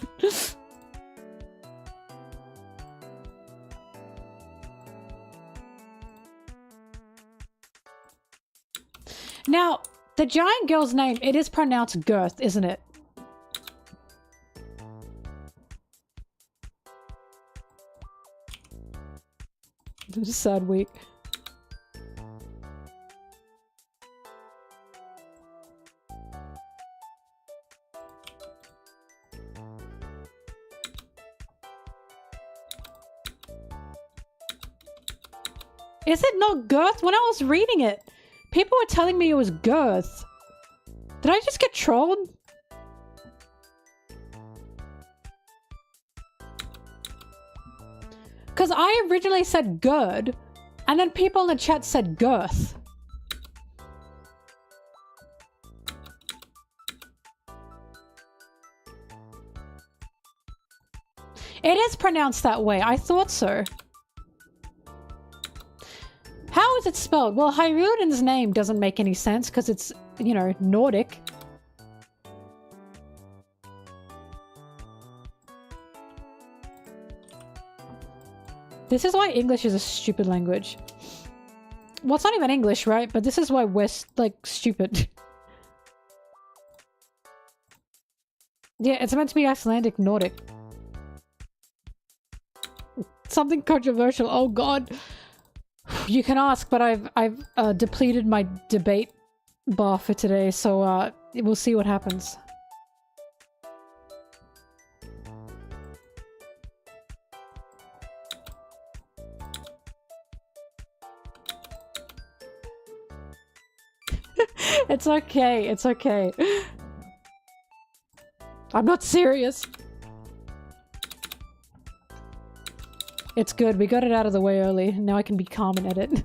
Now, the giant girl's name, it is pronounced Girth, isn't it? It was a sad week. Is it not Girth? When I was reading it, people were telling me it was Girth. Did I just get trolled? Because I originally said Gird, and then people in the chat said Girth. It is pronounced that way. I thought so. How is it spelled? Well, Hyruden's name doesn't make any sense because it's, you know, Nordic. This is why English is a stupid language. Well, it's not even English, right? But this is why we're, like, stupid. Yeah, it's meant to be Icelandic Nordic. Something controversial. Oh god. You can ask, but I've depleted my debate bar for today, so we'll see what happens. It's okay, it's okay. I'm not serious. It's good, we got it out of the way early. Now I can be calm and edit.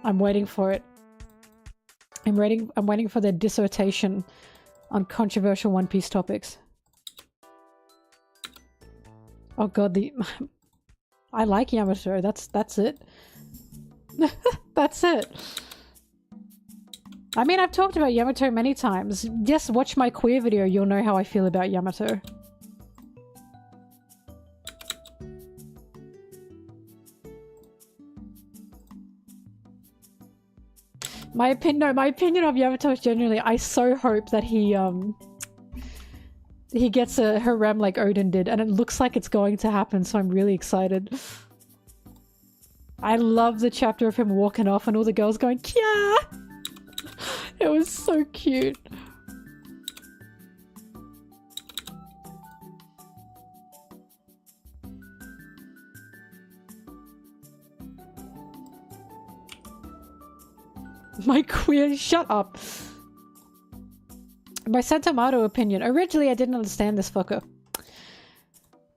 I'm waiting for it. I'm waiting for their dissertation on controversial One Piece topics. Oh god, I like Yamato. That's it. That's it. I mean, I've talked about Yamato many times. Just watch my queer video, you'll know how I feel about Yamato. My opinion of Yamato is genuinely, I so hope that he gets a harem like Odin did, and it looks like it's going to happen, so I'm really excited. I love the chapter of him walking off and all the girls going, Kya! It was so cute. My queer- shut up. My Sentimato opinion. Originally I didn't understand this fucker.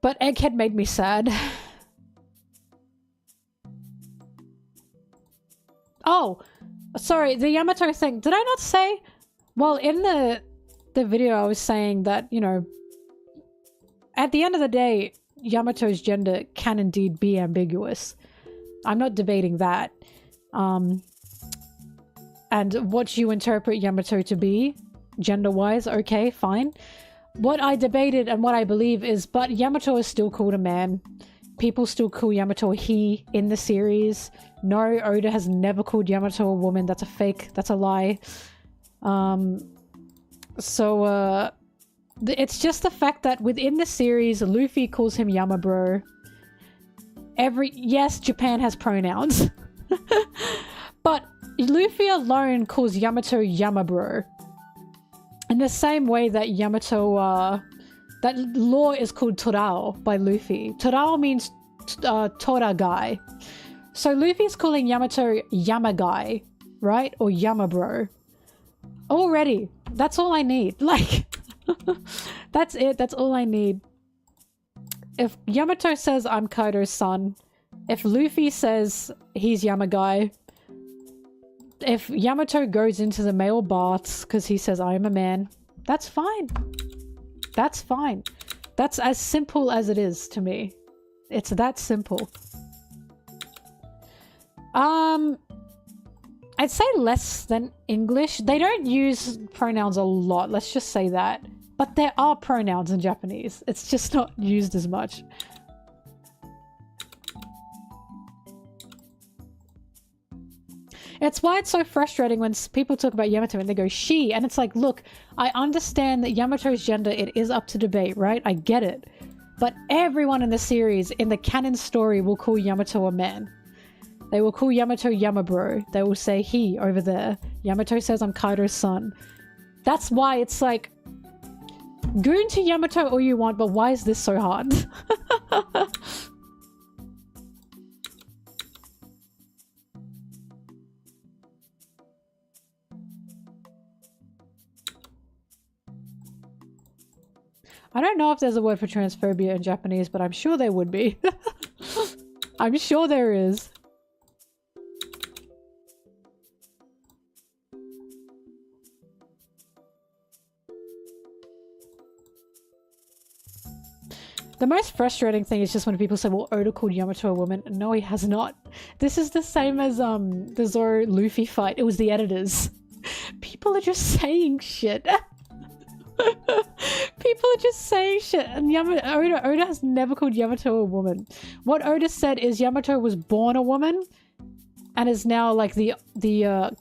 But Egghead made me sad. Oh! Sorry, the Yamato thing. Did I not say? Well, in the video I was saying that, you know, at the end of the day, Yamato's gender can indeed be ambiguous. I'm not debating that. And what you interpret Yamato to be, gender-wise, okay, fine. What I debated and what I believe is, but Yamato is still called a man. People still call Yamato a he in the series. No, Oda has never called Yamato a woman. That's a fake. That's a lie. It's just the fact that within the series, Luffy calls him Yamabro. Yes, Japan has pronouns. But Luffy alone calls Yamato Yamabro. In the same way that Yamato, that Law is called Torao by Luffy. Torao means Tora guy. So Luffy's calling Yamato Yamaguy, right? Or Yamabro. Already. That's all I need. Like, that's it. That's all I need. If Yamato says I'm Kaido's son, if Luffy says he's Yamaguy, if Yamato goes into the male baths because he says I am a man, that's fine. That's fine. That's as simple as it is to me. It's that simple. I'd say less than English. They don't use pronouns a lot, let's just say that. But there are pronouns in Japanese. It's just not used as much. It's why it's so frustrating when people talk about Yamato and they go she, and it's like, look, I understand that Yamato's gender, it is up to debate, right? I get it. But everyone in the series, in the canon story, will call Yamato a man. They will call Yamato Yamabro. They will say he over there. Yamato says I'm Kaido's son. That's why it's like, goon to Yamato all you want, but why is this so hard? I don't know if there's a word for transphobia in Japanese, but I'm sure there would be. I'm sure there is. The most frustrating thing is just when people say, well, Oda called Yamato a woman. No, he has not. This is the same as the Zoro-Luffy fight. It was the editors. People are just saying shit. People are just saying shit. And Oda has never called Yamato a woman. What Oda said is Yamato was born a woman and is now like the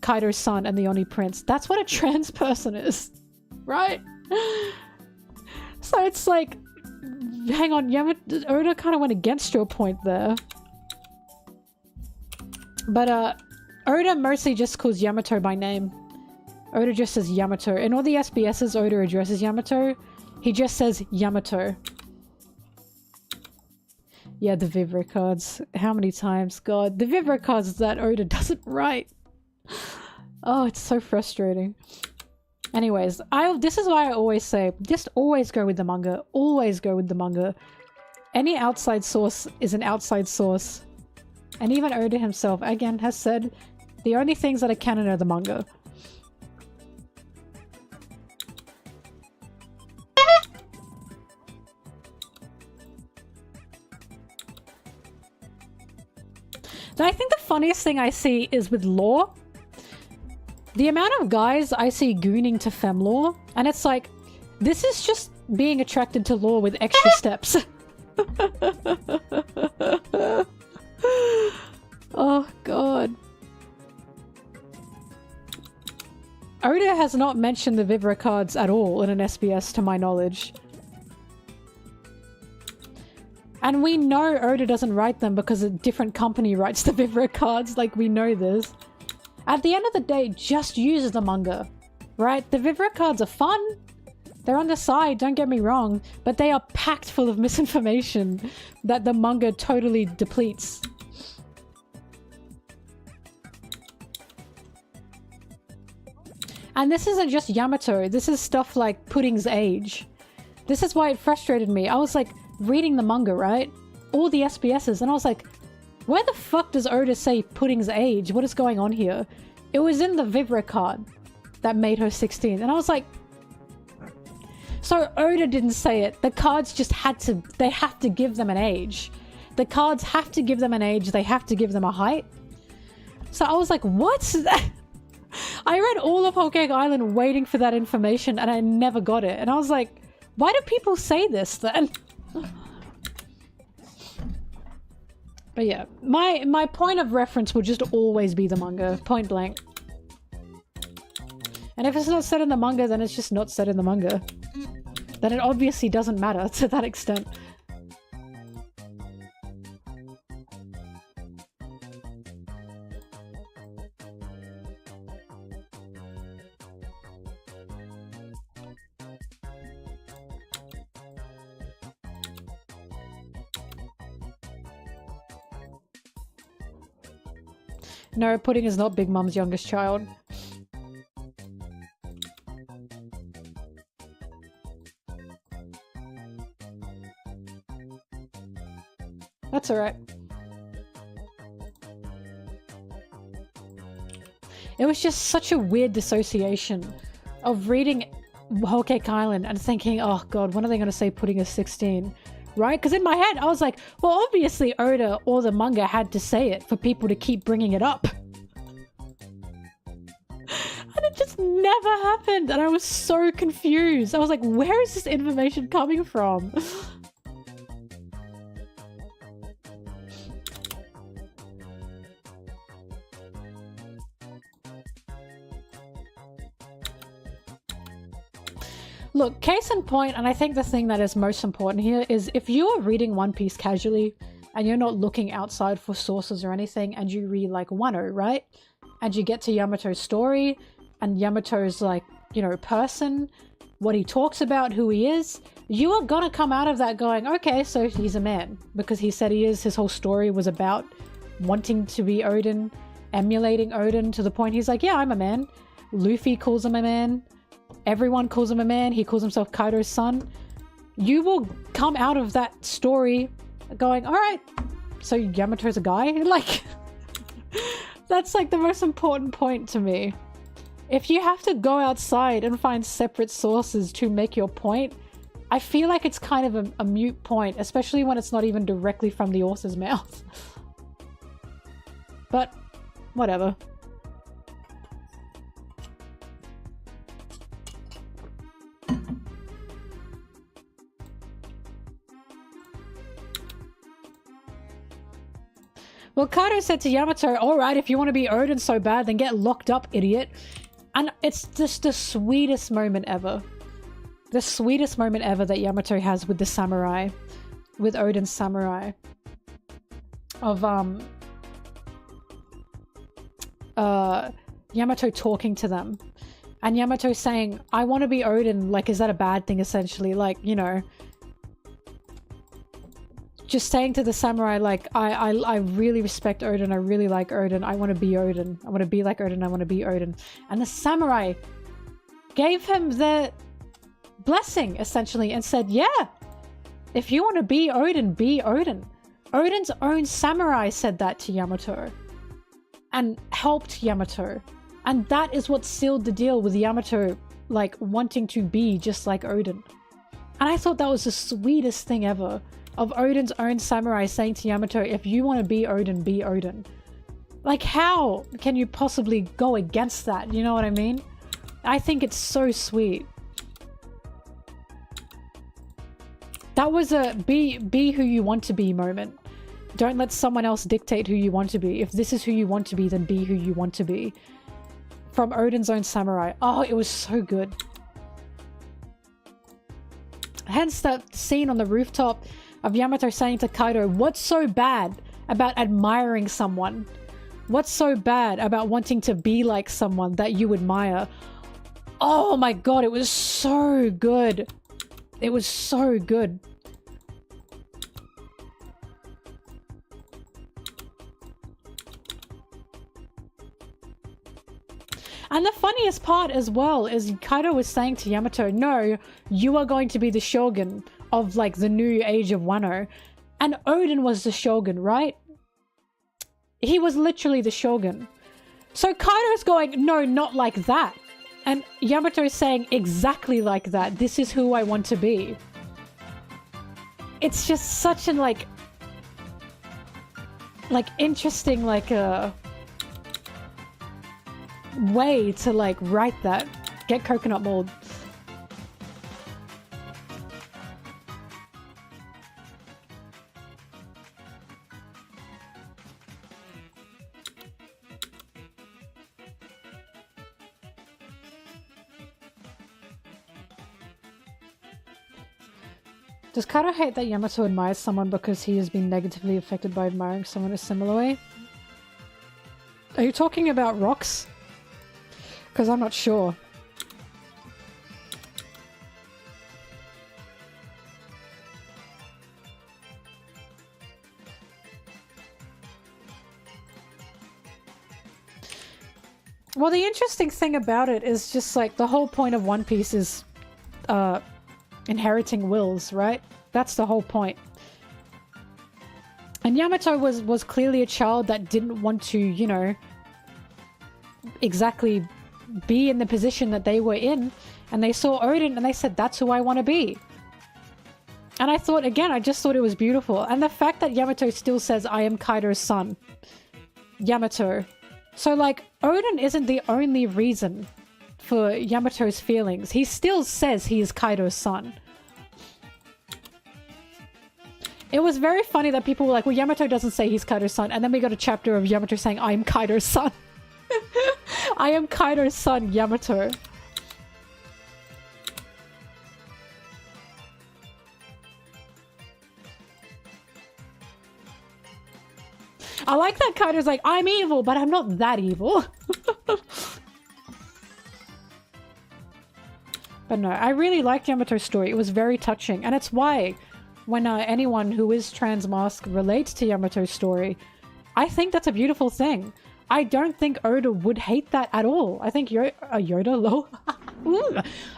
Kaido's son and the Oni prince. That's what a trans person is. Right? So it's like, hang on, Oda kind of went against your point there. But Oda mostly just calls Yamato by name. Oda just says Yamato. In all the SBSs Oda addresses Yamato, he just says Yamato. Yeah, the Vivre cards. How many times? God, the Vivre cards that Oda doesn't write. Oh, it's so frustrating. Anyways, this is why I always say, just always go with the manga. Always go with the manga. Any outside source is an outside source. And even Oda himself, again, has said, the only things that are canon are the manga. Then I think the funniest thing I see is with Law. The amount of guys I see gooning to femlaw, and it's like, this is just being attracted to Law with extra steps. Oh god. Oda has not mentioned the Vivre cards at all in an SBS to my knowledge. And we know Oda doesn't write them because a different company writes the Vivre cards, like we know this. At the end of the day, just use the manga, right? The Vivre cards are fun. They're on the side, don't get me wrong, but they are packed full of misinformation that the manga totally depletes. And this isn't just Yamato, this is stuff like Pudding's age. This is why it frustrated me. I was like, reading the manga, right? All the SBSs, and I was like, where the fuck does Oda say Pudding's age? What is going on here? It was in the Vivre card that made her 16, and I was like, so Oda didn't say it. The cards just had to, they have to give them an age. The cards have to give them an age, they have to give them a height. So I was like, what? I read all of Whole Cake Island waiting for that information, and I never got it. And I was like, why do people say this then? But yeah, my point of reference will just always be the manga, point blank. And if it's not said in the manga, then it's just not said in the manga. Then it obviously doesn't matter to that extent. No, Pudding is not Big Mom's youngest child. That's alright. It was just such a weird dissociation of reading Whole Cake Island and thinking, oh god, when are they going to say Pudding is 16? Right? Because in my head, I was like, well, obviously Oda or the manga had to say it for people to keep bringing it up. And it just never happened. And I was so confused. I was like, where is this information coming from? Look, case in point, and I think the thing that is most important here is if you are reading One Piece casually and you're not looking outside for sources or anything and you read like Wano, right? And you get to Yamato's story and Yamato's like, you know, person, what he talks about, who he is, you are gonna come out of that going, okay, so he's a man. Because he said he is, his whole story was about wanting to be Odin, emulating Odin to the point he's like, yeah, I'm a man. Luffy calls him a man. Everyone calls him a man. He calls himself Kaido's son. You will come out of that story going, all right, so Yamato's a guy? Like, that's like the most important point to me. If you have to go outside and find separate sources to make your point, I feel like it's kind of a mute point, especially when it's not even directly from the author's mouth. But, whatever. Well, Kaido said to Yamato, alright, if you want to be Odin so bad, then get locked up, idiot. And it's just the sweetest moment ever. The sweetest moment ever that Yamato has with the samurai. With Odin's samurai. Of, Yamato talking to them. And Yamato saying, I want to be Odin, like, is that a bad thing, essentially? Like, you know... Just saying to the samurai, like, I really respect Odin, I really like Odin, I want to be Odin. I want to be like Odin, I want to be Odin. And the samurai gave him the blessing, essentially, and said, yeah, if you want to be Odin, be Odin. Odin's own samurai said that to Yamato. And helped Yamato. And that is what sealed the deal with Yamato, like, wanting to be just like Odin. And I thought that was the sweetest thing ever. Of Odin's own samurai saying to Yamato, if you want to be Odin, be Odin. Like, how can you possibly go against that? You know what I mean? I think it's so sweet. That was a be who you want to be moment. Don't let someone else dictate who you want to be. If this is who you want to be, then be who you want to be. From Odin's own samurai. Oh, it was so good. Hence that scene on the rooftop of Yamato saying to Kaido, what's so bad about admiring someone? What's so bad about wanting to be like someone that you admire? Oh my god, it was so good. It was so good. And the funniest part as well is Kaido was saying to Yamato, no, you are going to be the shogun of like the new age of Wano. And Odin was the shogun, right? He was literally the shogun. So Kaido's going, no, not like that. And Yamato's saying exactly like that. This is who I want to be. It's just such an like interesting way to like write that. Get coconut mold. Does Kaido hate that Yamato admires someone because he has been negatively affected by admiring someone a similar way? Are you talking about rocks? Because I'm not sure. Well, the interesting thing about it is just like the whole point of One Piece is inheriting wills, right? That's the whole point. And Yamato was clearly a child that didn't want to, you know, exactly be in the position that they were in. And they saw Odin and they said, that's who I want to be. And I thought, again, I just thought it was beautiful. And the fact that Yamato still says, I am Kaido's son. Yamato. So, like, Odin isn't the only reason for Yamato's feelings. He still says he is Kaido's son. It was very funny that people were like, well, Yamato doesn't say he's Kaido's son. And then we got a chapter of Yamato saying, I am Kaido's son. I am Kaido's son, Yamato. I like that Kaido's like, I'm evil, but I'm not that evil. But no, I really liked Yamato's story. It was very touching. And it's why when anyone who is trans-mask relates to Yamato's story, I think that's a beautiful thing. I don't think Oda would hate that at all. I think Yoda, lol.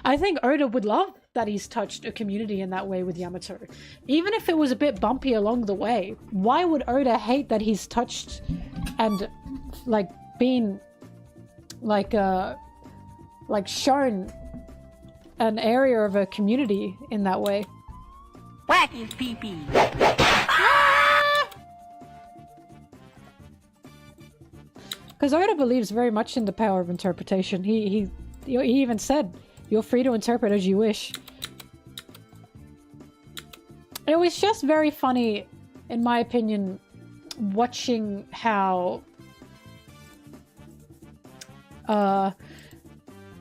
I think Oda would love that he's touched a community in that way with Yamato. Even if it was a bit bumpy along the way, why would Oda hate that he's touched and, like, been, like shown an area of a community in that way? Whack his pee-pee. Because Oda believes very much in the power of interpretation. He even said, you're free to interpret as you wish. It was just very funny, in my opinion, watching how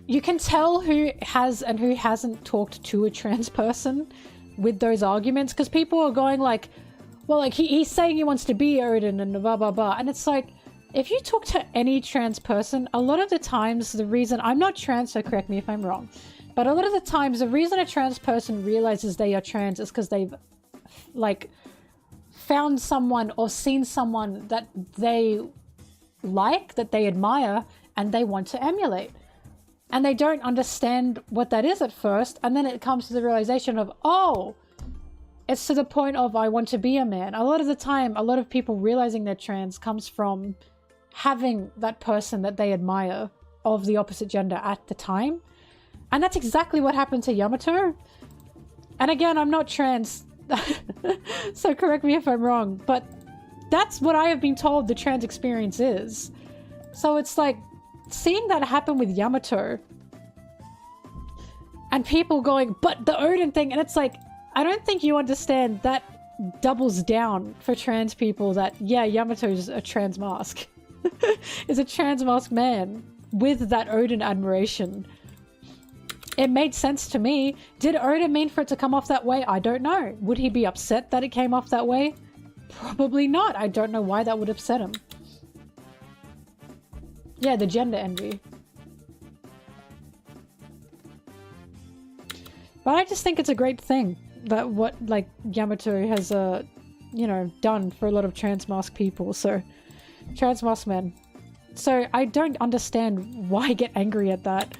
you can tell who has and who hasn't talked to a trans person with those arguments, because people are going like, well, like he's saying he wants to be Odin and blah blah blah, and it's like, if you talk to any trans person, a lot of the times the reason, I'm not trans, so correct me if I'm wrong, but a lot of the times the reason a trans person realizes they are trans is because they've like found someone or seen someone that they like, that they admire, and they want to emulate. And they don't understand what that is at first, and then it comes to the realization of, oh, it's to the point of I want to be a man. A lot of the time, a lot of people realizing they're trans comes from having that person that they admire of the opposite gender at the time. And that's exactly what happened to Yamato. And again, I'm not trans, so correct me if I'm wrong, but that's what I have been told the trans experience is. So it's like, seeing that happen with Yamato, and people going, but the Odin thing, and it's like, I don't think you understand that doubles down for trans people that, yeah, Yamato's a trans mask. Is a trans mask man with that Odin admiration. It made sense to me. Did Oda mean for it to come off that way? I don't know. Would he be upset that it came off that way? Probably not. I don't know why that would upset him. Yeah, the gender envy. But I just think it's a great thing that what, like, Yamato has, you know, done for a lot of trans mask people, so... Trans mask men. So I don't understand why get angry at that.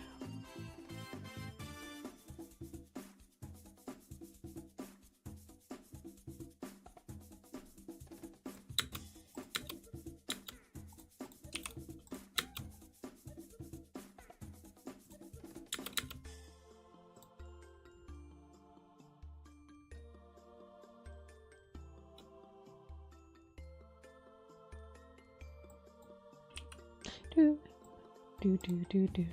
Do.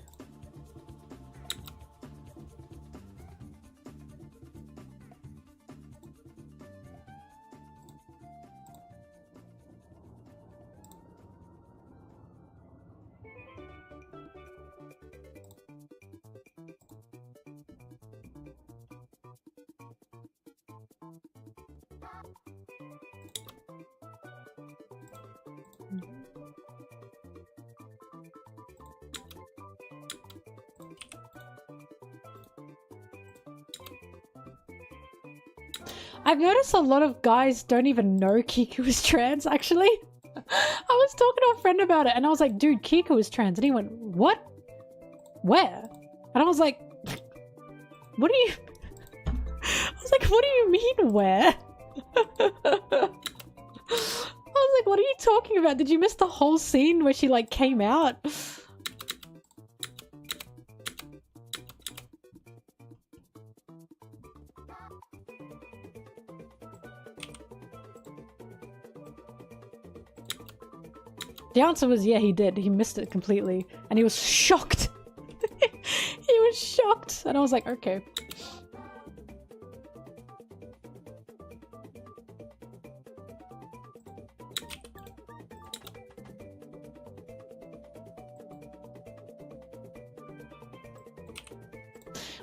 I've noticed a lot of guys don't even know Kiku is trans, actually. I was talking to a friend about it, and I was like, dude, Kiku is trans. And he went, what? Where? And I was like, what do you... I was like, what do you mean, where? I was like, what are you talking about? Did you miss the whole scene where she, like, came out? The answer was, yeah, he did. He missed it completely. And he was shocked. He was shocked. And I was like, okay.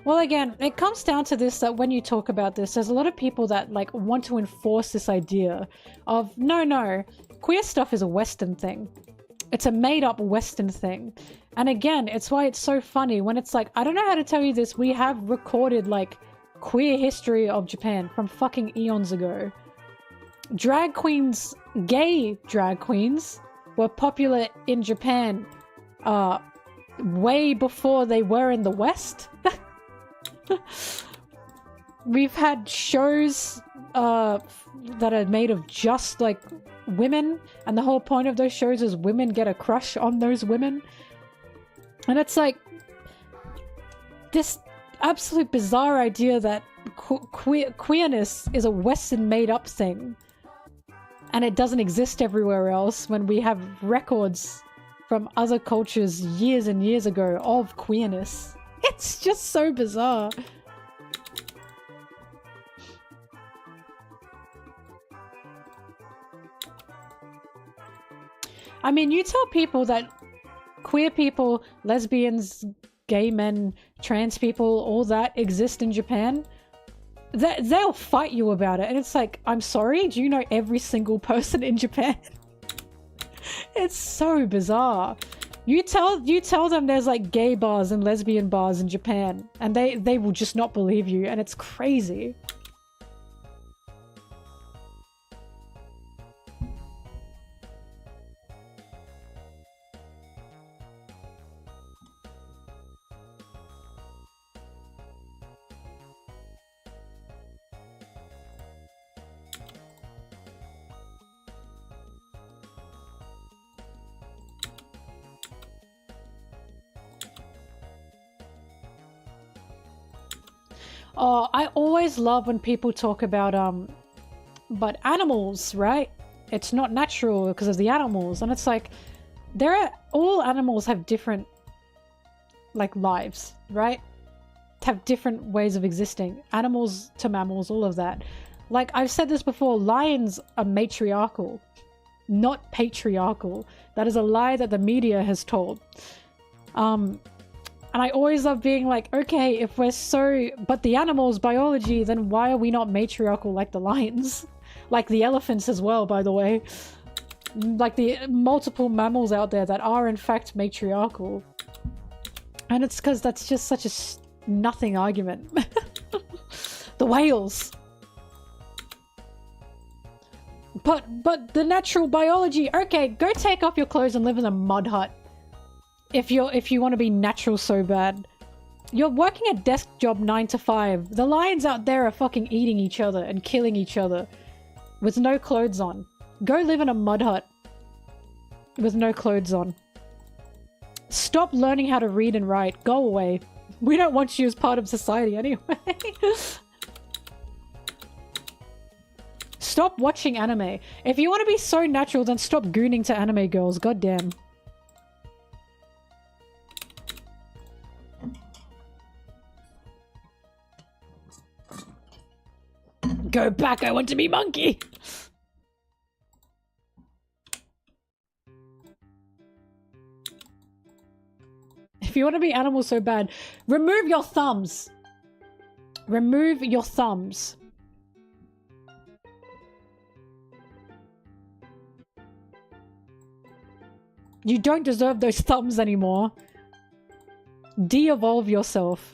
Well, again, it comes down to this, that when you talk about this, there's a lot of people that, like, want to enforce this idea of, no, queer stuff is a Western thing. It's a made-up Western thing. And again, it's why it's so funny when it's like, I don't know how to tell you this, we have recorded, like, queer history of Japan from fucking eons ago. Drag queens, gay drag queens, were popular in Japan, way before they were in the West. We've had shows that are made of just like women, and the whole point of those shows is women get a crush on those women. And it's like this absolute bizarre idea that queerness is a Western made up thing and it doesn't exist everywhere else, when we have records from other cultures years and years ago of queerness. It's just so bizarre. I mean, you tell people that queer people, lesbians, gay men, trans people, all that exist in Japan, they'll fight you about it. And it's like, I'm sorry, do you know every single person in Japan? It's so bizarre. You tell them there's like gay bars and lesbian bars in Japan, and they will just not believe you, and it's crazy. Oh, I always love when people talk about, but animals, right? It's not natural because of the animals. And it's like, all animals have different, like, lives, right? Have different ways of existing. Animals to mammals, all of that. Like, I've said this before, lions are matriarchal, not patriarchal. That is a lie that the media has told. And I always love being like, okay, if we're so... But the animals, biology, then why are we not matriarchal like the lions? Like the elephants as well, by the way. Like the multiple mammals out there that are in fact matriarchal. And it's because that's just such a nothing argument. The whales. But the natural biology... Okay, go take off your clothes and live in a mud hut. If you want to be natural so bad. You're working a desk job 9 to 5. The lions out there are fucking eating each other and killing each other with no clothes on. Go live in a mud hut with no clothes on. Stop learning how to read and write. Go away. We don't want you as part of society anyway. Stop watching anime. If you want to be so natural, then stop gooning to anime girls. Goddamn. Go back, I want to be monkey! If you want to be animal so bad, remove your thumbs! Remove your thumbs. You don't deserve those thumbs anymore. De-evolve yourself.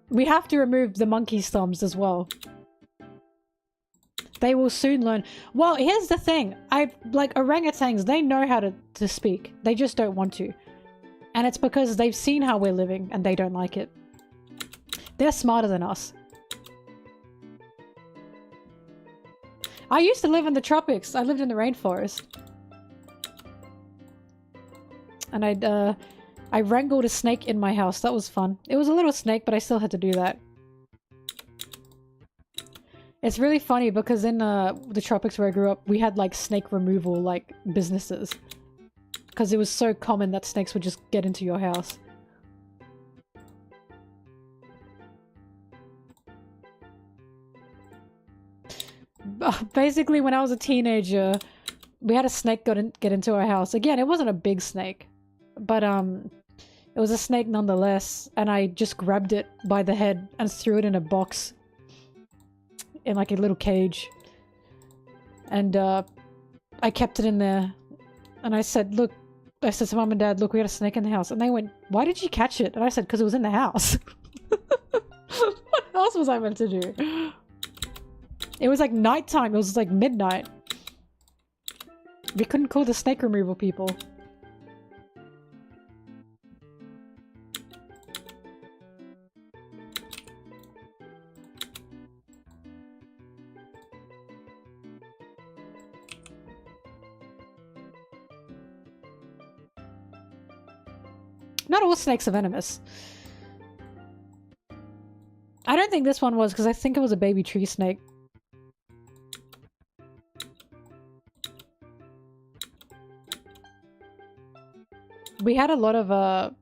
We have to remove the monkey's thumbs as well. They will soon learn. Well, here's the thing. Like orangutans, they know how to speak. They just don't want to. And it's because they've seen how we're living and they don't like it. They're smarter than us. I used to live in the tropics. I lived in the rainforest. And I wrangled a snake in my house. That was fun. It was a little snake, but I still had to do that. It's really funny because in the tropics where I grew up, we had like snake removal like businesses. Because it was so common that snakes would just get into your house. Basically, when I was a teenager, we had a snake get into our house. Again, it wasn't a big snake. But it was a snake nonetheless. And I just grabbed it by the head and threw it in a box. In like a little cage. And I kept it in there. And I said, look, I said to Mom and Dad, look, we had a snake in the house. And they went, why did you catch it? And I said, because it was in the house. What else was I meant to do? It was like nighttime. It was like midnight. We couldn't call the snake removal people. Not all snakes are venomous. I don't think this one was, because I think it was a baby tree snake. We had a lot of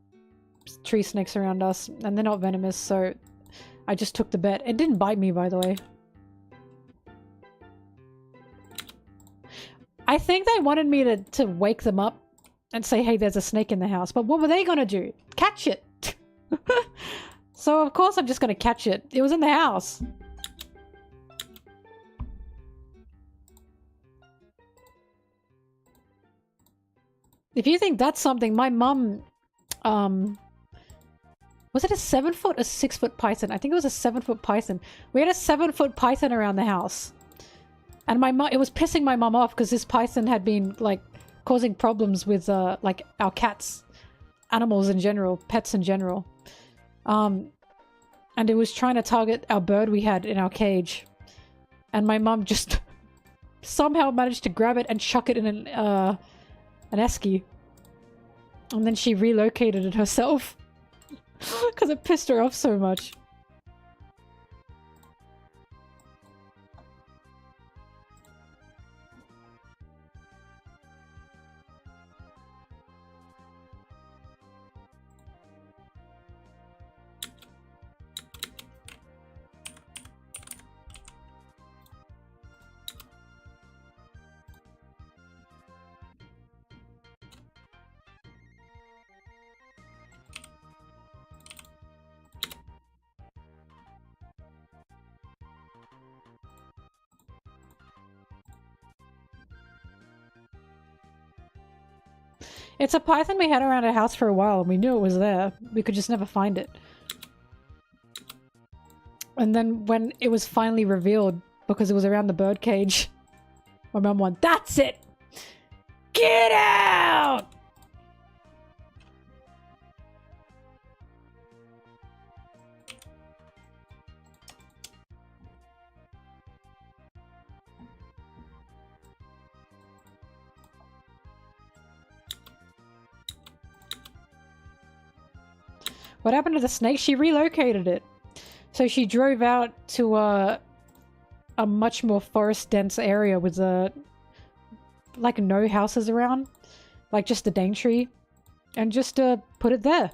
tree snakes around us, and they're not venomous, so I just took the bet. It didn't bite me, by the way. I think they wanted me to wake them up and say, hey, there's a snake in the house. But what were they gonna do? Catch it! So of course I'm just gonna catch it. It was in the house. If you think that's something, my mum, was it a 7-foot or 6-foot python? I think it was a 7-foot python. We had a 7-foot python around the house. And my mum, it was pissing my mum off because this python had been, like, causing problems with, like, our cats. Animals in general. Pets in general. And it was trying to target our bird we had in our cage. And my mum just somehow managed to grab it and chuck it in an esky. And then she relocated it herself. Because it pissed her off so much. It's a python we had around our house for a while, and we knew it was there. We could just never find it. And then when it was finally revealed, because it was around the bird cage, my mum went, "That's it! Get out!" What happened to the snake? She relocated it. So she drove out to a much more forest-dense area with like no houses around. Like just the Daintree. And just put it there.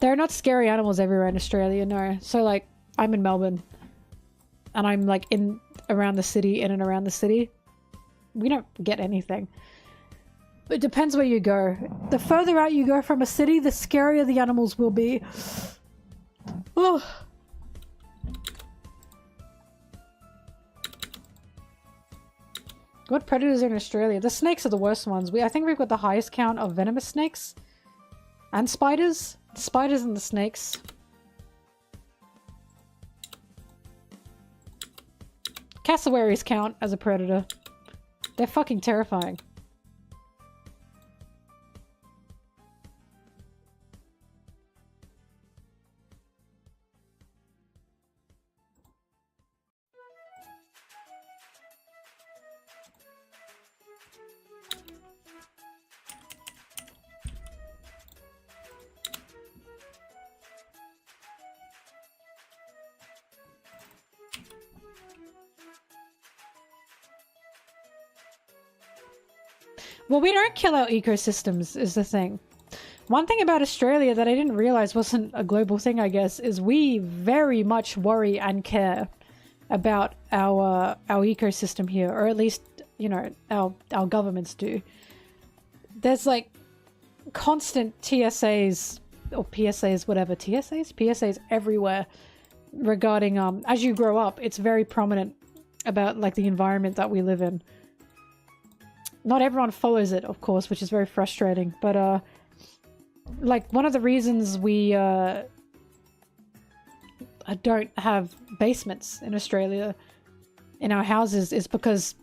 There are not scary animals everywhere in Australia, no. So, like, I'm in Melbourne. and I'm like in and around the city, we don't get anything. It depends where you go. The further out you go from a city, the scarier the animals will be. Oh. What predators are in Australia? The snakes are the worst ones. I think we've got the highest count of venomous snakes. And spiders. The spiders and the snakes. Cassowaries count as a predator. They're fucking terrifying. Well, we don't kill our ecosystems, is the thing. One thing about Australia that I didn't realize wasn't a global thing, I guess, is we very much worry and care about our ecosystem here, or at least, you know, our governments do. There's like constant TSAs or PSAs, whatever, PSAs everywhere regarding as you grow up, it's very prominent about like the environment that we live in. Not everyone follows it, of course, which is very frustrating, but like one of the reasons we don't have basements in Australia in our houses is because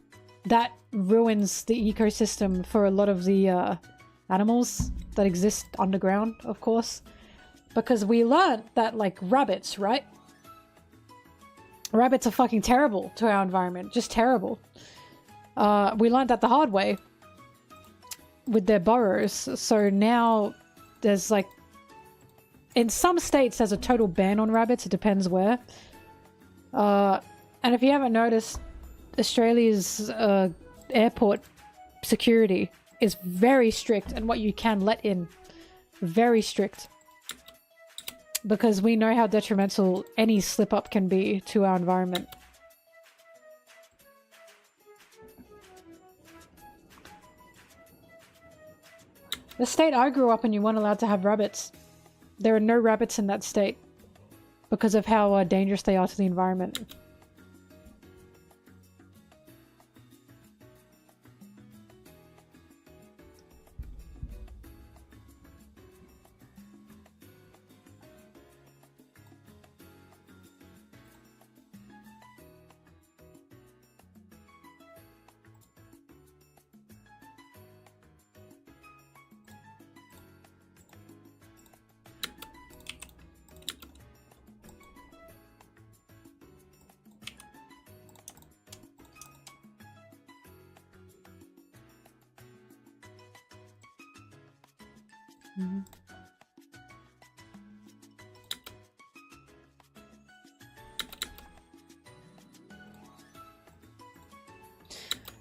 that ruins the ecosystem for a lot of the animals that exist underground, of course. Because we learned that, like, rabbits, right? Rabbits are fucking terrible to our environment. Just terrible. We learned that the hard way with their burrows. So now there's, like... In some states, there's a total ban on rabbits. It depends where. And if you haven't noticed, Australia's airport security is very strict and what you can let in. Very strict. Because we know how detrimental any slip-up can be to our environment. The state I grew up in, you weren't allowed to have rabbits. There are no rabbits in that state because of how dangerous they are to the environment.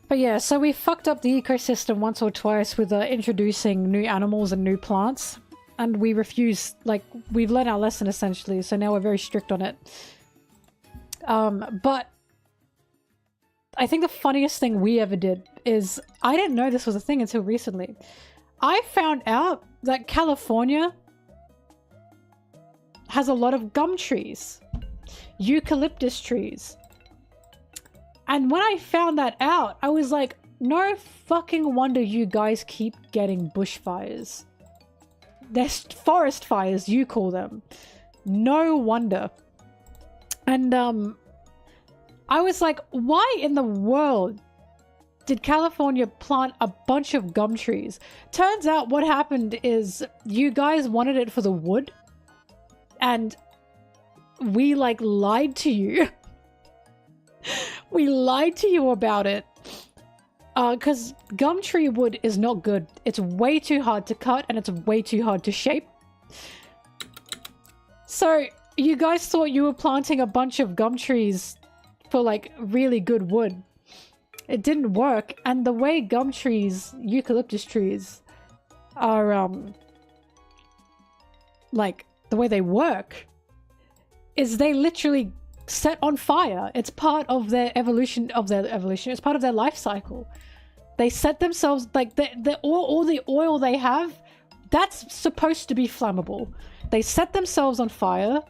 But yeah, so we fucked up the ecosystem once or twice with introducing new animals and new plants. And we refuse, like, we've learned our lesson essentially, so now we're very strict on it. But I think the funniest thing we ever did is, I didn't know this was a thing until recently. I found out that California has a lot of gum trees, eucalyptus trees. And when I found that out, I was like, no fucking wonder you guys keep getting bushfires. They're forest fires, you call them. No wonder. And I was like, why in the world did California plant a bunch of gum trees? Turns out what happened is you guys wanted it for the wood. And we, like, lied to you. We lied to you about it. Because gum tree wood is not good. It's way too hard to cut and it's way too hard to shape. So you guys thought you were planting a bunch of gum trees for, like, really good wood. It didn't work. And the way gum trees, eucalyptus trees, are, like, the way they work is they literally set on fire. It's part of their evolution, It's part of their life cycle. They set themselves, like, all the oil they have, that's supposed to be flammable. They set themselves on fire.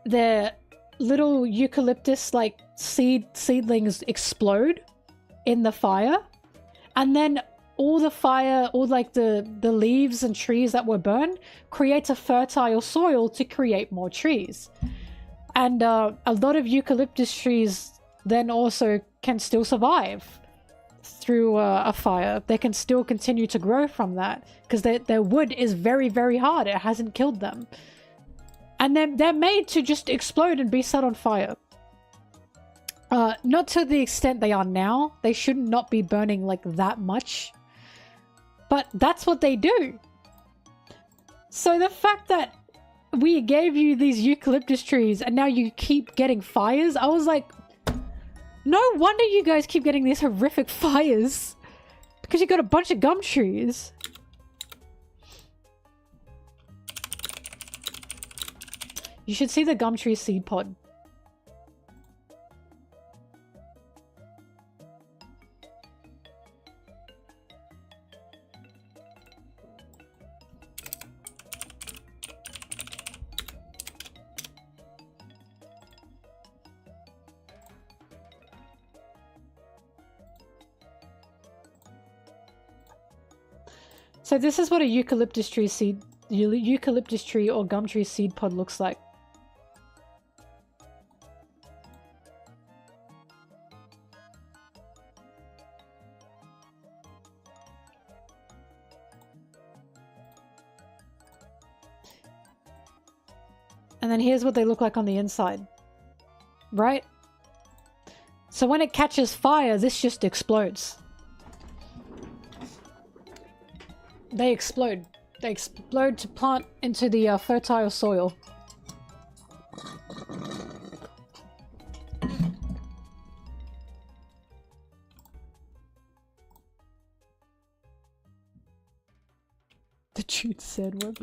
Their little eucalyptus, like, seedlings explode in the fire. And then all the fire, all like the leaves and trees that were burned, creates a fertile soil to create more trees. And a lot of eucalyptus trees then also can still survive through a fire. They can still continue to grow from that because their wood is very, very hard. It hasn't killed them. And then they're made to just explode and be set on fire. Not to the extent they are now. They should not be burning like that much. But that's what they do. So the fact that we gave you these eucalyptus trees and now you keep getting fires, I was like, no wonder you guys keep getting these horrific fires. Because you got a bunch of gum trees. You should see the gum tree seed pod. So this is what a eucalyptus tree or gum tree seed pod looks like. And then here's what they look like on the inside. Right? So when it catches fire, this just explodes. They explode. They explode to plant into the fertile soil. The truth said one.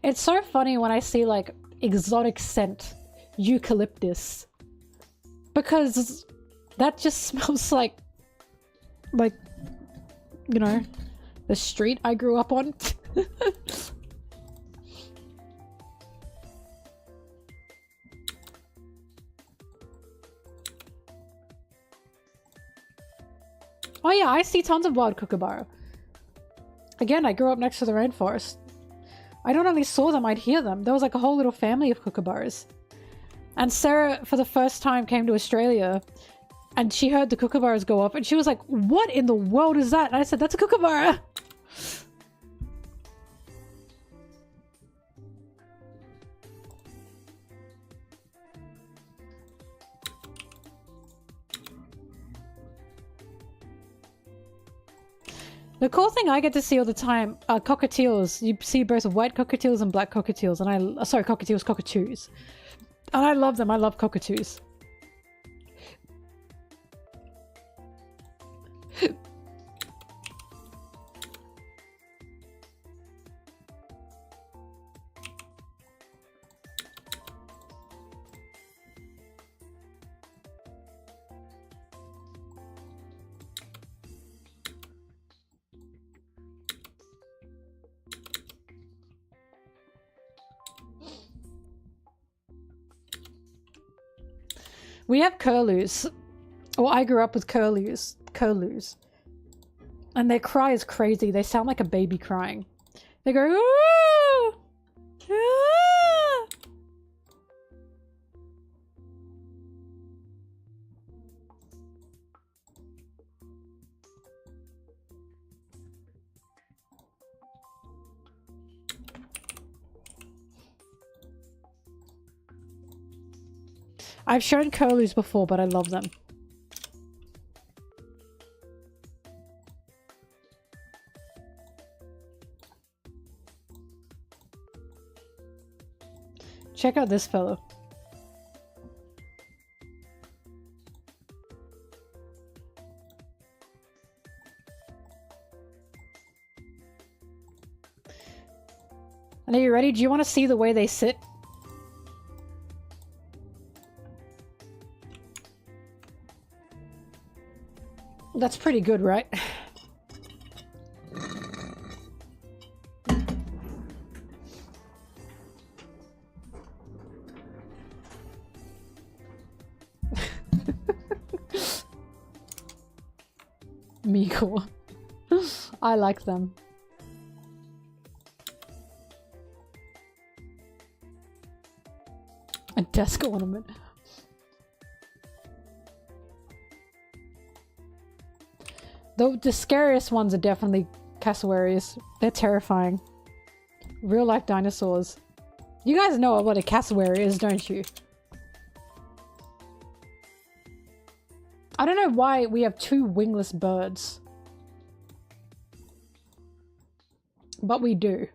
It's so funny when I see like exotic scent eucalyptus, because that just smells like you know, the street I grew up on. Oh yeah, I see tons of wild kookaburra. Again, I grew up next to the rainforest. I not only saw them, I'd hear them. There was like a whole little family of kookaburras. And Sarah, for the first time, came to Australia and she heard the kookaburras go off and she was like, what in the world is that? And I said, that's a kookaburra! The cool thing I get to see all the time are cockatiels. You see both white cockatiels and black cockatiels, and sorry, cockatoos. And I love them. I love cockatoos. We have curlews. Well, I grew up with curlews. And their cry is crazy. They sound like a baby crying. They go, "Ooh! Ah!" I've shown curlews before, but I love them. Check out this fellow. And are you ready? Do you want to see the way they sit? That's pretty good, right? Miko. I like them. A desk ornament. The scariest ones are definitely cassowaries. They're terrifying. Real life dinosaurs. You guys know what a cassowary is, don't you? I don't know why we have two wingless birds. But we do.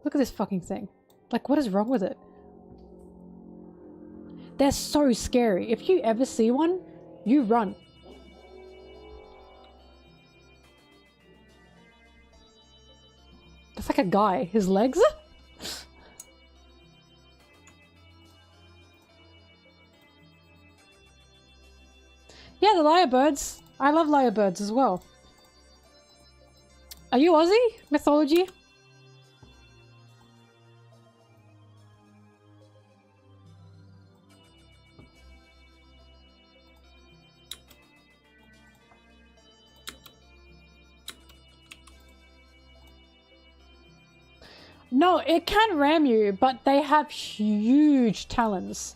Look at this fucking thing. Like, what is wrong with it? They're so scary. If you ever see one, you run. That's like a guy. His legs? Yeah, the lyrebirds. I love lyrebirds as well. Are you Aussie? Mythology? No, it can ram you, but they have huge talons.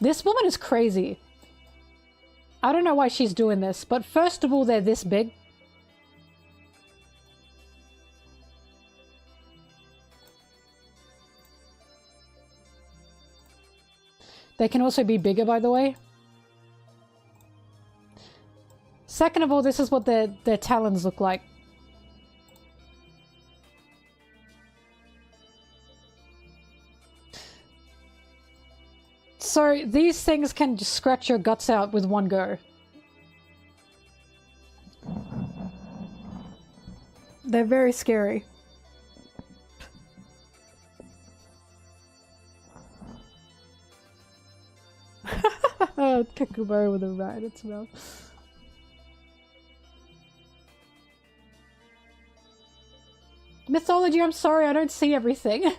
This woman is crazy. I don't know why she's doing this, but first of all, they're this big. They can also be bigger, by the way. Second of all, this is what their talons look like. So these things can just scratch your guts out with one go. They're very scary. Kikubo with a rat in its mouth. Mythology, I'm sorry, I don't see everything.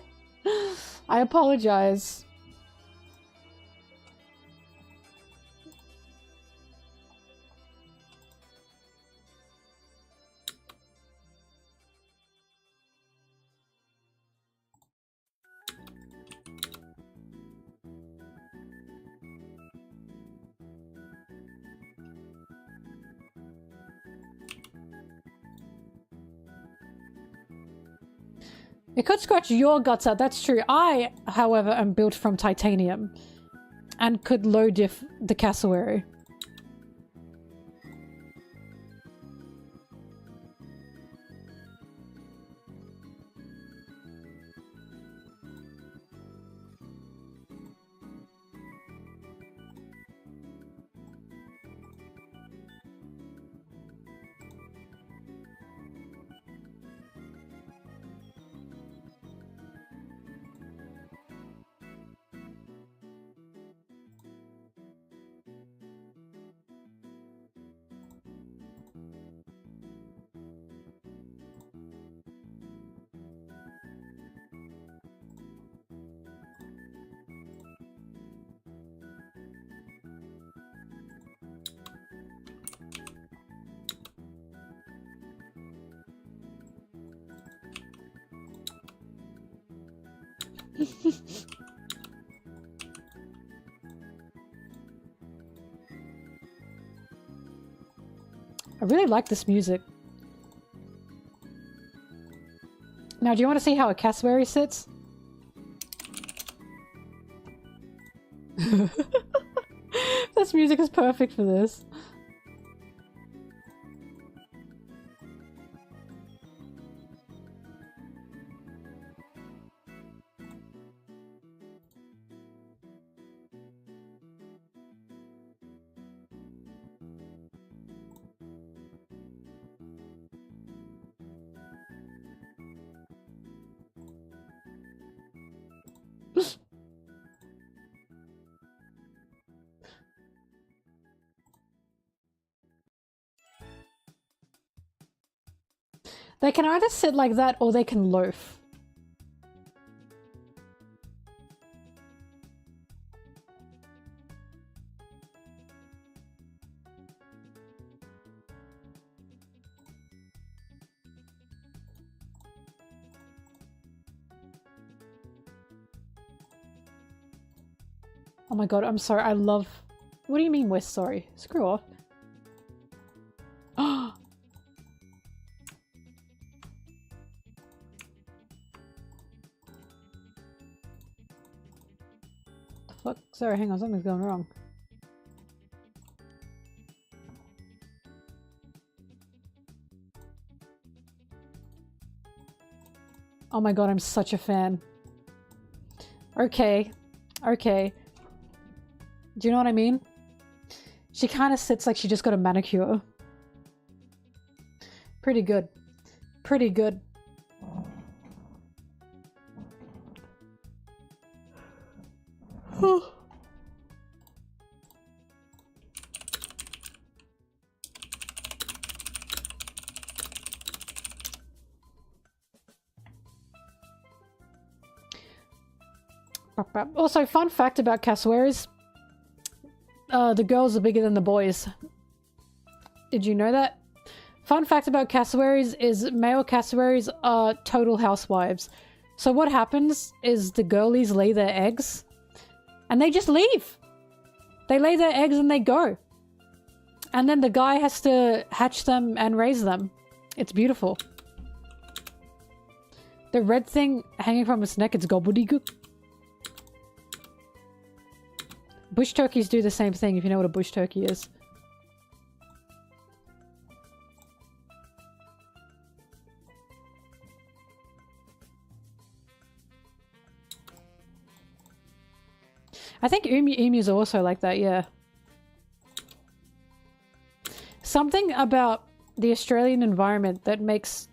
I apologize. It could scratch your guts out, that's true. I, however, am built from titanium and could low diff the cassowary. I really like this music. Now, do you want to see how a cassowary sits? This music is perfect for this. They can either sit like that or they can loaf. Oh my god, I'm sorry, I love... What do you mean we're sorry? Screw off. Fuck, sorry, hang on, something's going wrong. Oh my god, I'm such a fan. Okay. Okay. Do you know what I mean? She kind of sits like she just got a manicure. Pretty good. Pretty good. Also, fun fact about cassowaries. The girls are bigger than the boys. Did you know that? Fun fact about cassowaries is male cassowaries are total housewives. So what happens is the girlies lay their eggs and they just leave. They lay their eggs and they go. And then the guy has to hatch them and raise them. It's beautiful. The red thing hanging from its neck, it's gobbledygook. Bush turkeys do the same thing, if you know what a bush turkey is. I think emus are also like that, yeah. Something about the Australian environment that makes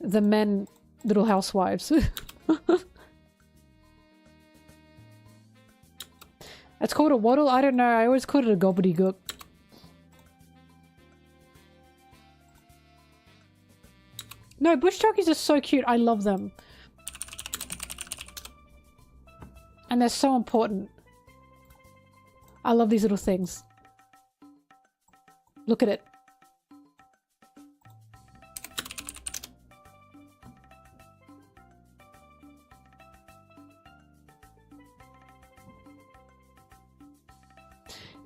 the men little housewives. It's called a waddle? I don't know. I always called it a gobbledygook. No, bush turkeys are so cute. I love them. And they're so important. I love these little things. Look at it.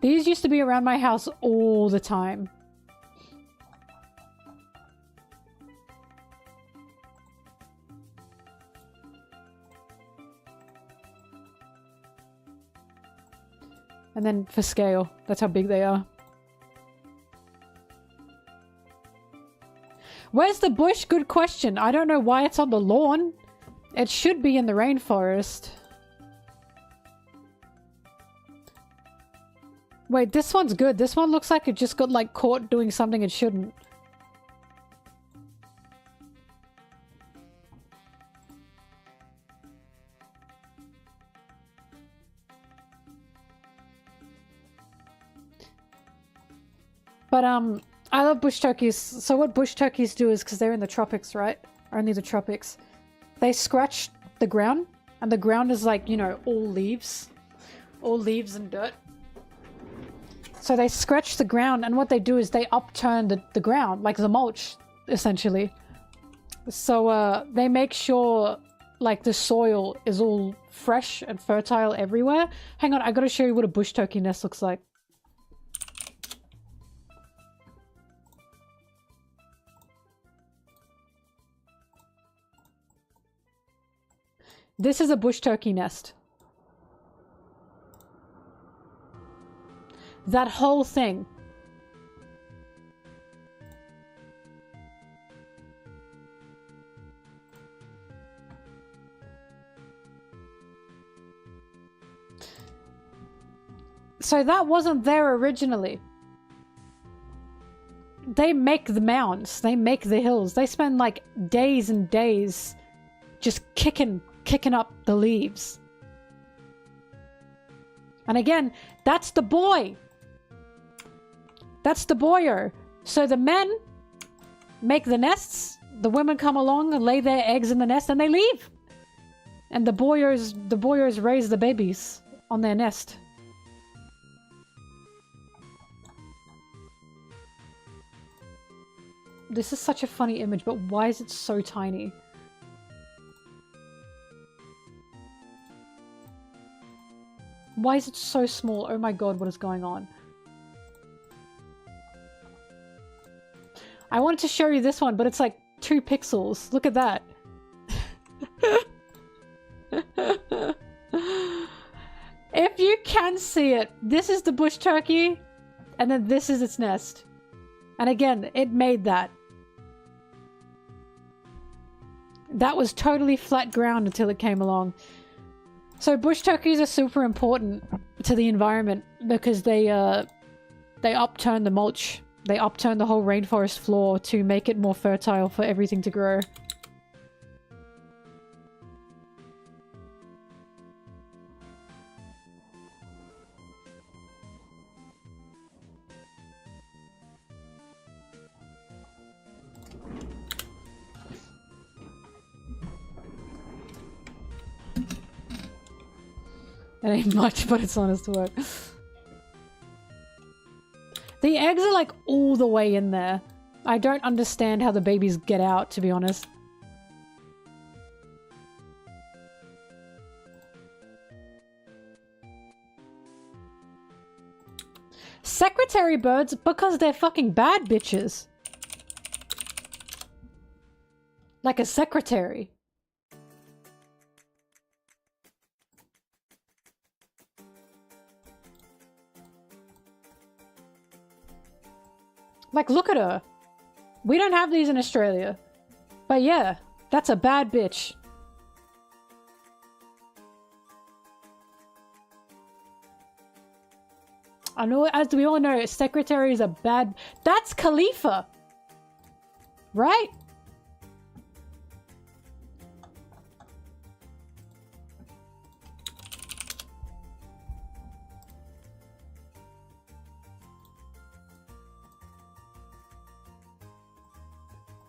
These used to be around my house all the time. And then for scale, that's how big they are. Where's the bush? Good question. I don't know why it's on the lawn. It should be in the rainforest. Wait, this one's good. This one looks like it just got, like, caught doing something it shouldn't. But, I love bush turkeys. So what bush turkeys do is, because they're in the tropics, right? Only the tropics. They scratch the ground, and the ground is like, you know, all leaves. All leaves and dirt. So they scratch the ground, and what they do is they upturn the ground, like the mulch, essentially. So they make sure, like, the soil is all fresh and fertile everywhere. Hang on, I gotta show you what a bush turkey nest looks like. This is a bush turkey nest. That whole thing. So that wasn't there originally. They make the mounds. They make the hills. They spend like days and days just kicking up the leaves. And again, that's the boy. That's the boyo. So the men make the nests. The women come along and lay their eggs in the nest and they leave. And the boyos raise the babies on their nest. This is such a funny image, but why is it so tiny? Why is it so small? Oh my god, what is going on? I wanted to show you this one, but it's like 2 pixels. Look at that. If you can see it, this is the bush turkey, and then this is its nest. And again, it made that. That was totally flat ground until it came along. So bush turkeys are super important to the environment because they upturn the mulch. They upturn the whole rainforest floor to make it more fertile for everything to grow. It ain't much, but it's honest work. The eggs are like all the way in there. I don't understand how the babies get out, to be honest. Secretary birds, because they're fucking bad bitches. Like a secretary. Like, look at her. We don't have these in Australia. But yeah, that's a bad bitch. I know, as we all know, secretary is a bad... That's Khalifa! Right?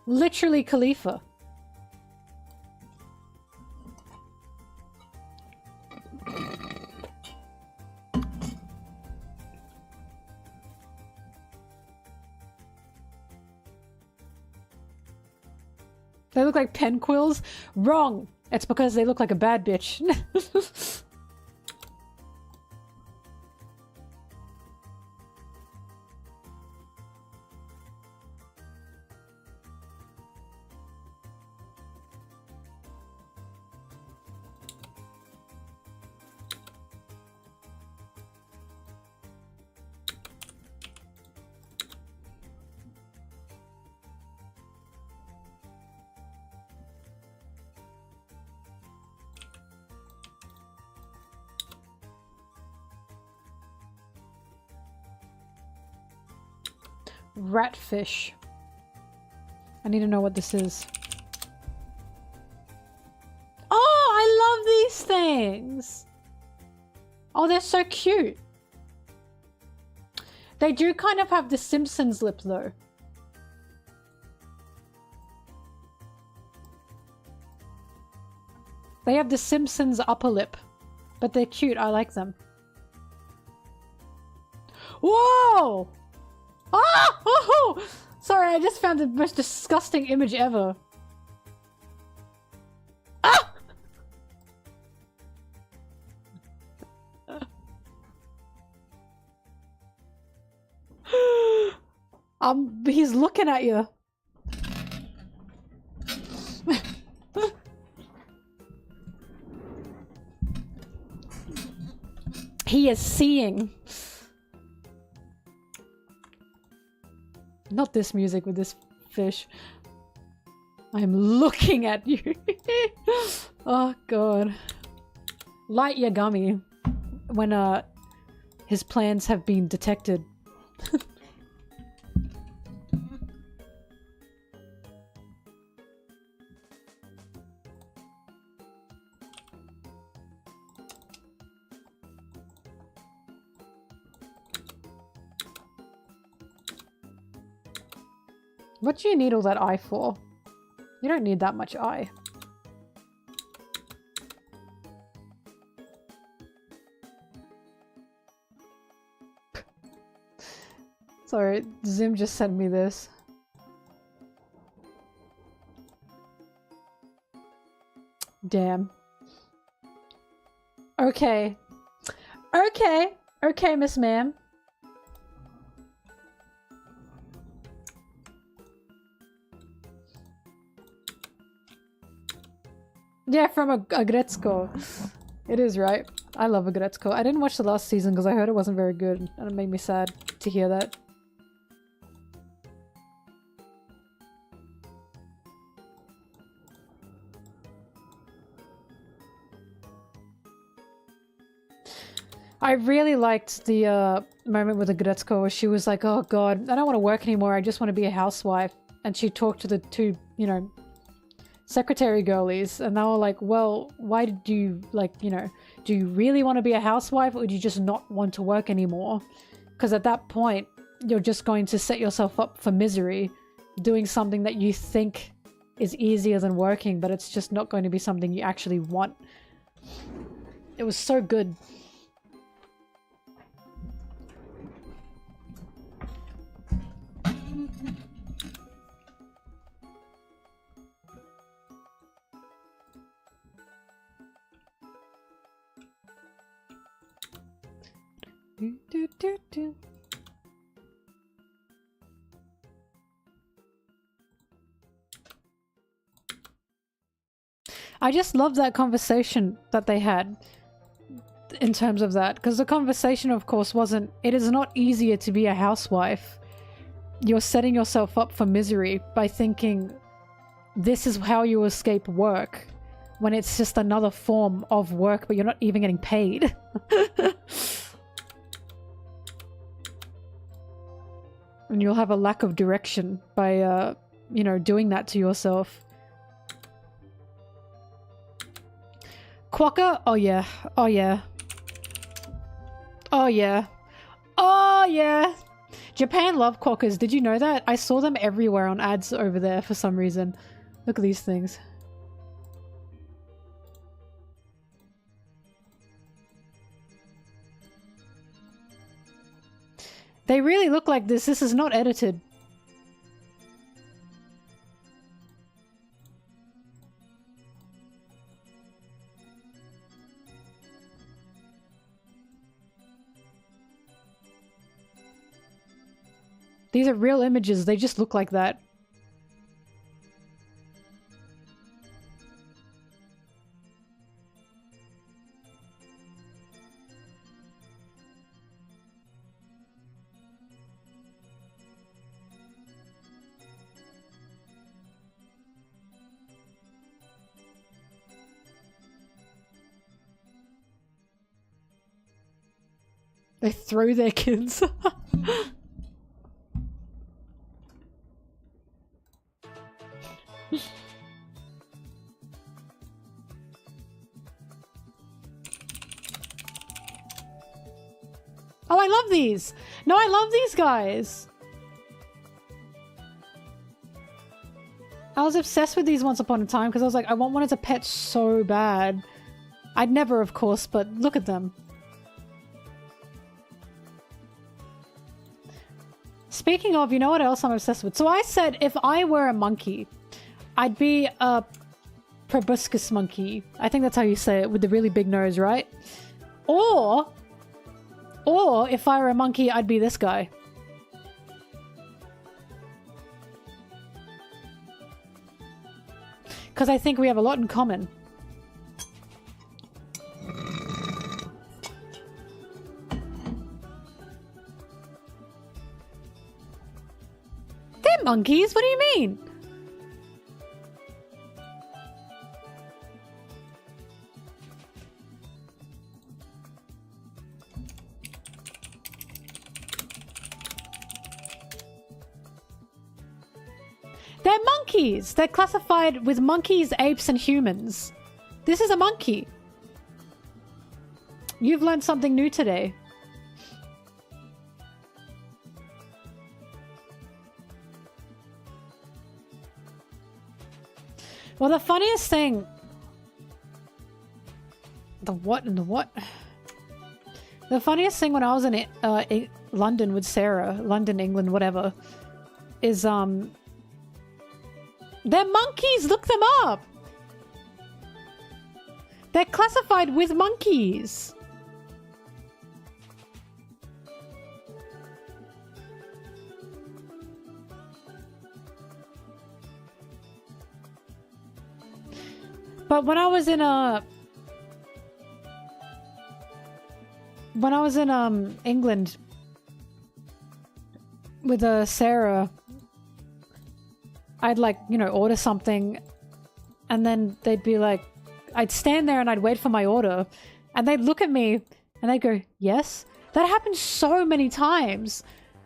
Literally Khalifa. They look like pen quills? Wrong! It's because they look like a bad bitch. Ratfish. I need to know what this is. Oh, I love these things! Oh, they're so cute. They do kind of have the Simpsons lip, though. They have the Simpsons upper lip. But they're cute, I like them. Whoa! Ah! Oh! Sorry, I just found the most disgusting image ever. Ah! He's looking at you. He is seeing. Not this music with this fish. I'm looking at you. Oh god. Light Yagami. When his plans have been detected. What do you need all that eye for? You don't need that much eye. Sorry, Zim just sent me this. Damn. Okay. Okay. Okay, Miss Ma'am. Yeah, from a Agretzko. It is, right? I love Agretzko. I didn't watch the last season because I heard it wasn't very good, and it made me sad to hear that. I really liked the moment with Agretzko where she was like, oh god, I don't want to work anymore, I just want to be a housewife. And she talked to the two, you know, secretary girlies, and they were like, well, why did you, like, you know, do you really want to be a housewife, or do you just not want to work anymore? Because at that point, you're just going to set yourself up for misery, doing something that you think is easier than working, but it's just not going to be something you actually want. It was so good. I just love that conversation that they had in terms of that, because the conversation, of course, wasn't, it is not easier to be a housewife. You're setting yourself up for misery by thinking this is how you escape work, when it's just another form of work, but you're not even getting paid. And you'll have a lack of direction by, you know, doing that to yourself. Quokka? Oh yeah. Oh yeah. Oh yeah. Oh yeah! Japan love quokkas. Did you know that? I saw them everywhere on ads over there for some reason. Look at these things. They really look like this. This is not edited. These are real images. They just look like that. They throw their kids. Oh, I love these! No, I love these guys! I was obsessed with these once upon a time because I was like, I want one as a pet so bad. I'd never, of course, but look at them. Speaking of, you know what else I'm obsessed with? So I said if I were a monkey, I'd be a proboscis monkey. I think that's how you say it, with the really big nose, right? Or if I were a monkey, I'd be this guy. Because I think we have a lot in common. They're monkeys. What do you mean? They're monkeys. They're classified with monkeys, apes, and humans. This is a monkey. You've learned something new today. Well, the funniest thing... The what and the what? The funniest thing when I was in London with Sarah, London, England, whatever, is, they're monkeys! Look them up! They're classified with monkeys! But when I was in England with Sarah, I'd like, you know, order something, and then they'd be like, I'd stand there and I'd wait for my order, and they'd look at me and they'd go, yes? That happened so many times.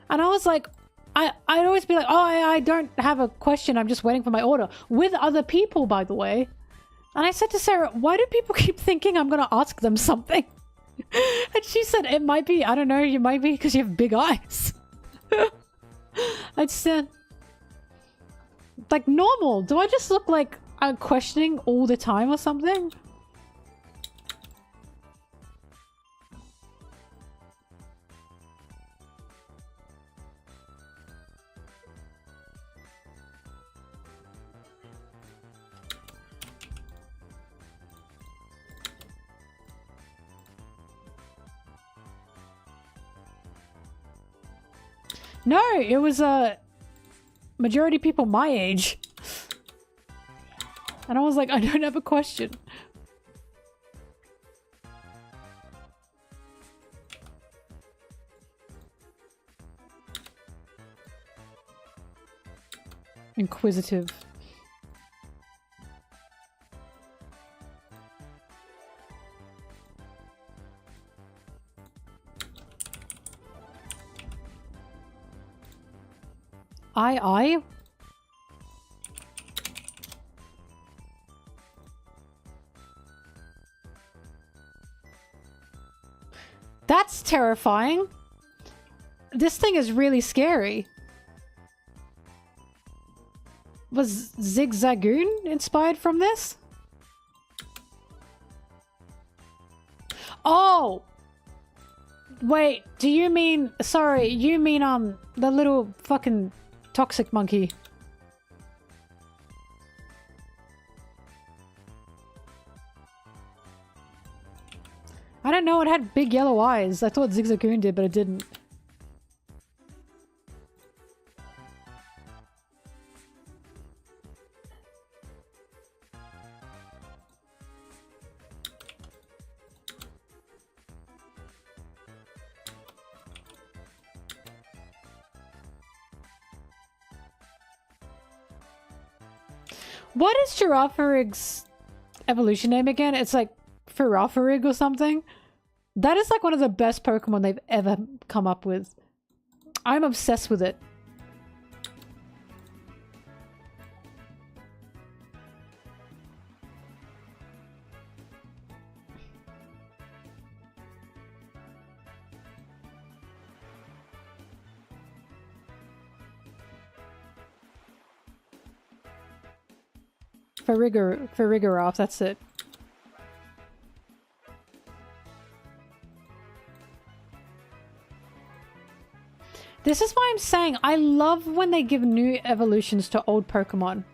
And I was like, I'd always be like, oh, I don't have a question, I'm just waiting for my order. With other people, by the way. And I said to Sarah, why do people keep thinking I'm gonna ask them something? And she said, it might be, I don't know, you might be because you have big eyes. I said, like, normal. Do I just look like I'm questioning all the time or something? No, it was majority people my age. And I was like, I don't have a question. Inquisitive. I? That's terrifying. This thing is really scary. Was Zigzagoon inspired from this? Oh! Wait, do you mean... Sorry, you mean, the little fucking toxic monkey. I don't know, it had big yellow eyes. I thought Zigzagoon did, but it didn't. What is Girafarig's evolution name again? It's like Firafarig or something. That is like one of the best Pokemon they've ever come up with. I'm obsessed with it. Farigiraf, that's it. This is why I'm saying I love when they give new evolutions to old Pokemon.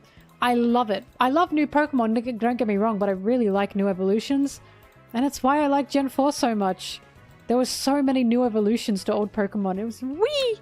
I love it. I love new Pokemon, don't get me wrong, but I really like new evolutions. And it's why I like Gen 4 so much. There was so many new evolutions to old Pokemon. It was wee!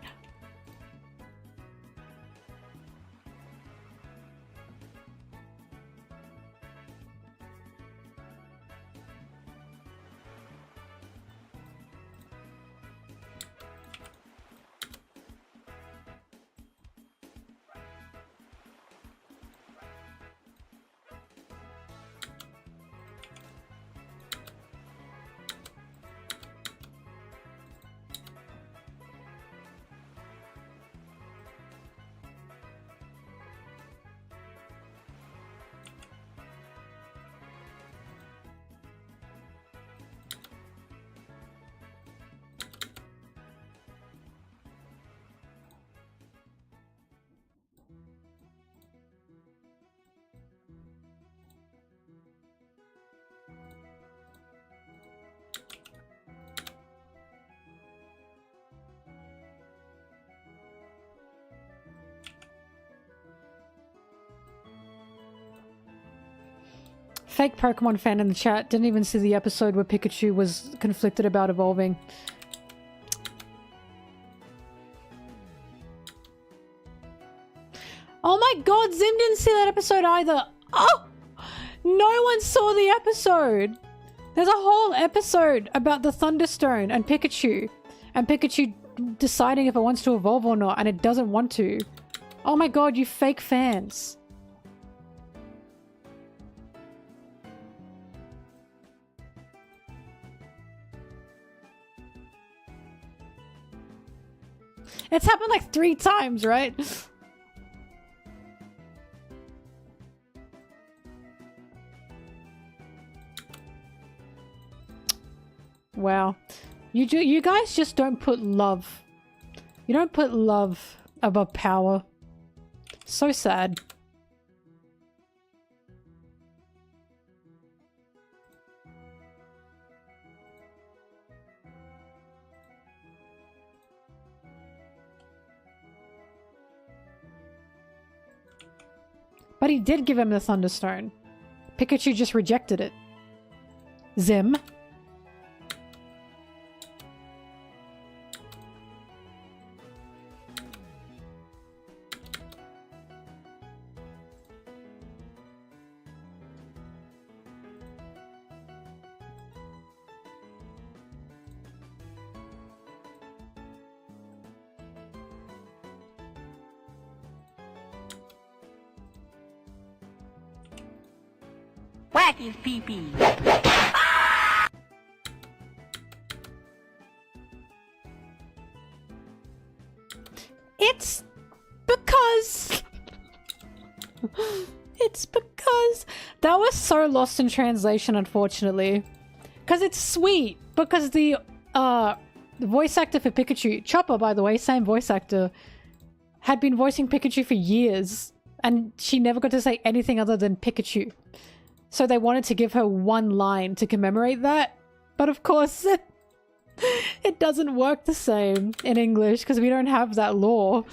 Fake Pokemon fan in the chat didn't even see the episode where Pikachu was conflicted about evolving. Oh my god, Zim didn't see that episode either. Oh! No one saw the episode! There's a whole episode about the Thunderstone and Pikachu deciding if it wants to evolve or not, and it doesn't want to. Oh my god, you fake fans. It's happened like 3 times, right? Wow. You guys just don't put love. You don't put love above power. So sad. But he did give him the Thunderstone. Pikachu just rejected it. Zim. Whack his pee-pee. It's because... It's because... That was so lost in translation, unfortunately. Because it's sweet. Because the voice actor for Pikachu, Chopper, by the way, same voice actor, had been voicing Pikachu for years. And she never got to say anything other than Pikachu. So they wanted to give her one line to commemorate that. But of course, it doesn't work the same in English because we don't have that law.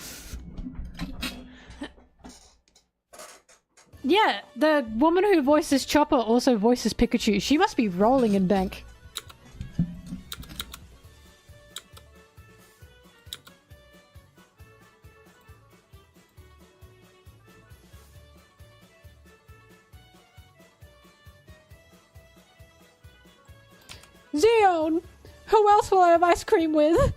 Yeah, the woman who voices Chopper also voices Pikachu. She must be rolling in bank. Zeon! Who else will I have ice cream with?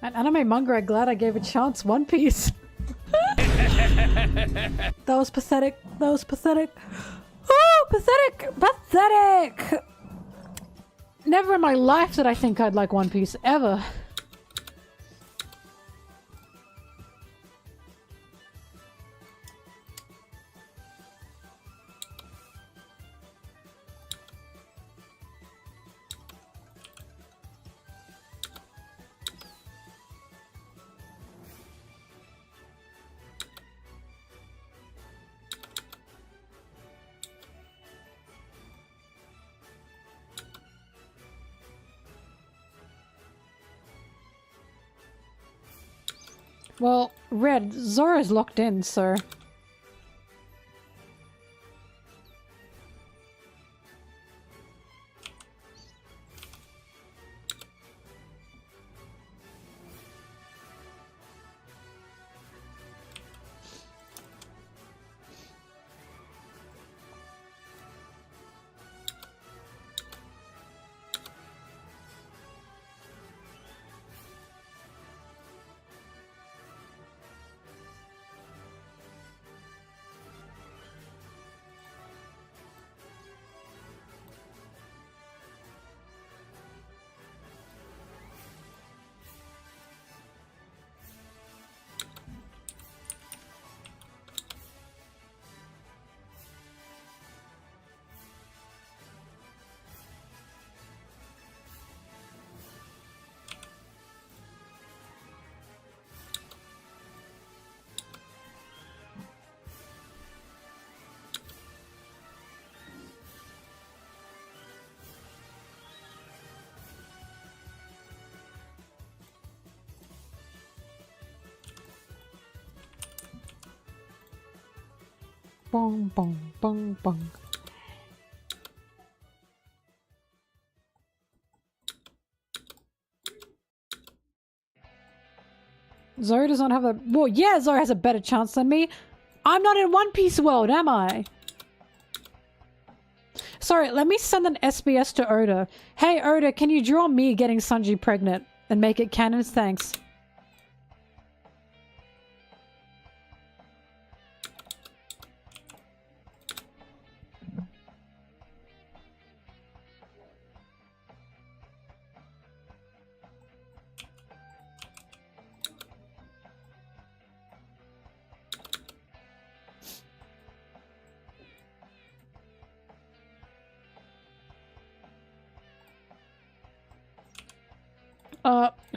An anime manga I'm glad I gave a chance. One Piece. That was pathetic. That was pathetic. Oh, pathetic! Pathetic! Never in my life did I think I'd like One Piece, ever. Well, Red, Zoro's locked in, so... Bong, bong, bong, bong. Zoro does not have a... Well, yeah, Zoro has a better chance than me. I'm not in One Piece world, am I? Sorry, let me send an SBS to Oda. Hey, Oda, can you draw me getting Sanji pregnant and make it canon? Thanks.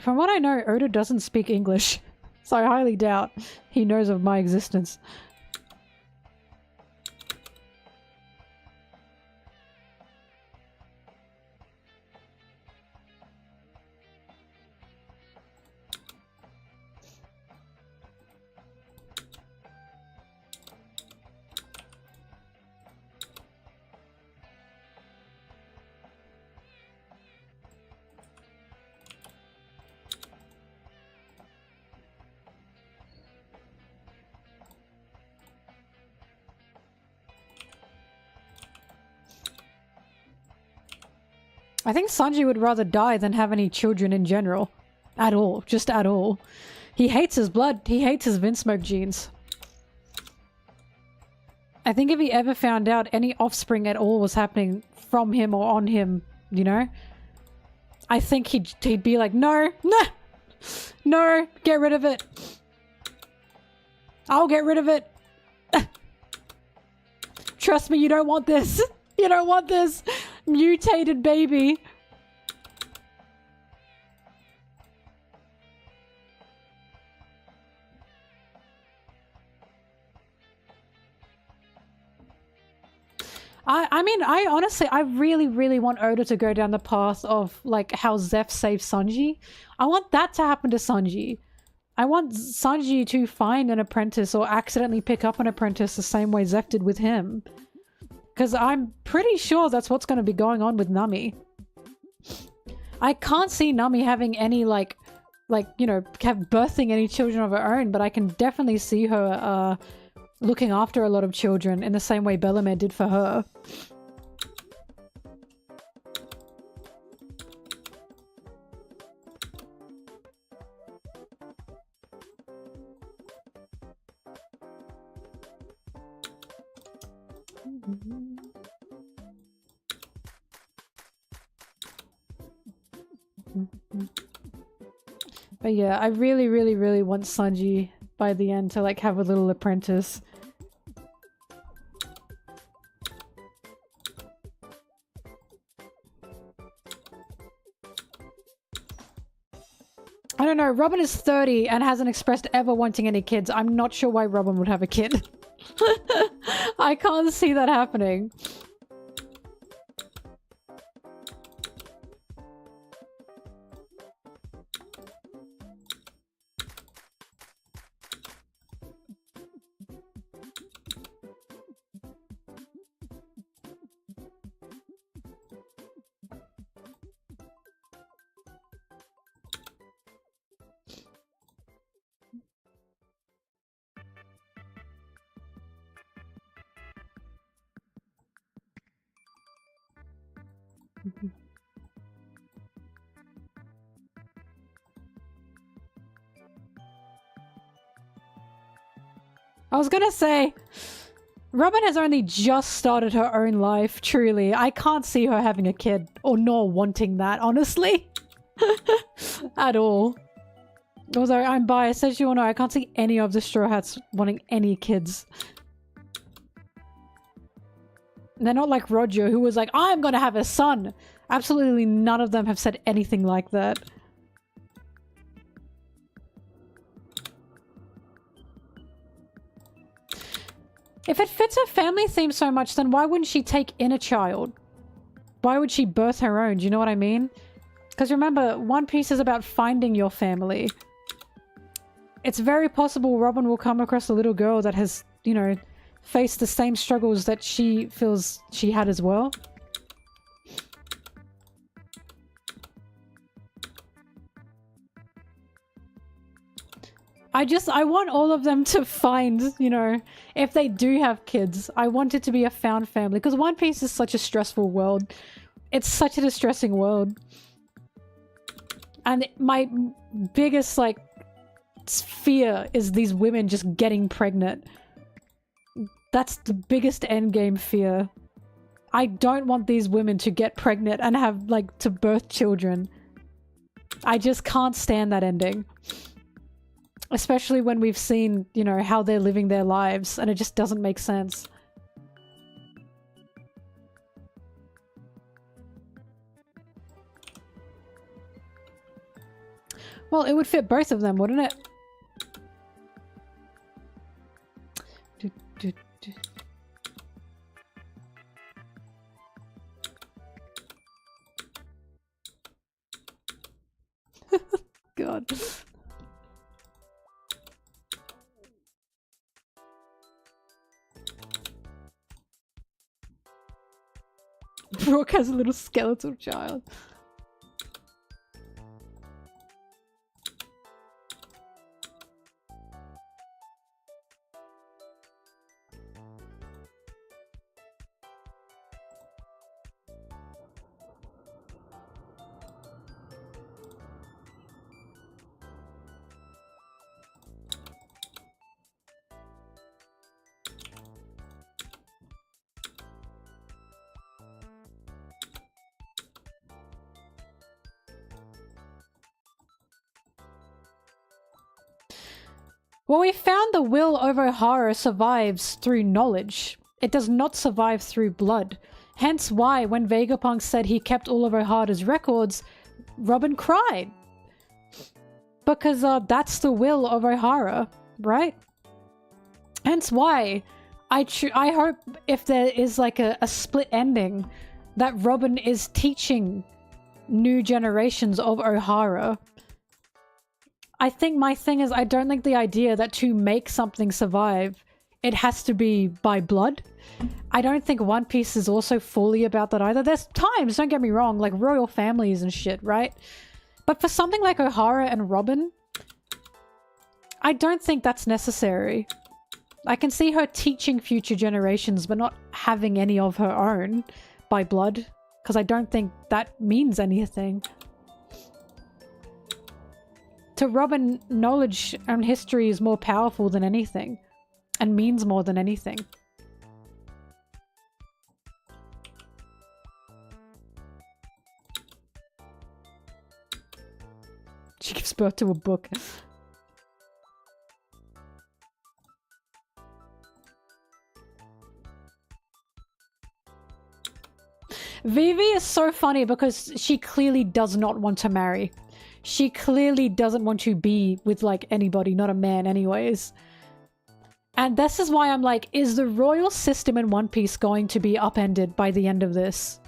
From what I know, Oda doesn't speak English, so I highly doubt he knows of my existence. I think Sanji would rather die than have any children in general. At all. Just at all. He hates his blood. He hates his Vinsmoke genes. I think if he ever found out any offspring at all was happening from him or on him, you know? I think he'd be like, no, no, no, get rid of it. I'll get rid of it. Trust me, you don't want this. You don't want this. Mutated baby. I mean, I honestly, I really want Oda to go down the path of, like, how Zeph saved Sanji. I want that to happen to Sanji. I want Sanji to find an apprentice or accidentally pick up an apprentice the same way Zeph did with him. Because I'm pretty sure that's what's going to be going on with Nami. I can't see Nami having any, like, you know, birthing any children of her own, but I can definitely see her, looking after a lot of children in the same way Bellamere did for her. But yeah, I really, really, really want Sanji by the end to like have a little apprentice. I don't know, Robin is 30 and hasn't expressed ever wanting any kids. I'm not sure why Robin would have a kid. I can't see that happening. I was gonna say, Robin has only just started her own life, truly. I can't see her having a kid, or nor wanting that, honestly. At all. Although I'm biased, as you all know, I can't see any of the Straw Hats wanting any kids. They're not like Roger, who was like, I'm gonna have a son! Absolutely none of them have said anything like that. If it fits her family theme so much, then why wouldn't she take in a child? Why would she birth her own? Do you know what I mean? Because remember, One Piece is about finding your family. It's very possible Robin will come across a little girl that has, you know, faced the same struggles that she feels she had as well. I want all of them to find, you know, if they do have kids, I want it to be a found family. Because One Piece is such a stressful world. It's such a distressing world. And my biggest, like, fear is these women just getting pregnant. That's the biggest endgame fear. I don't want these women to get pregnant and have, like, to birth children. I just can't stand that ending. Especially when we've seen, you know, how they're living their lives, and it just doesn't make sense. Well, it would fit both of them, wouldn't it? God. Brooke has a little skeletal child. Well, we found the will of O'Hara survives through knowledge. It does not survive through blood. Hence why, when Vegapunk said he kept all of O'Hara's records, Robin cried. Because that's the will of O'Hara, right? Hence why I hope if there is like a split ending, that Robin is teaching new generations of O'Hara. I think my thing is, I don't like the idea that to make something survive, it has to be by blood. I don't think One Piece is also fully about that either. There's times, don't get me wrong, like royal families and shit, right? But for something like O'Hara and Robin, I don't think that's necessary. I can see her teaching future generations, but not having any of her own by blood, because I don't think that means anything. To Robin, knowledge and history is more powerful than anything, and means more than anything. She gives birth to a book. Vivi is so funny because she clearly does not want to marry. She clearly doesn't want to be with, like, anybody, not a man anyways. And this is why I'm like, is the royal system in One Piece going to be upended by the end of this?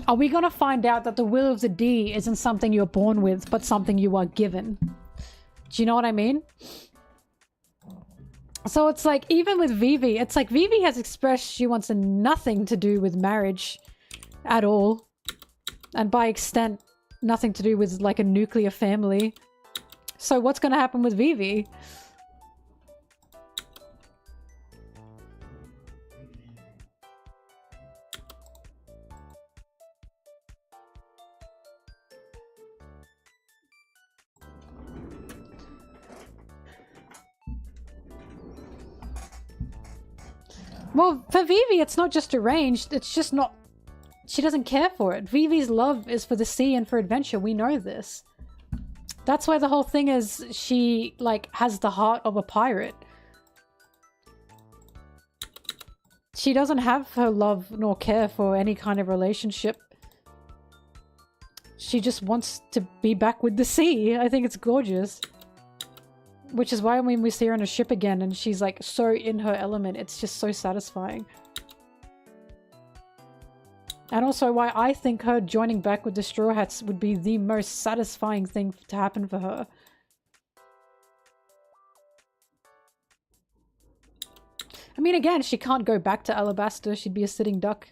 Are we gonna find out that the will of the D isn't something you're born with, but something you are given? Do you know what I mean? So it's like, even with Vivi, it's like Vivi has expressed she wants nothing to do with marriage at all. And by extent, nothing to do with, like, a nuclear family. So what's gonna happen with Vivi? Well, for Vivi, it's not just arranged, it's just not... She doesn't care for it. Vivi's love is for the sea and for adventure, we know this. That's why the whole thing is she, like, has the heart of a pirate. She doesn't have her love nor care for any kind of relationship. She just wants to be back with the sea. I think it's gorgeous. Which is why when we see her on a ship again and she's, like, so in her element, it's just so satisfying. And also why I think her joining back with the Straw Hats would be the most satisfying thing to happen for her. I mean, again, she can't go back to Alabasta. She'd be a sitting duck.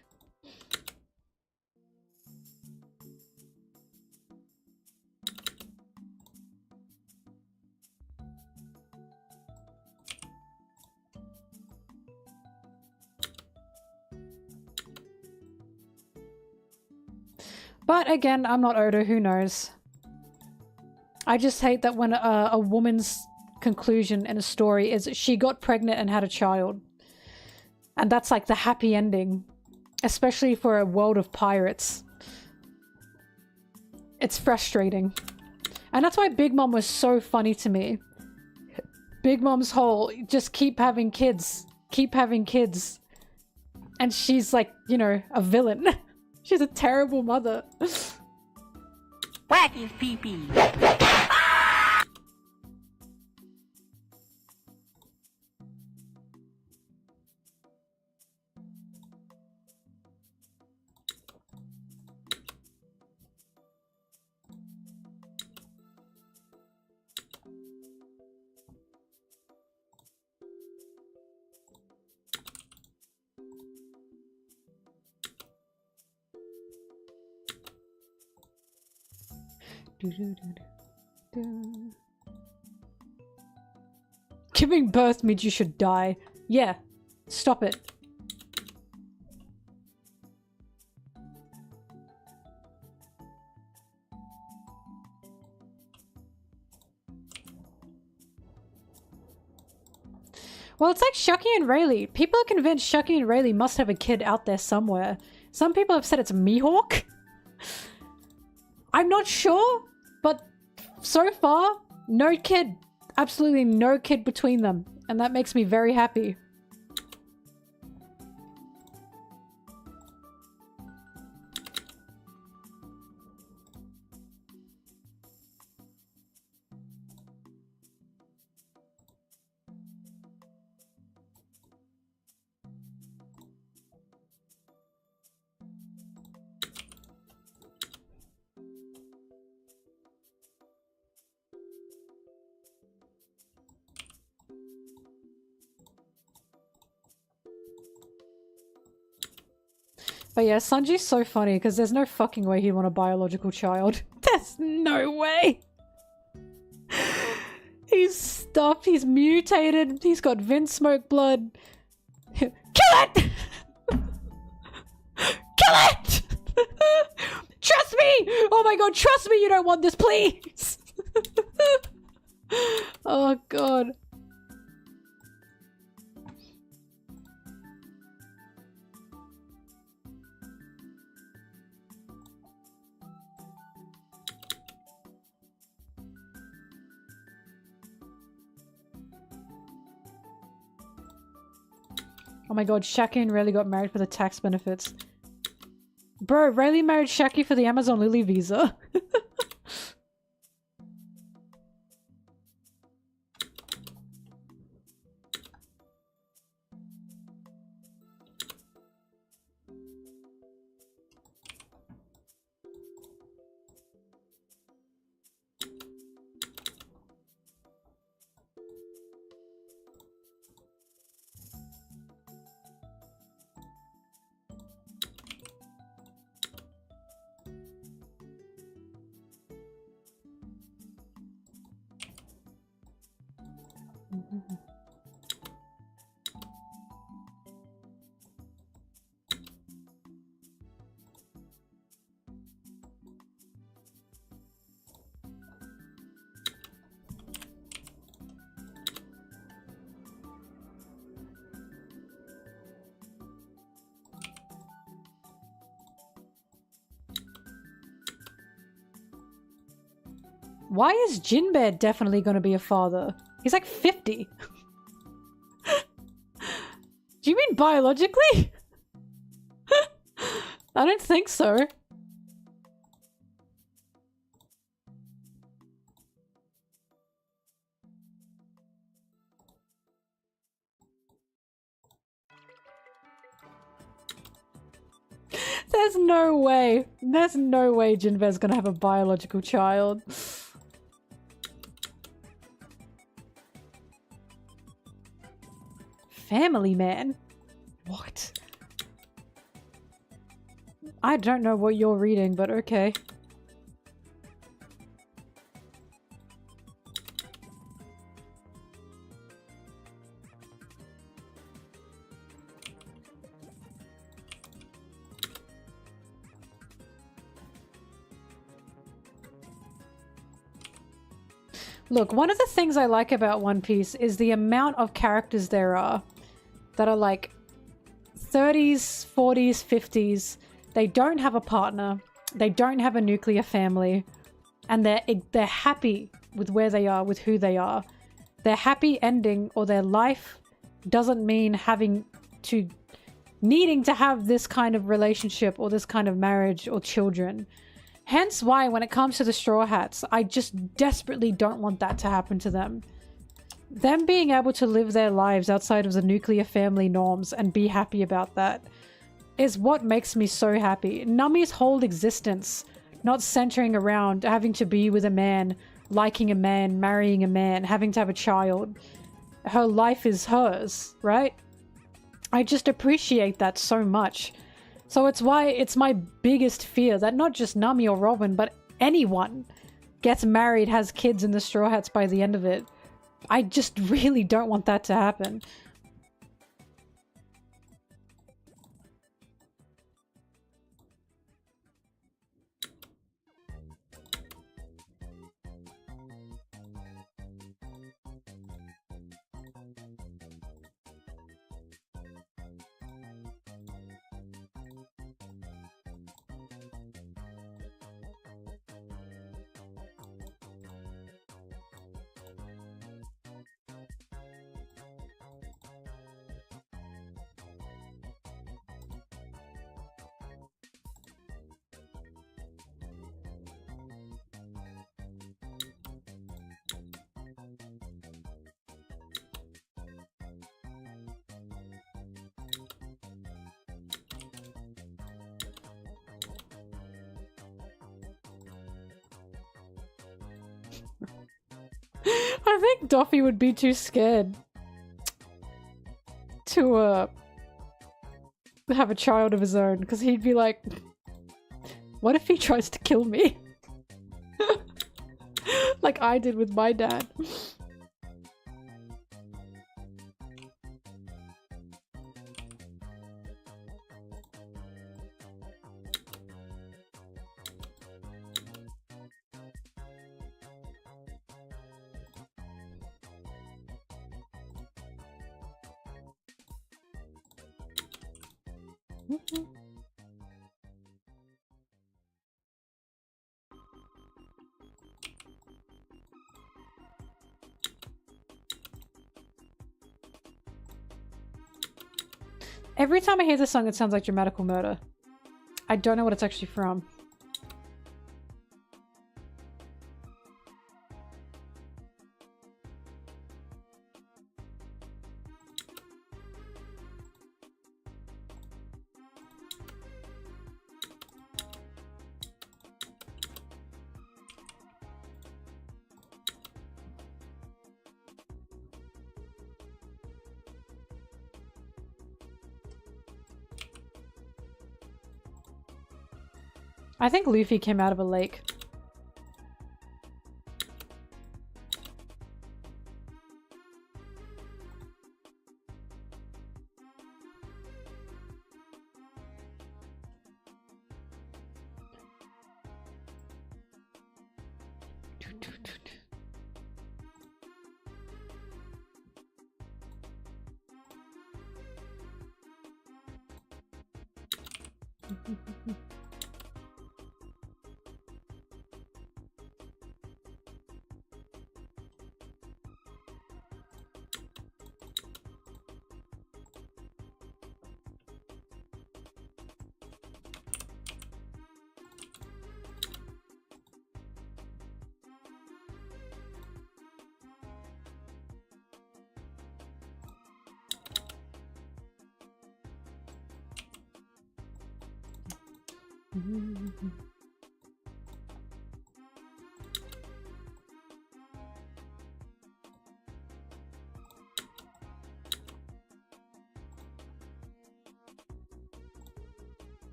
But again, I'm not Oda, who knows? I just hate that when a woman's conclusion in a story is she got pregnant and had a child. And that's like the happy ending. Especially for a world of pirates. It's frustrating. And that's why Big Mom was so funny to me. Big Mom's whole, just keep having kids. Keep having kids. And she's like, you know, a villain. She's a terrible mother. Whack his pee-pee. Giving birth means you should die. Yeah, stop it. Well, it's like Shucky and Rayleigh. People are convinced Shucky and Rayleigh must have a kid out there somewhere. Some people have said it's Mihawk. I'm not sure, but so far, no kid. Absolutely no kid between them. And that makes me very happy. But yeah, Sanji's so funny because there's no fucking way he'd want a biological child. There's no way! He's stuffed, he's mutated, he's got Vinsmoke blood. Kill it! Kill it! Trust me! Oh my god, trust me, you don't want this, please! Oh god. Oh my god, Shaki and Rayleigh got married for the tax benefits. Bro, Rayleigh married Shaki for the Amazon Lily visa. Why is Jinbei definitely going to be a father? He's like 50. Do you mean biologically? I don't think so. There's no way. There's no way Jinbei's gonna have a biological child. Family man? What? I don't know what you're reading, but okay. Look, one of the things I like about One Piece is the amount of characters there are that are like 30s, 40s, 50s. They don't have a partner. They don't have a nuclear family. And they're happy with where they are, with who they are. Their happy ending or their life doesn't mean needing to have this kind of relationship or this kind of marriage or children. Hence why when it comes to the Straw Hats, I just desperately don't want that to happen to them. Them being able to live their lives outside of the nuclear family norms and be happy about that is what makes me so happy. Nami's whole existence, not centering around having to be with a man, liking a man, marrying a man, having to have a child. Her life is hers, right? I just appreciate that so much. So it's why it's my biggest fear that not just Nami or Robin, but anyone gets married, has kids in the Straw Hats by the end of it. I just really don't want that to happen. I think Doffy would be too scared to have a child of his own, because he'd be like, what if he tries to kill me? Like I did with my dad. Every time I hear this song, it sounds like Dramatical Murder. I don't know what it's actually from. I think Luffy came out of a lake.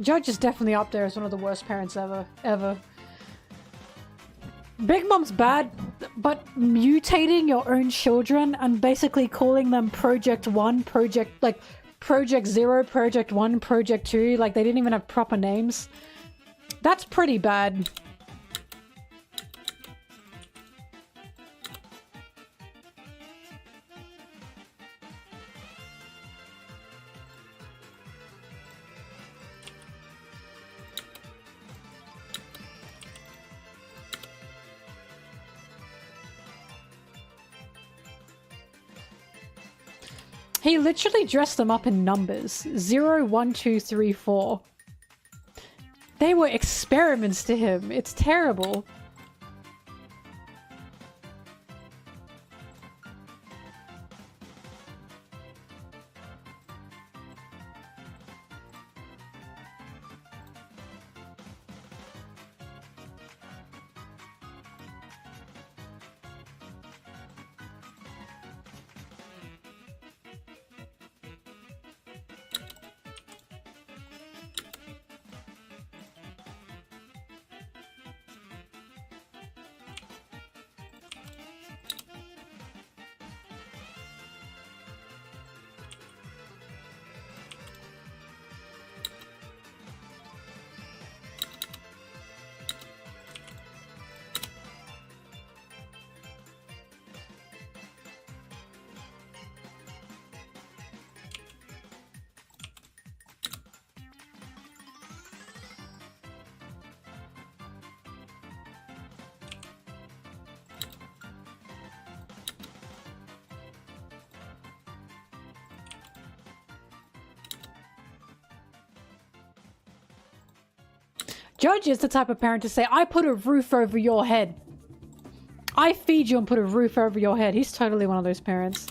Judge is definitely up there as one of the worst parents ever. Big Mom's bad, but mutating your own children and basically calling them Project 1, Project 0, Project 1, Project 2, like they didn't even have proper names. That's pretty bad. He literally dressed them up in numbers. 0, 1, 2, 3, 4. They were experiments to him. It's terrible. Judge is the type of parent to say, I put a roof over your head. I feed you and put a roof over your head. He's totally one of those parents.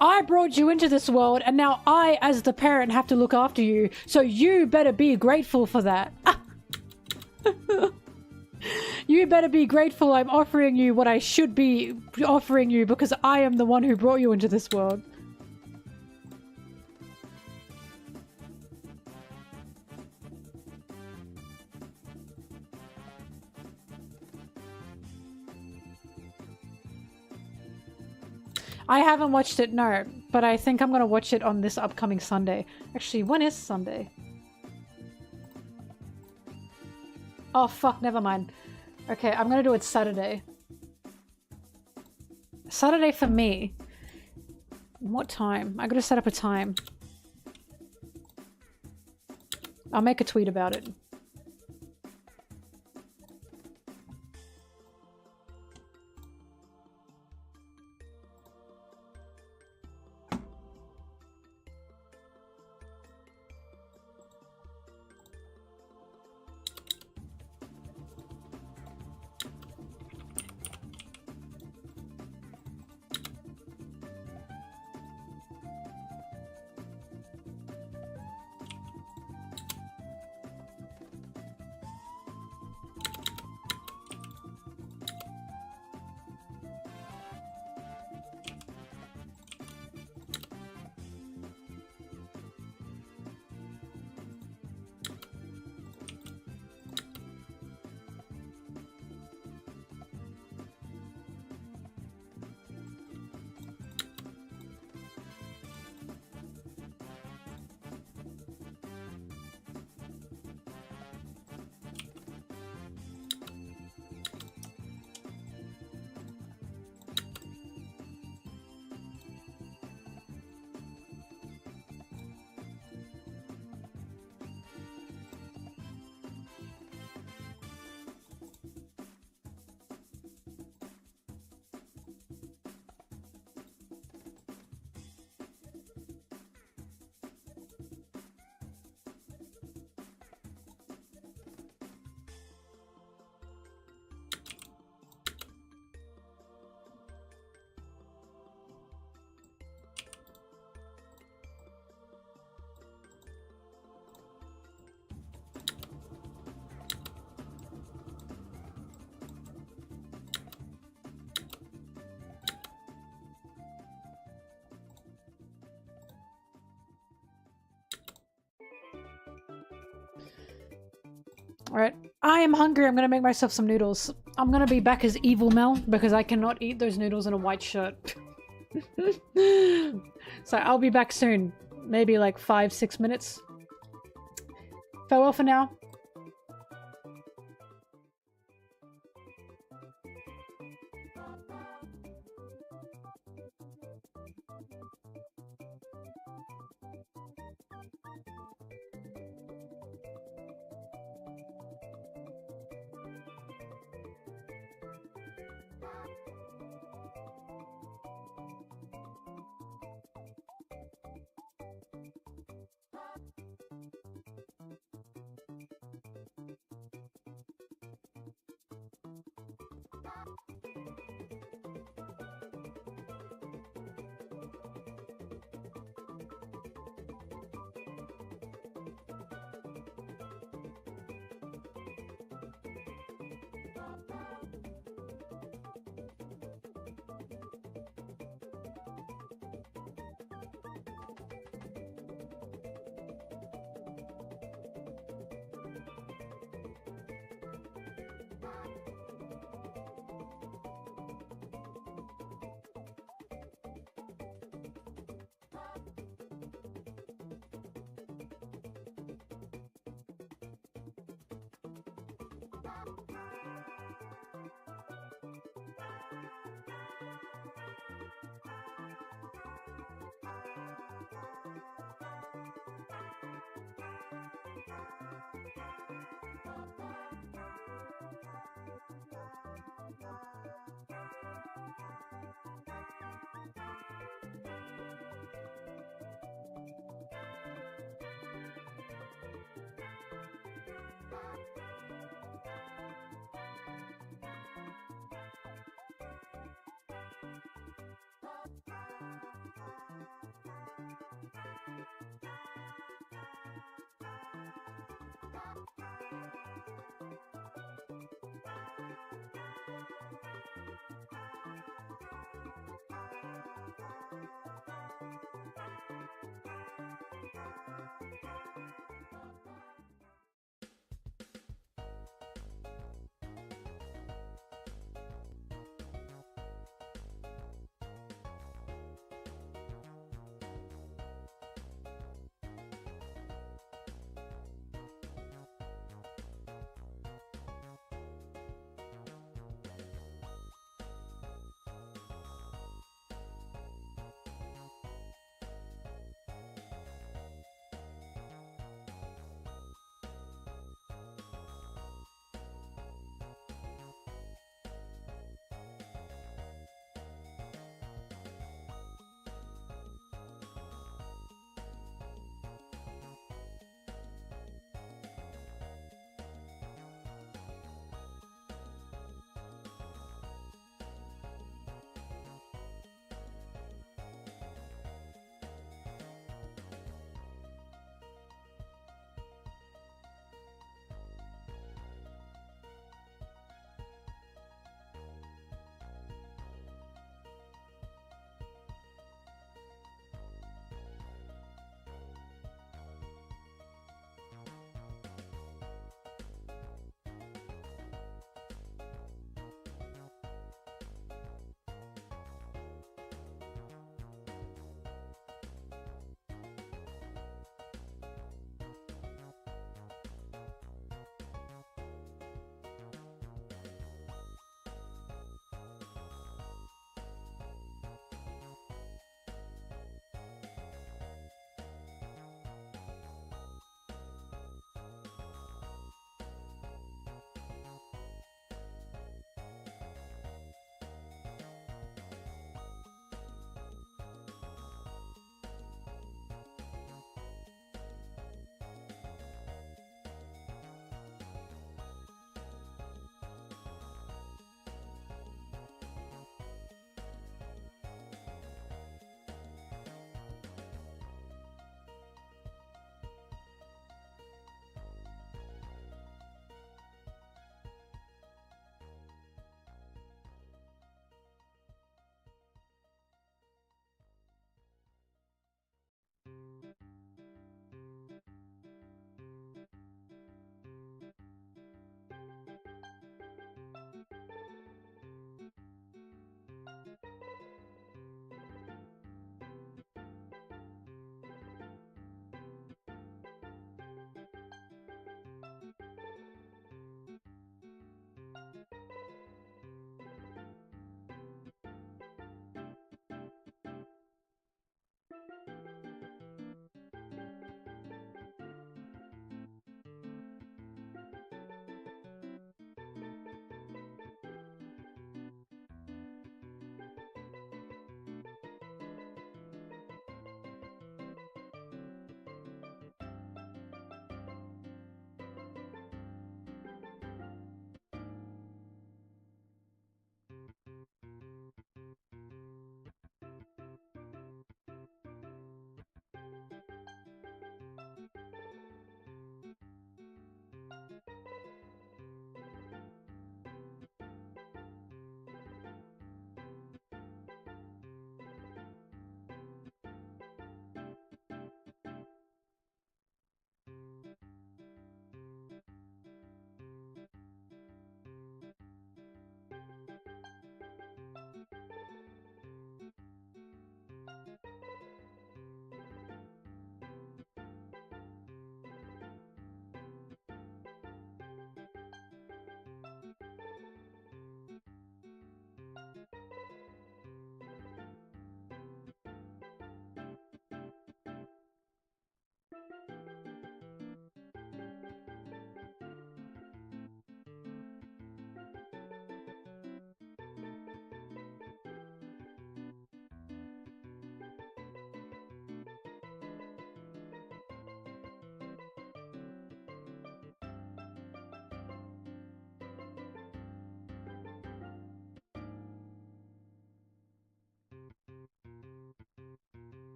I brought you into this world, and now I, as the parent, have to look after you, so you better be grateful for that. You better be grateful I'm offering you what I should be offering you because I am the one who brought you into this world. I haven't watched it, no, but I think I'm gonna watch it on this upcoming Sunday. Actually, when is Sunday? Oh fuck, never mind. Okay, I'm gonna do it Saturday. Saturday for me. What time? I gotta set up a time. I'll make a tweet about it. Alright. I am hungry. I'm gonna make myself some noodles. I'm gonna be back as Evil Mel because I cannot eat those noodles in a white shirt. So I'll be back soon. Maybe like 5-6 minutes. Farewell for now.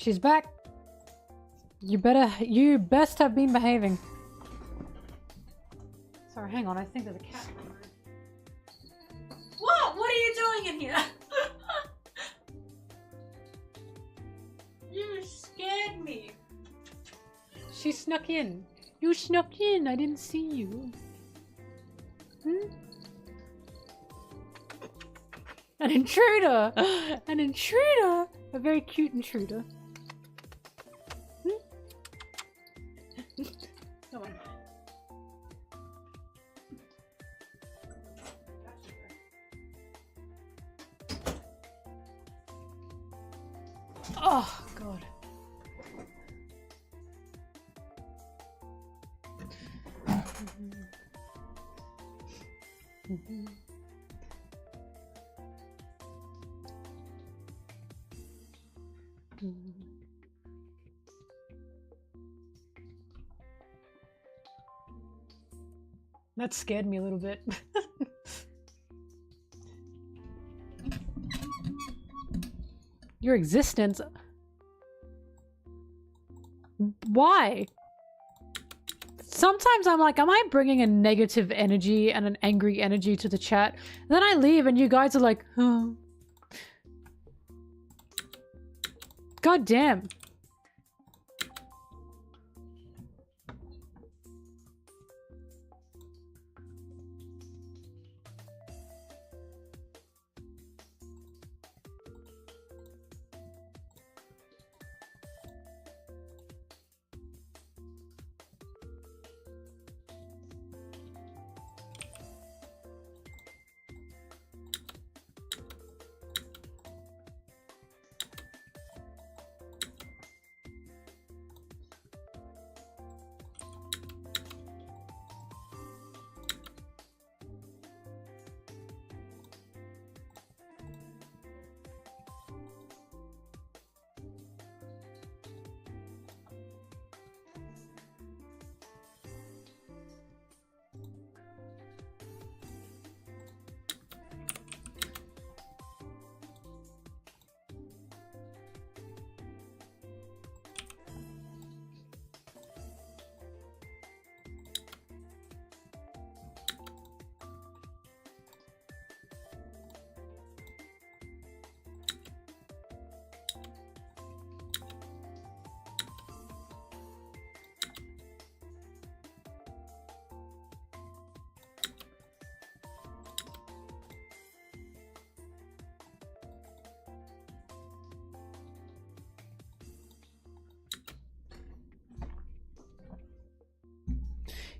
She's back. You best have been behaving. Sorry, hang on, I think there's a cat in my room. What? What are you doing in here? You scared me. She snuck in. You snuck in. I didn't see you. Hmm? An intruder! An intruder! A very cute intruder. Hmm? Come on. Oh, God. That scared me a little bit. Your existence. Why? Sometimes I'm like, am I bringing a negative energy and an angry energy to the chat? And then I leave and you guys are like, huh. God damn.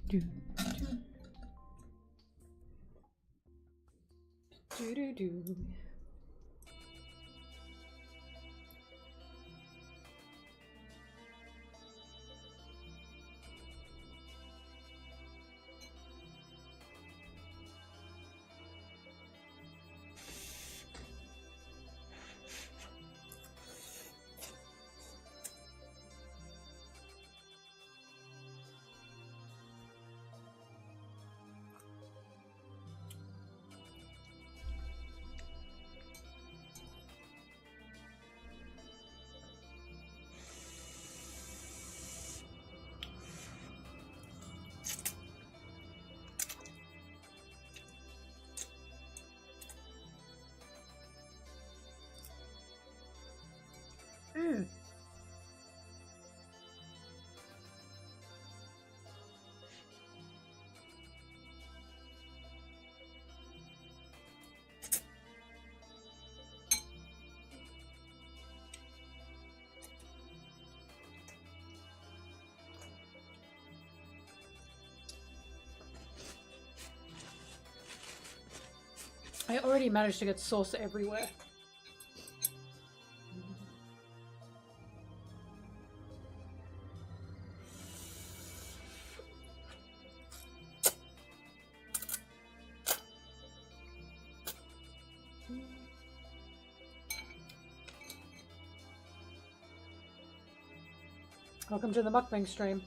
Do, do, do, do. I already managed to get sauce everywhere. Welcome to the mukbang stream.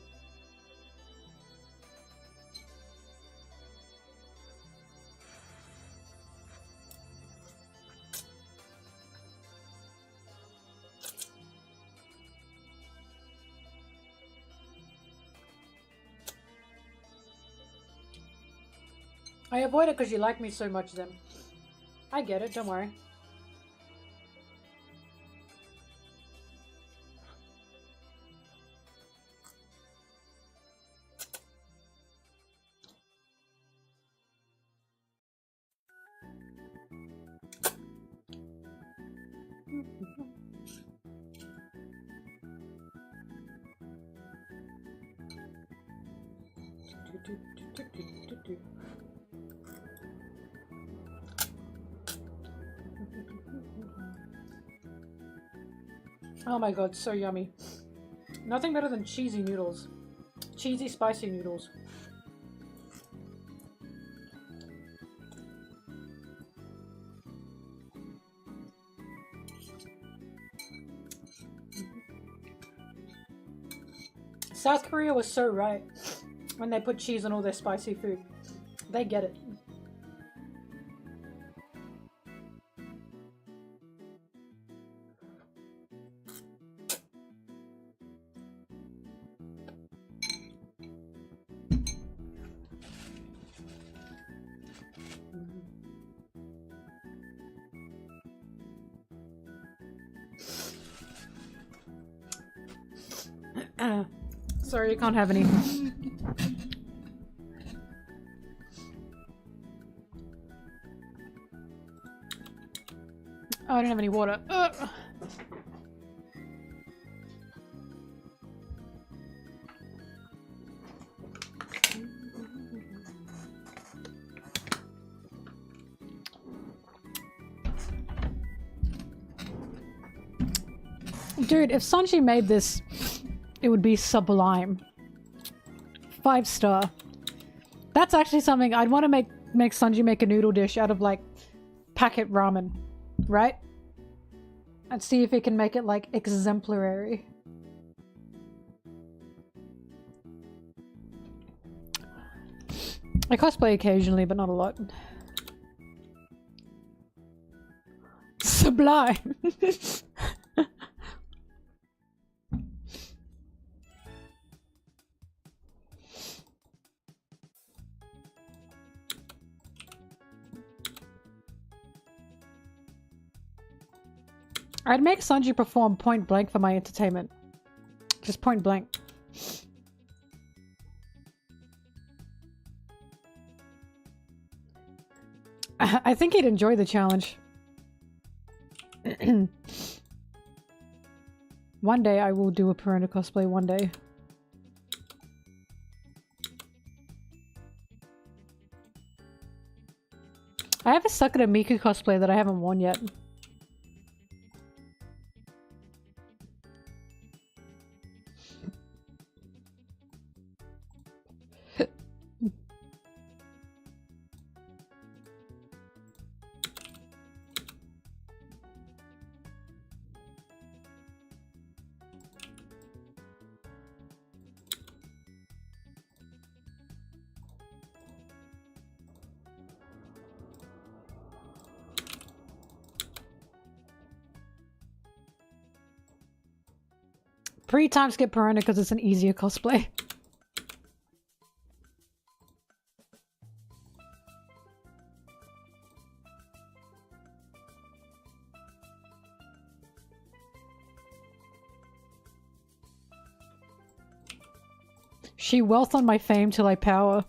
I avoid it because you like me so much, then. I get it, don't worry. Oh my god, so yummy. Nothing better than cheesy noodles. Cheesy, spicy noodles. South Korea was so right when they put cheese on all their spicy food. They get it. Sorry, you can't have any. Oh, I don't have any water. Dude, if Sanji made this, it would be sublime. 5-star. That's actually something I'd want to make Sanji make a noodle dish out of, like, packet ramen, right? And see if he can make it, like, exemplary. I cosplay occasionally, but not a lot. Sublime! I'd make Sanji perform point blank for my entertainment. Just point blank. I think he'd enjoy the challenge. One day I will do a Piranha cosplay, one day. I have a Sakura Miku cosplay that I haven't worn yet. Pre-time skip Piranha because it's an easier cosplay. She wealth on my fame till I power.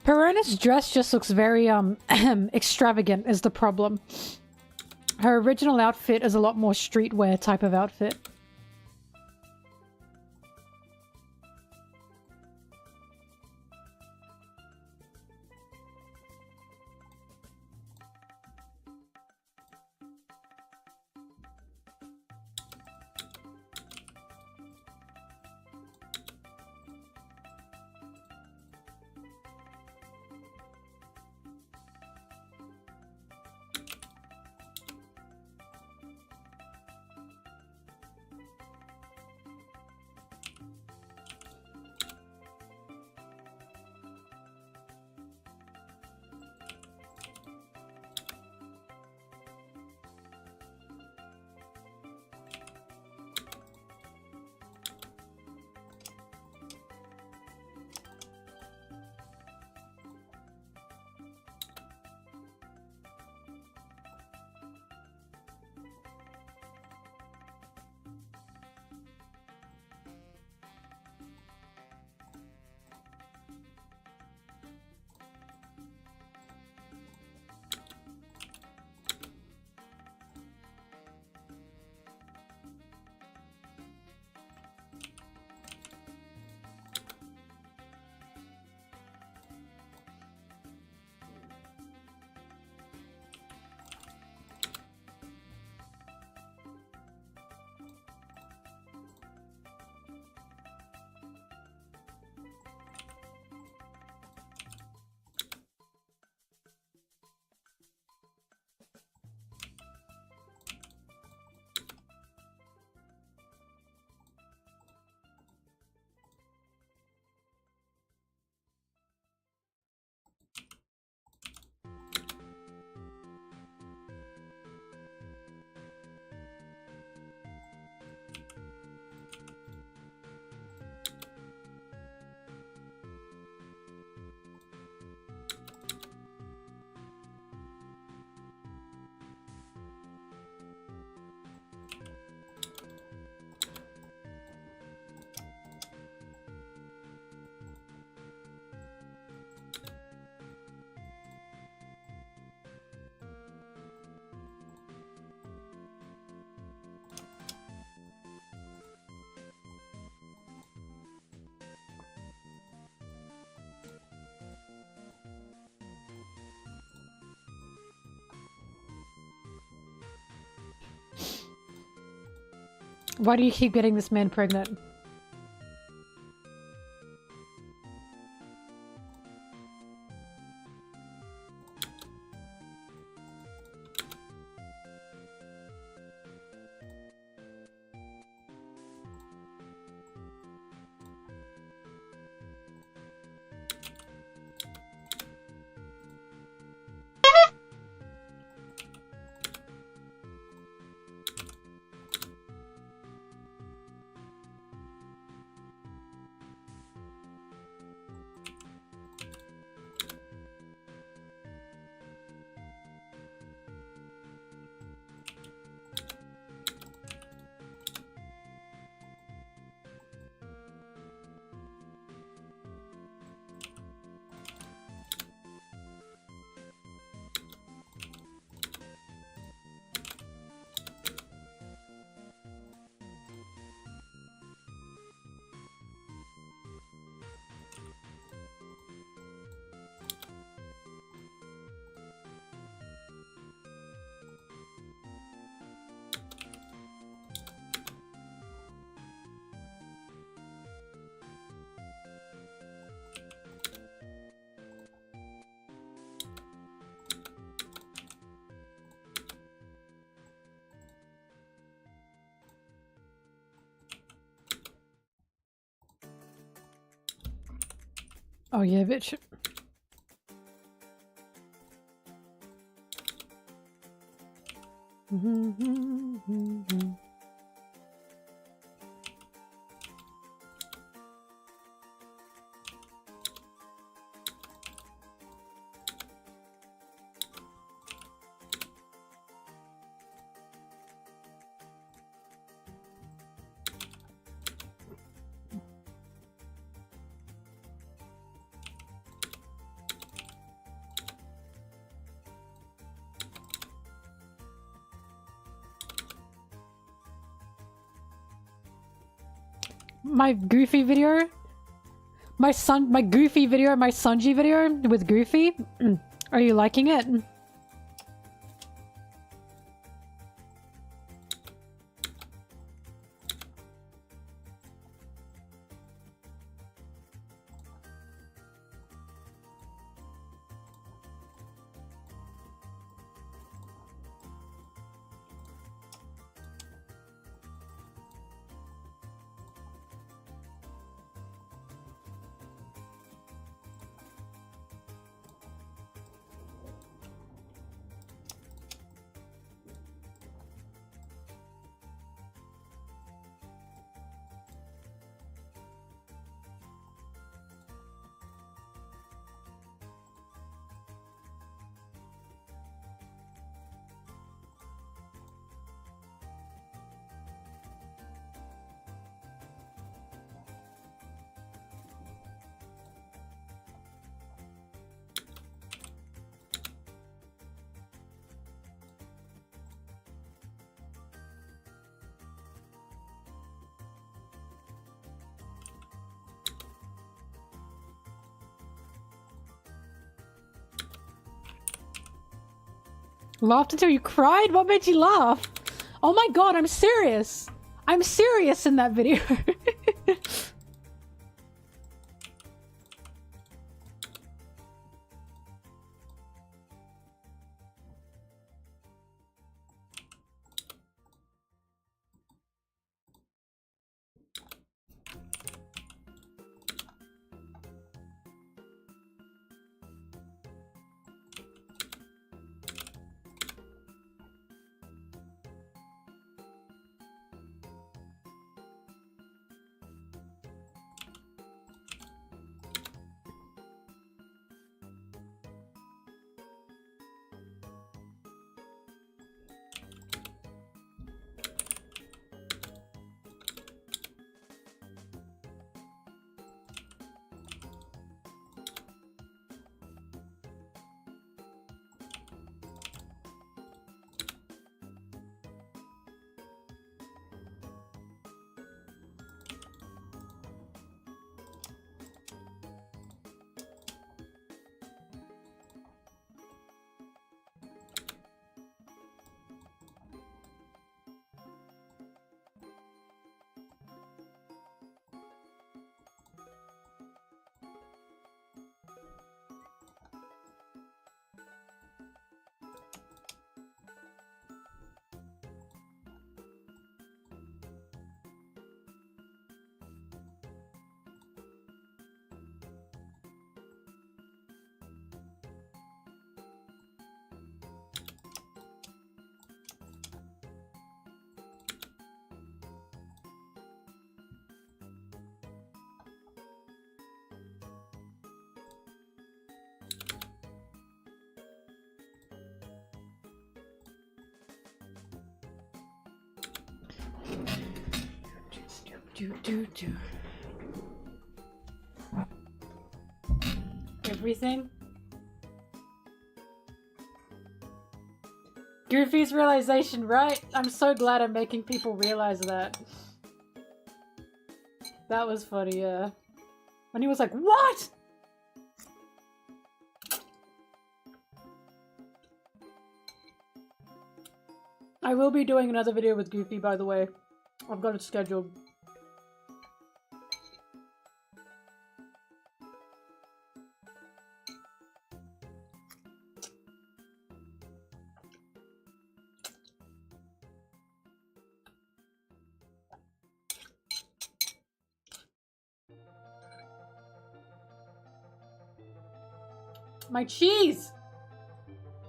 Piranha's dress just looks very, extravagant is the problem. Her original outfit is a lot more streetwear type of outfit. Why do you keep getting this man pregnant? Oh yeah, bitch. My Goofy video? My Goofy video, my Sanji video with Goofy? Are you liking it? Laughed until you cried? What made you laugh? Oh my god, I'm serious! I'm serious in that video! Everything. Goofy's realization, right? I'm so glad I'm making people realize that. That was funny, yeah. When he was like, what? I will be doing another video with Goofy, by the way. I've got it scheduled. My cheese!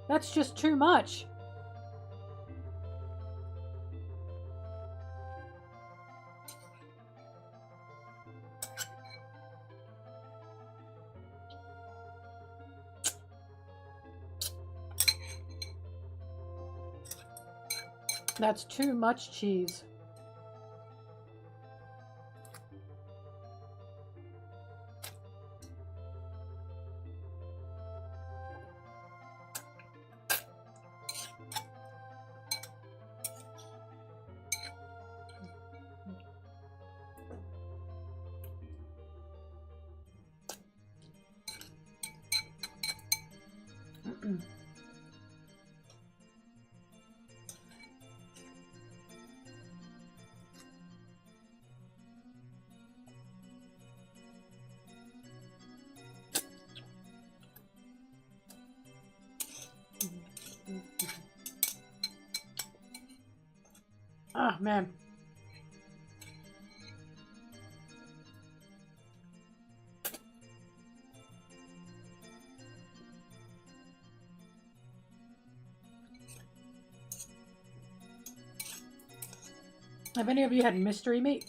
That's just too much. That's too much cheese. Ah, man. Have any of you had mystery meat?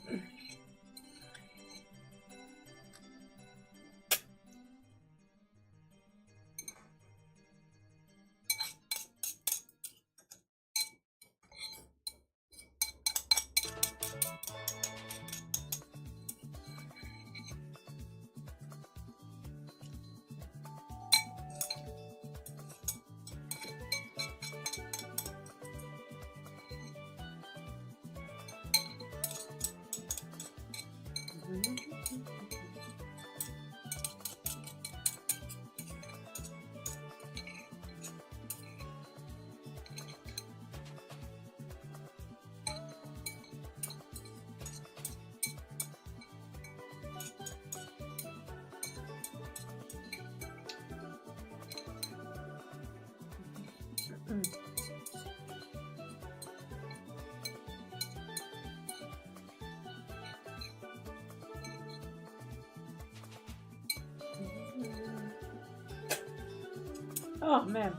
Oh man.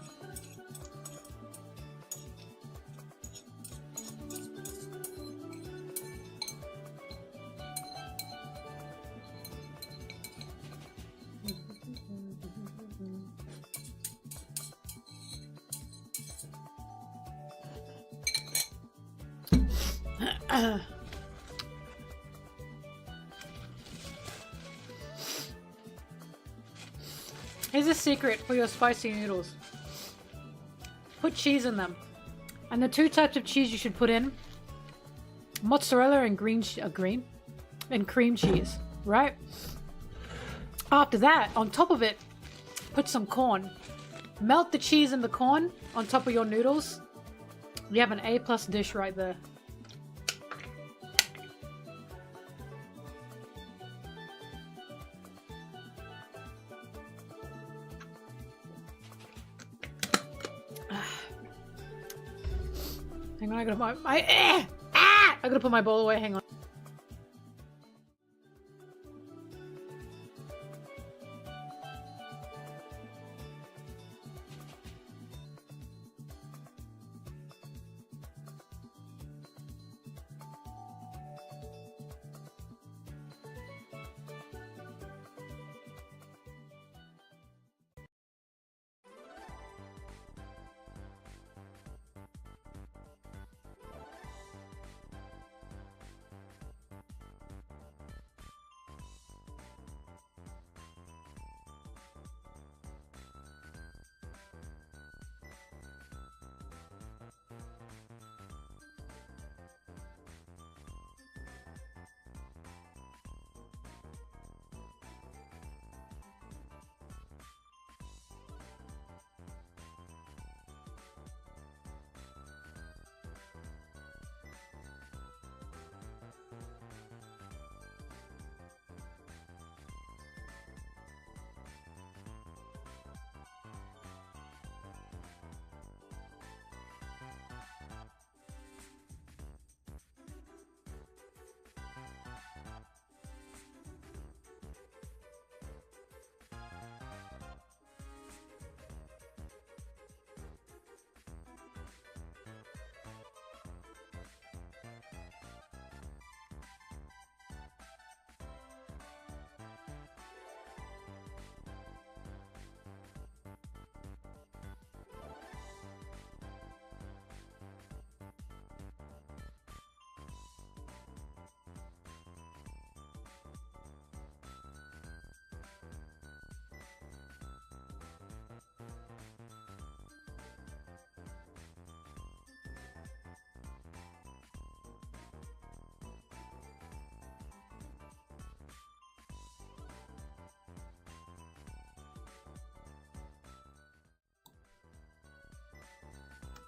Here's a secret for your spicy noodles. Put cheese in them. And the two types of cheese you should put in, mozzarella and cream cheese, right? After that, on top of it, put some corn. Melt the cheese and the corn on top of your noodles. You have an A+ dish right there. Hang on, I gotta put I gotta put my bowl away, hang on.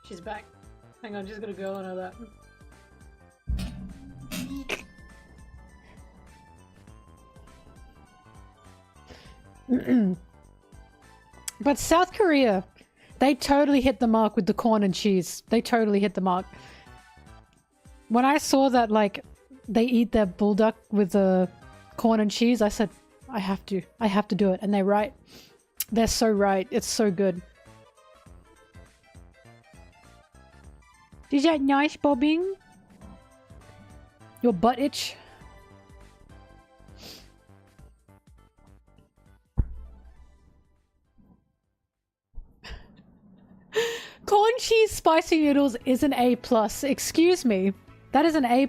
She's back. Hang on, she's gonna go on that. But South Korea, they totally hit the mark with the corn and cheese. They totally hit the mark. When I saw that, like, they eat their bulldog with the corn and cheese, I said, I have to do it. And they're right. They're so right. It's so good. Is that nice, bobbing? Your butt itch? Corn cheese spicy noodles is an A+. Excuse me. That is an A+.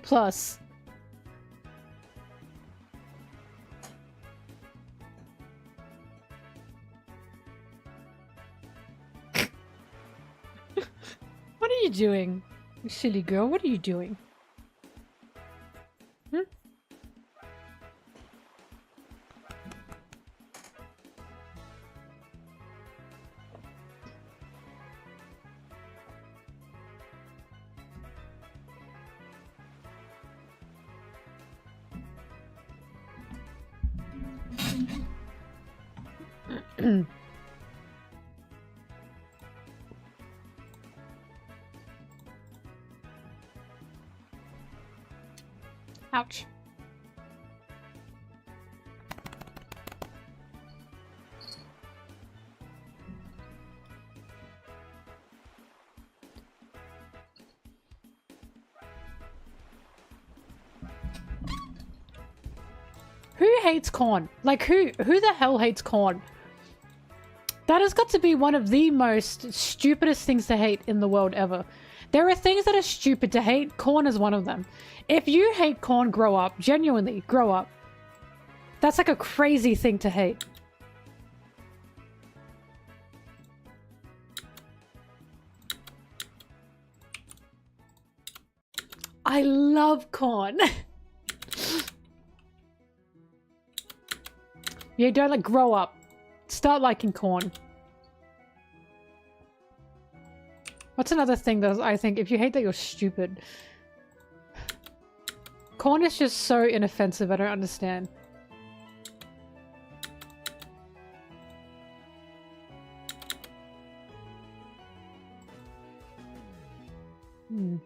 What are you doing? You silly girl, what are you doing? Hmm? Ouch. Who hates corn? Like, who the hell hates corn? That has got to be one of the most stupidest things to hate in the world ever. There are things that are stupid to hate. Corn is one of them. If you hate corn, grow up. Genuinely, grow up. That's like a crazy thing to hate. I love corn. Yeah, don't like grow up. Start liking corn. What's another thing that I think, if you hate that, you're stupid. Corn is just so inoffensive, I don't understand. Hmm.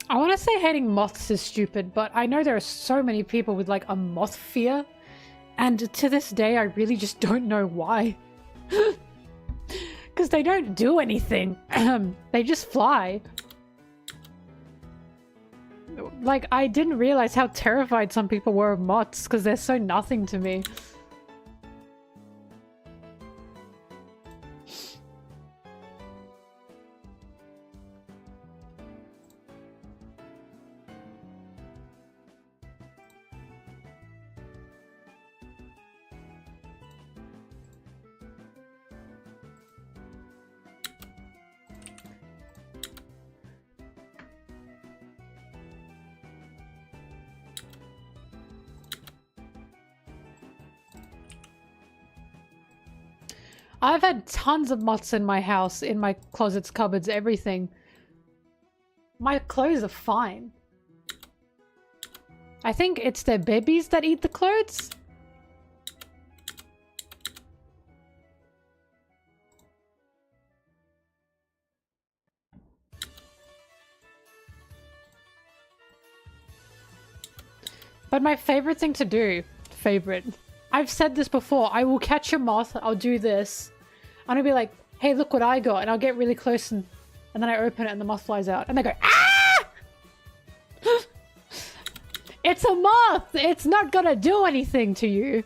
I want to say hating moths is stupid, but I know there are so many people with like a moth fear, and to this day I really just don't know why. Because they don't do anything. They just fly. Like, I didn't realize how terrified some people were of moths because they're so nothing to me. I've had tons of moths in my house, in my closets, cupboards, everything. My clothes are fine. I think it's their babies that eat the clothes. But my favorite thing to do, I've said this before, I will catch a moth, I'll do this, and I'll be like, hey, look what I got, and I'll get really close and then I open it and the moth flies out, and they go, ah! It's a moth! It's not gonna do anything to you.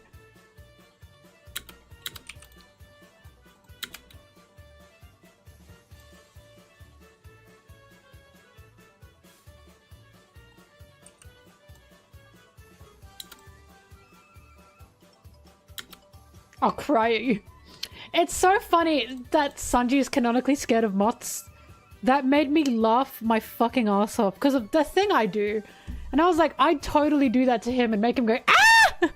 I'll cry at you. It's so funny that Sanji is canonically scared of moths. That made me laugh my fucking ass off because of the thing I do. And I was like, I'd totally do that to him and make him go, ah!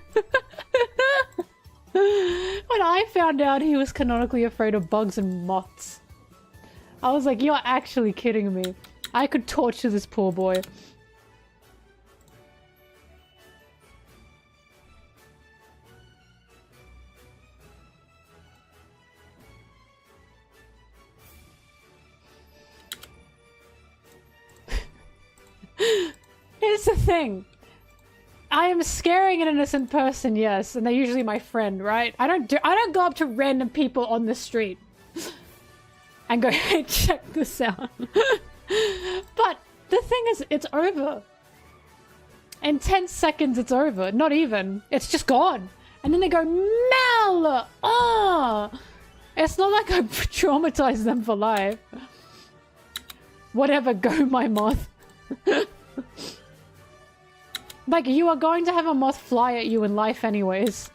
When I found out he was canonically afraid of bugs and moths. I was like, you're actually kidding me. I could torture this poor boy. Here's the thing. I am scaring an innocent person, yes, and they're usually my friend, right? I don't go up to random people on the street and go, hey, check this out. But the thing is, it's over. In 10 seconds, it's over. Not even. It's just gone. And then they go, Mel! Oh! It's not like I traumatized them for life. Whatever, go my moth. Like, you are going to have a moth fly at you in life anyways.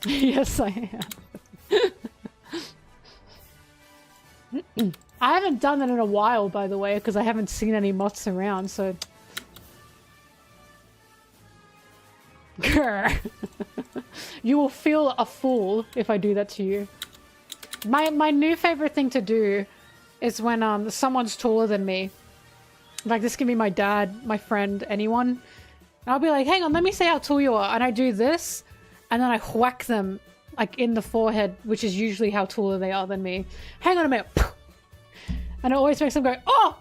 Yes, I am. I haven't done that in a while, by the way, because I haven't seen any moths around, so... Grr. You will feel a fool if I do that to you. My new favorite thing to do is when someone's taller than me. Like, this can be my dad, my friend, anyone. And I'll be like, hang on, let me see how tall you are. And I do this, and then I whack them, like, in the forehead, which is usually how taller they are than me. Hang on a minute. And it always makes them go, oh!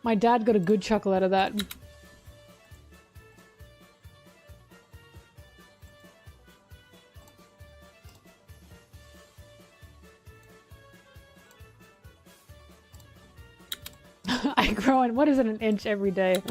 My dad got a good chuckle out of that. I grow in, what is it, an inch every day?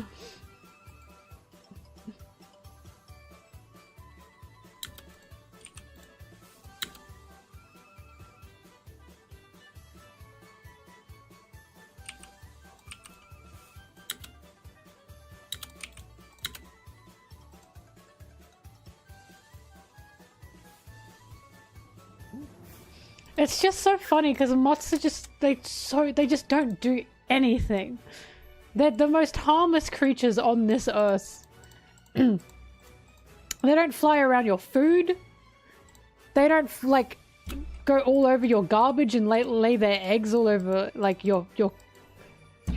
It's just so funny because moths are just, they just don't do anything. They're the most harmless creatures on this earth. They don't fly around your food. They don't, like, go all over your garbage and lay their eggs all over, like, your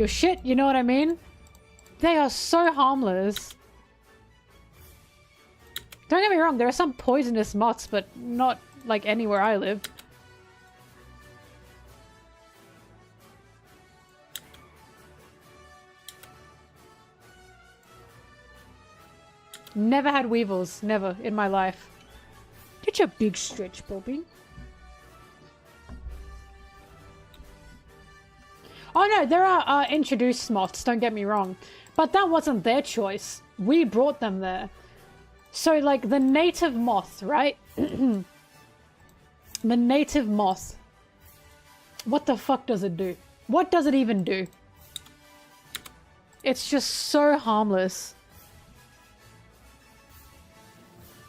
shit, you know what I mean? They are so harmless. Don't get me wrong, there are some poisonous moths, but not, like, anywhere I live. Never had weevils. Never in my life. Get your big stretch, Bobby. Oh no, there are introduced moths, don't get me wrong. But that wasn't their choice. We brought them there. So, like, the native moth, right? The native moth. What the fuck does it do? What does it even do? It's just so harmless.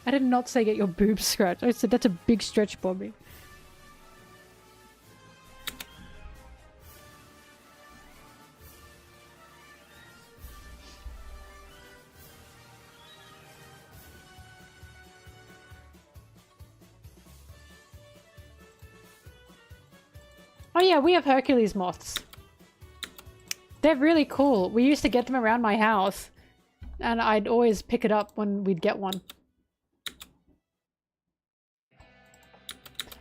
I did not say get your boobs scratched. I said that's a big stretch, Bobby. Oh yeah, we have Hercules moths. They're really cool. We used to get them around my house. And I'd always pick it up when we'd get one.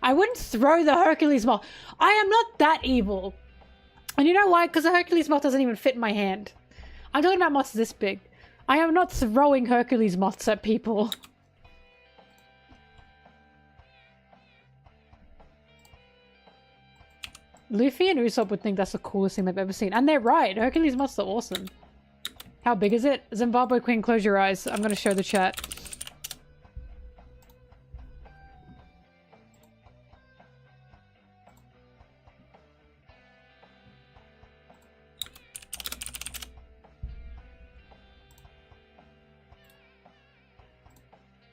I wouldn't throw the Hercules moth. I am not that evil. And you know why? Because the Hercules moth doesn't even fit in my hand. I'm talking about moths this big. I am not throwing Hercules moths at people. Luffy and Usopp would think that's the coolest thing they've ever seen. And they're right. Hercules moths are awesome. How big is it? Zimbabwe Queen, close your eyes. I'm going to show the chat.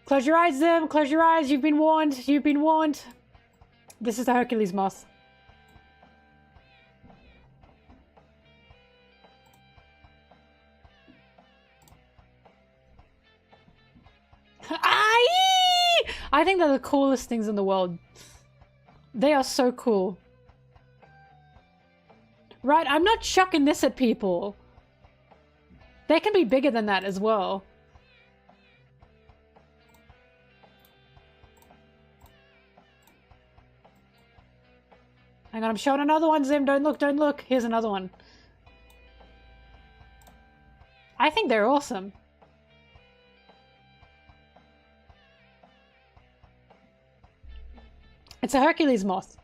Close your eyes, Zim. Close your eyes. You've been warned. You've been warned. This is the Hercules moth. I think they're the coolest things in the world. They are so cool. Right, I'm not chucking this at people. They can be bigger than that as well. Hang on, I'm showing another one, Zim. Don't look, don't look. Here's another one. I think they're awesome. It's a Hercules moth.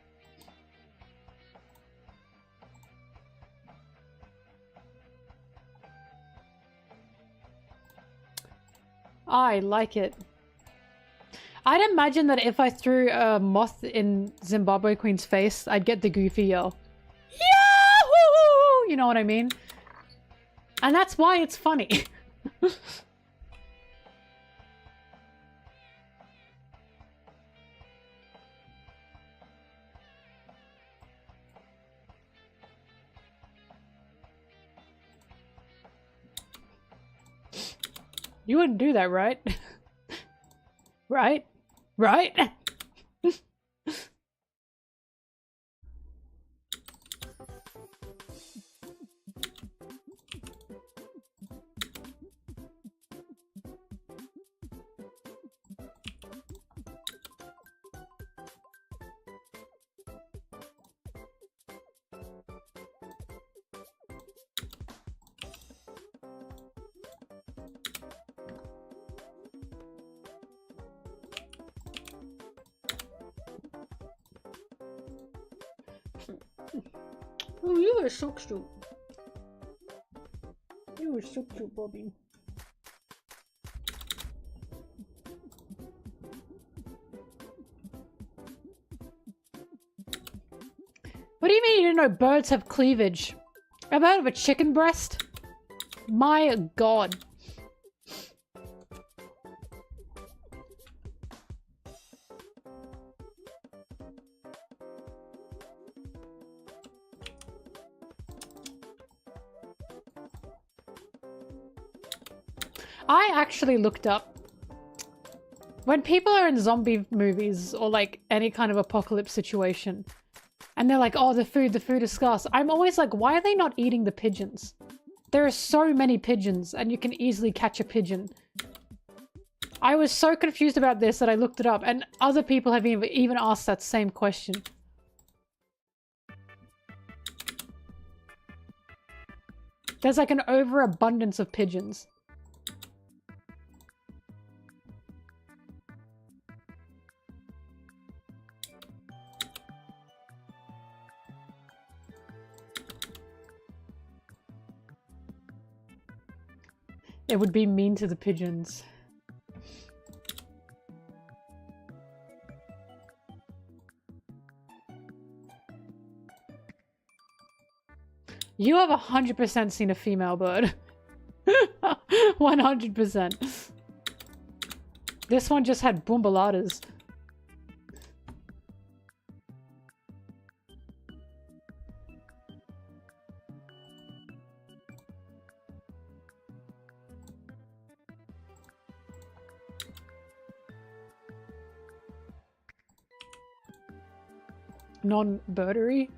I like it. I'd imagine that if I threw a moth in Zimbabwe Queen's face, I'd get the goofy yell. Yahoo! You know what I mean? And that's why it's funny. You wouldn't do that, right? Right? Right? Oh, you are so cute. You are so cute, Bobby. What do you mean you didn't know birds have cleavage? I've heard of a chicken breast. My God. I actually looked up when people are in zombie movies or like any kind of apocalypse situation and they're like, oh, the food is scarce. I'm always like, why are they not eating the pigeons? There are so many pigeons and you can easily catch a pigeon. I was so confused about this that I looked it up and other people have even asked that same question. There's like an overabundance of pigeons. It would be mean to the pigeons. You have 100% seen a female bird. 100%. This one just had boombaladas. Non-birdery?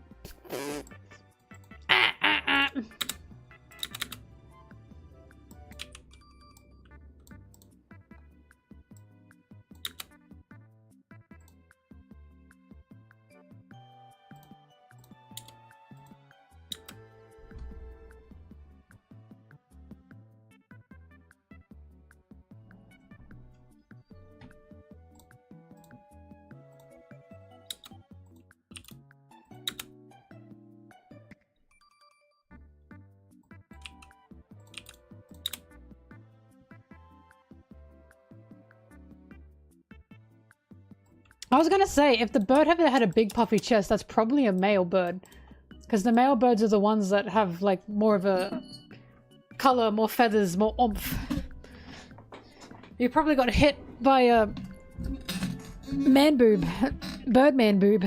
I was gonna say, if the bird ever had a big puffy chest, that's probably a male bird. Because the male birds are the ones that have, like, more of a color, more feathers, more oomph. You probably got hit by a man boob. Birdman boob.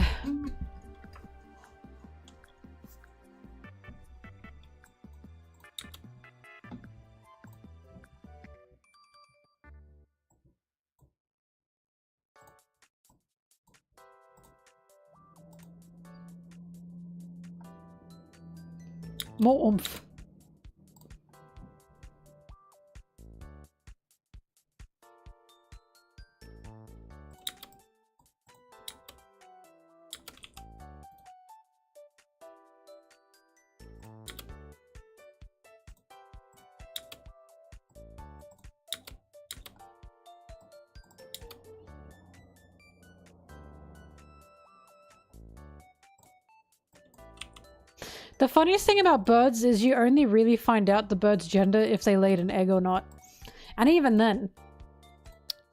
More oomph. The funniest thing about birds is you only really find out the bird's gender if they laid an egg or not. And even then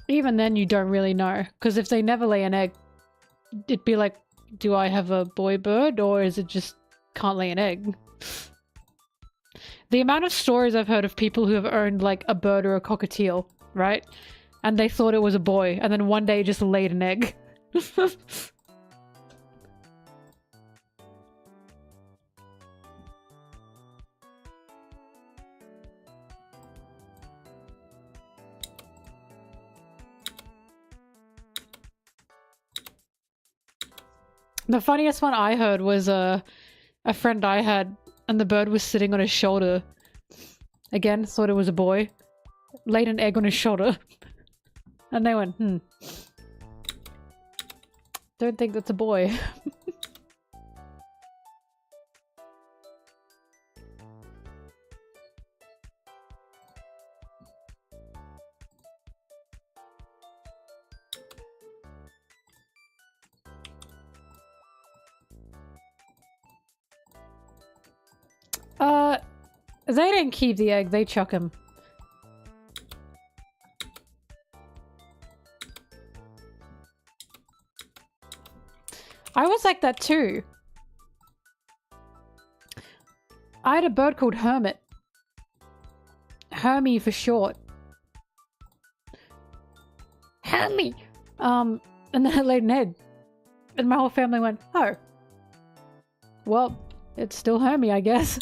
you don't really know. Because if they never lay an egg, it'd be like, do I have a boy bird or is it just can't lay an egg? The amount of stories I've heard of people who have owned like a bird or a cockatiel, right? And they thought it was a boy and then one day it just laid an egg. The funniest one I heard was a friend I had, and the bird was sitting on his shoulder. Again, thought it was a boy. Laid an egg on his shoulder. And they went, don't think that's a boy. They didn't keep the egg, they chuck him. I was like that too. I had a bird called Hermit. Hermie for short. Hermie! And then it laid an egg. And my whole family went, oh. Well, it's still Hermie, I guess.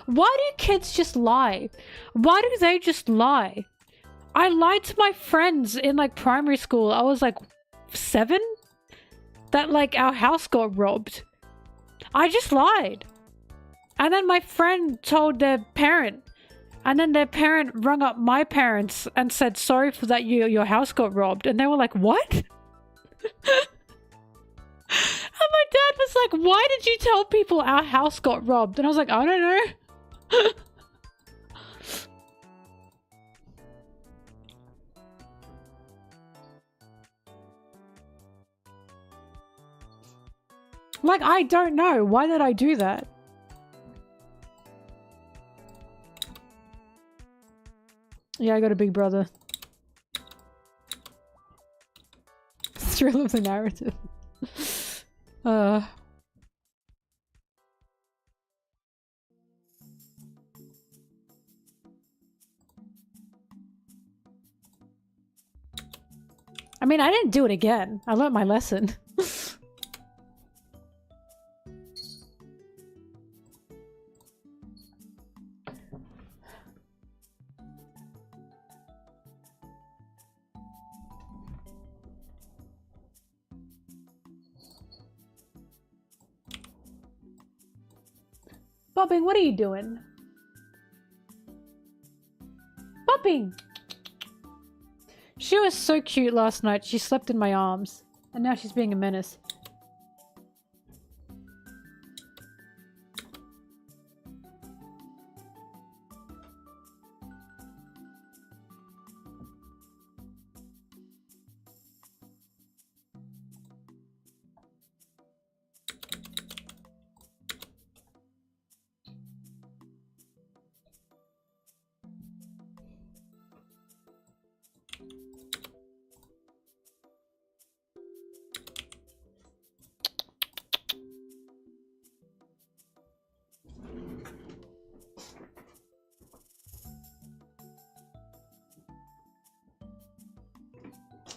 Why do kids just lie? Why do they just lie? I lied to my friends in like primary school. I was like 7? That like our house got robbed. I just lied. And then my friend told their parent. And then their parent rung up my parents and said, sorry for that, your house got robbed. And they were like, what? And my dad was like, why did you tell people our house got robbed? And I was like, I don't know. Like, I don't know. Why did I do that? Yeah, I got a big brother. Thrill of the narrative. I mean, I didn't do it again. I learned my lesson. Bobbing, what are you doing? sleeping. She was so cute last night. She slept in my arms. And now she's being a menace.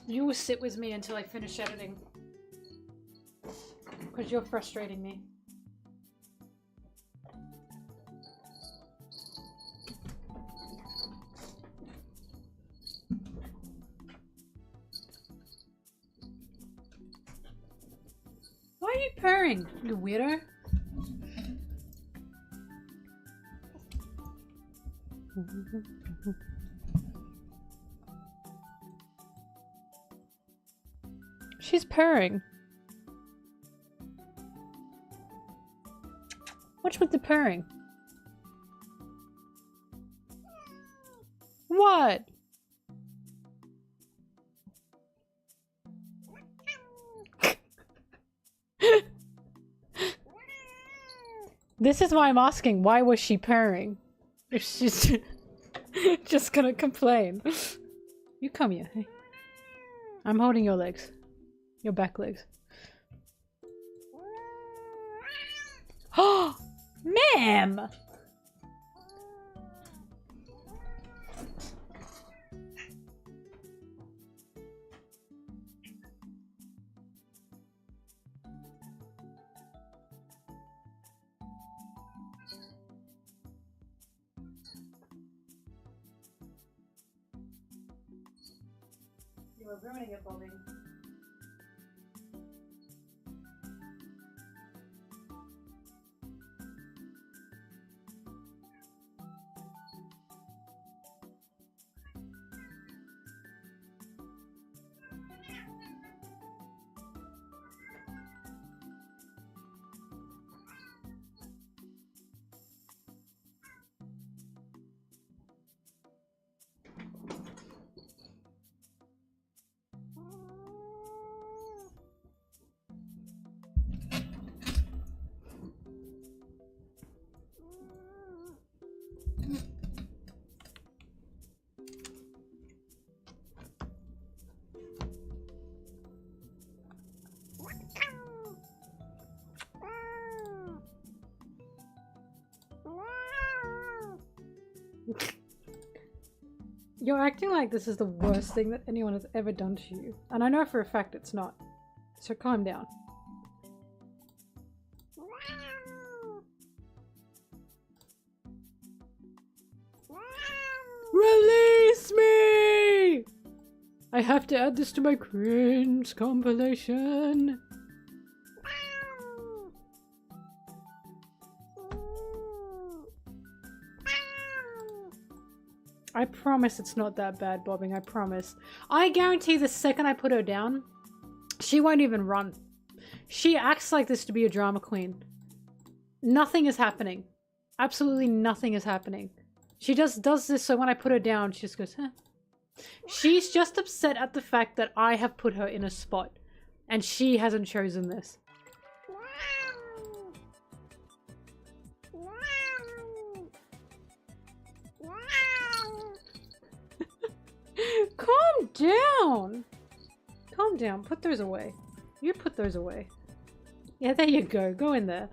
You will sit with me until I finish editing. Because you're frustrating me. Why are you purring, you weirdo? She's purring. What's with the purring? What? This is why I'm asking, why was she purring? If she's just gonna complain. You come here, hey. I'm holding your legs. Your back legs. Oh, ma'am! You were ruining it, Bobby. You're acting like this is the worst thing that anyone has ever done to you. And I know for a fact it's not. So calm down. Release me! I have to add this to my cringe compilation. I promise it's not that bad, Bobbing. I promise. I guarantee the second I put her down, she won't even run. She acts like this to be a drama queen. Nothing is happening. Absolutely nothing is happening. She just does this so when I put her down, she just goes, huh. She's just upset at the fact that I have put her in a spot. And she hasn't chosen this. Calm down! Calm down. Put those away. You put those away. Yeah, there you go. Go in there.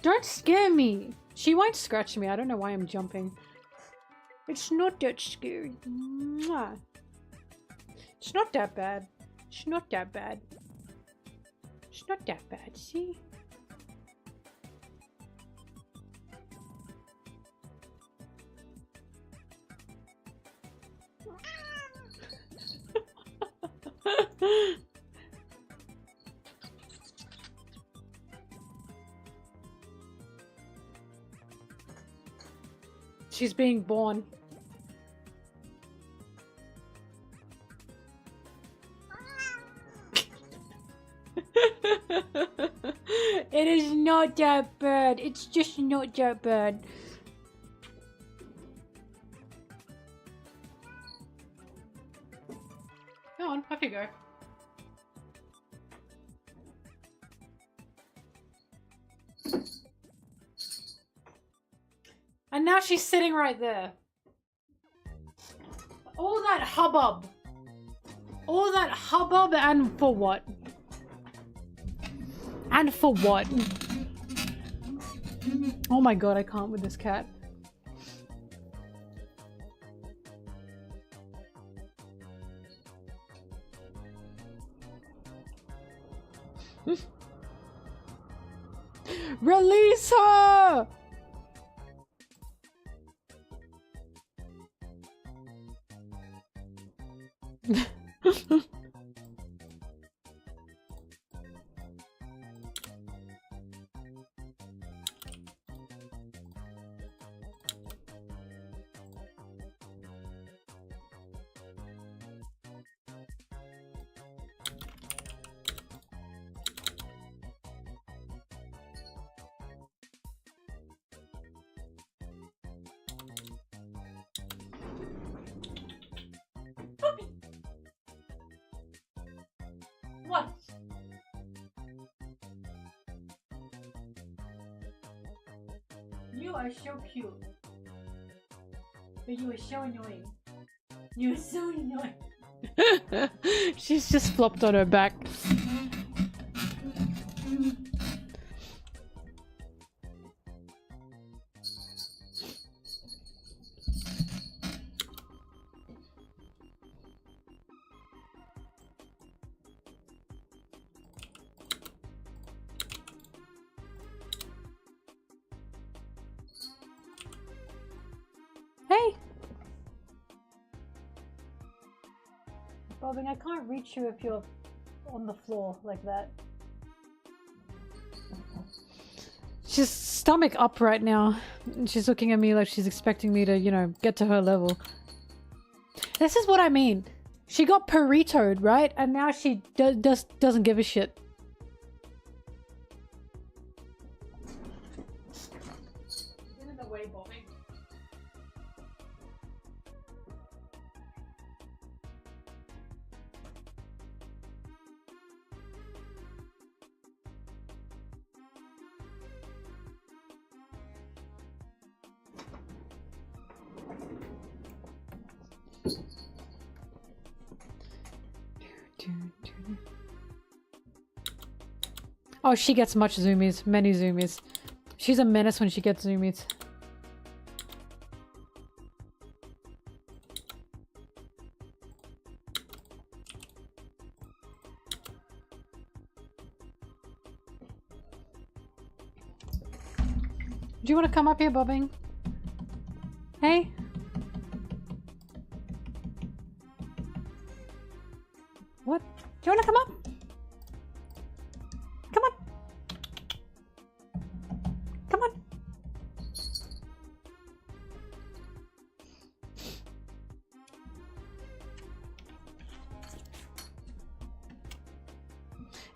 Don't scare me. She won't scratch me. I don't know why I'm jumping. It's not that scary. Mwah. It's not that bad. It's not that bad. It's not that bad, see? She's being born. It is not that bad. It's just not that bad. Go on, off you go. And now she's sitting right there. All that hubbub. All that hubbub, and for what? And for what? Oh my god, I can't with this cat. Release her! What? You are so cute. But you are so annoying. You are so annoying. She's just flopped on her back. Hey! Bobbing, I can't reach you if you're on the floor like that. She's stomach up right now. And she's looking at me like she's expecting me to, you know, get to her level. This is what I mean. She got burritoed, right? And now she doesn't give a shit. Get in the way, Bobbing. Oh, she gets much zoomies, many zoomies. She's a menace when she gets zoomies. Do you want to come up here, Bobbing? Hey? What? Do you want to come up? Come on. Come on.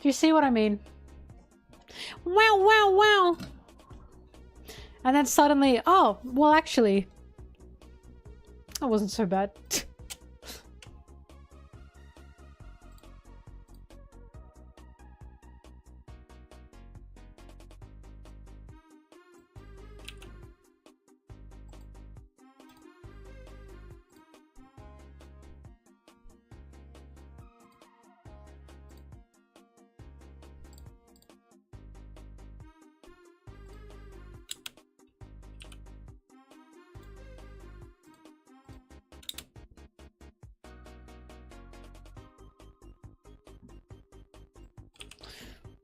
Do you see what I mean? Wow, wow, wow. And then suddenly, oh, well, actually, that wasn't so bad.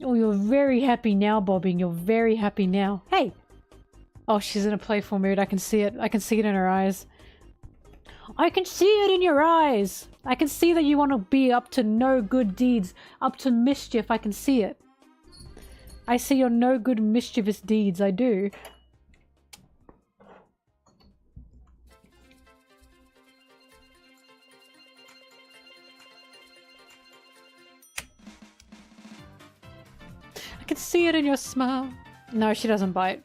Oh, you're very happy now, Bobbing. You're very happy now. Hey! Oh, she's in a playful mood. I can see it. I can see it in her eyes. I can see it in your eyes! I can see that you want to be up to no good deeds. Up to mischief. I can see it. I see your no good mischievous deeds. I do. I can see it in your smile. No, she doesn't bite.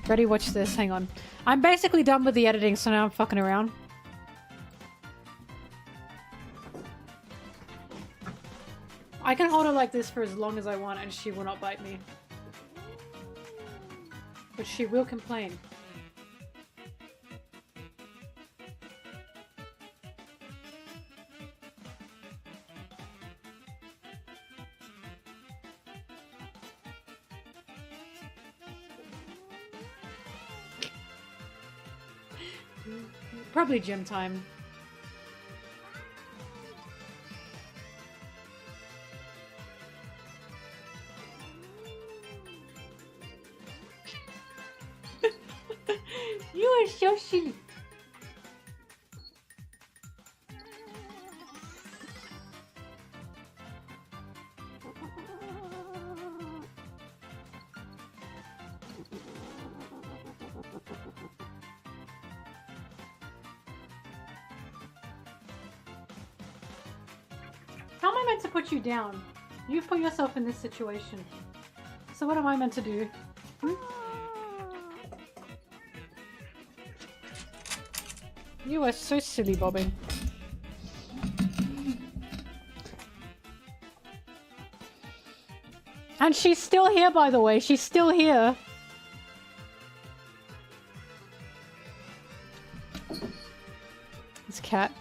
Ready? Watch this. Hang on. I'm basically done with the editing, so now I'm fucking around. I can hold her like this for as long as I want and she will not bite me. But she will complain. Probably gym time. You are so silly. How am I meant to put you down? You've put yourself in this situation. So what am I meant to do? Hmm? You are so silly, Bobby. And she's still here, by the way. She's still here. This cat.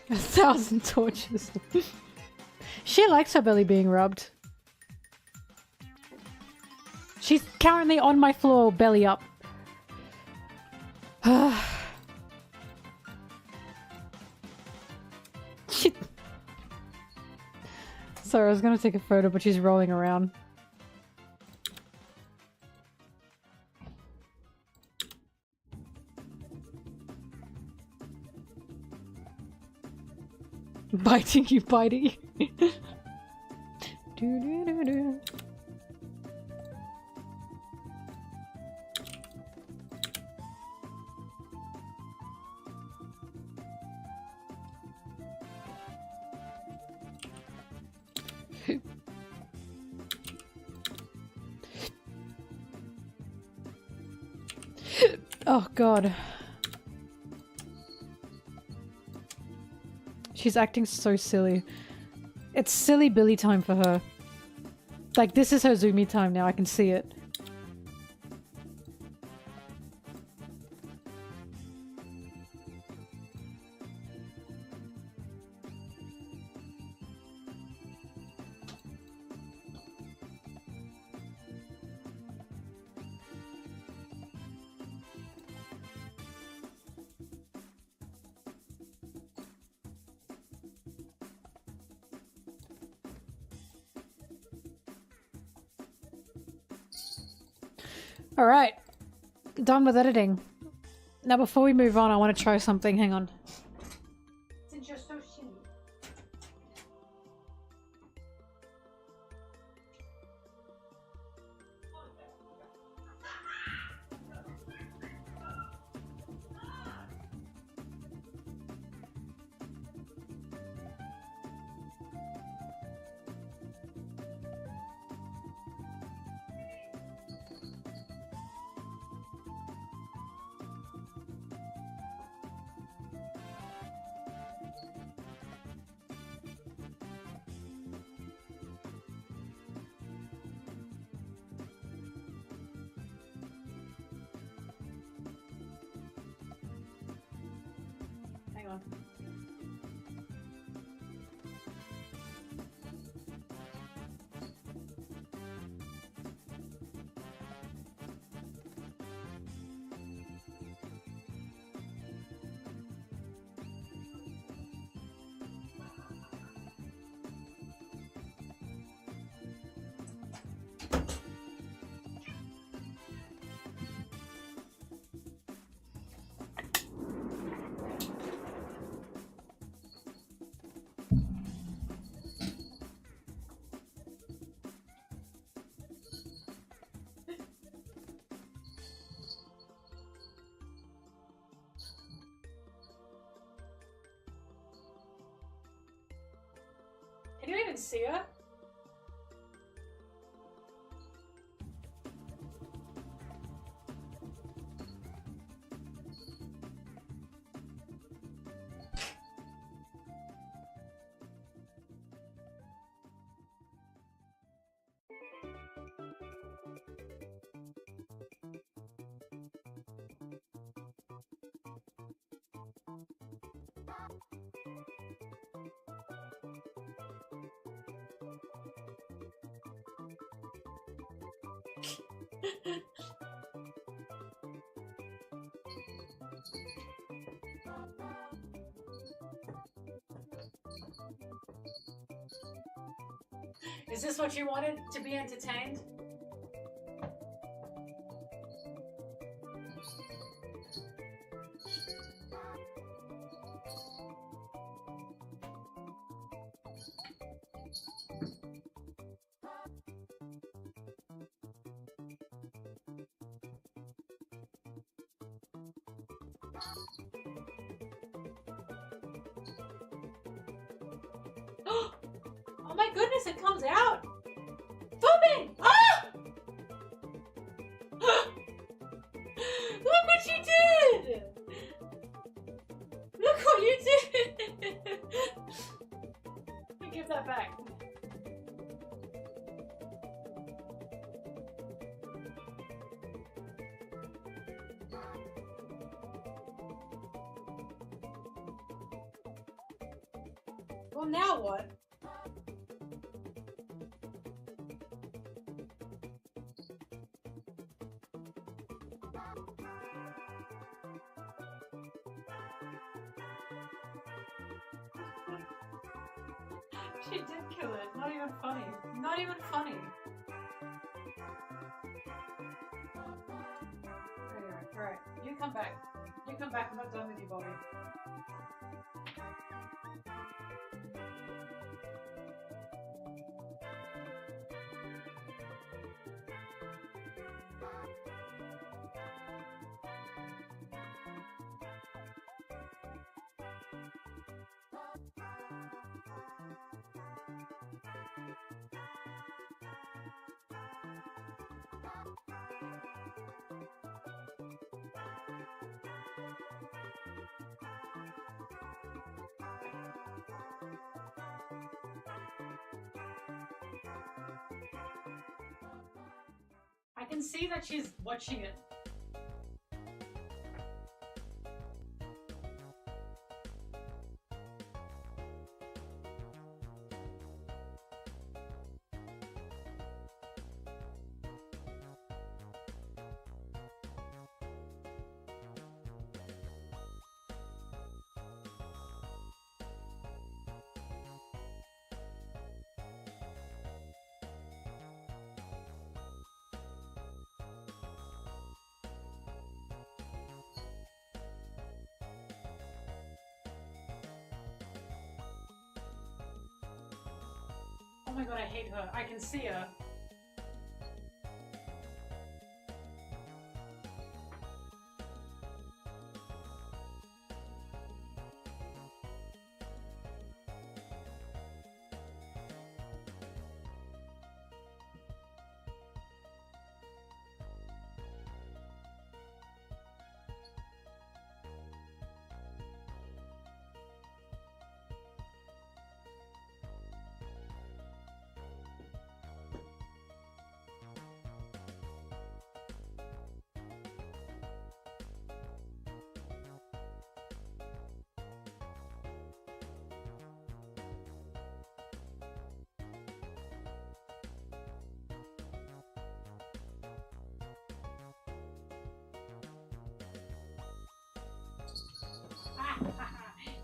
1,000 torches. She likes her belly being rubbed. She's currently on my floor, belly up. Shit. Sorry, I was gonna take a photo, but she's rolling around. Biting you, biting you. Do. Oh god. She's acting so silly. It's silly Billy time for her. Like, this is her zoomy time now, I can see it. Alright, done with editing. Now before we move on, I want to try something. Hang on. Since you're so silly. Hang on. You didn't even see her? Is this what you wanted, to be entertained? Oh my goodness, it comes out! Filming! Ah! Look what you did! Look what you did! Let me give that back. Well, now what? She did kill it. Not even funny. Not even funny. Alright. You come back. You come back. I'm not done with you, Bobby. I can see that she's watching it. Oh my god, I hate her. I can see her.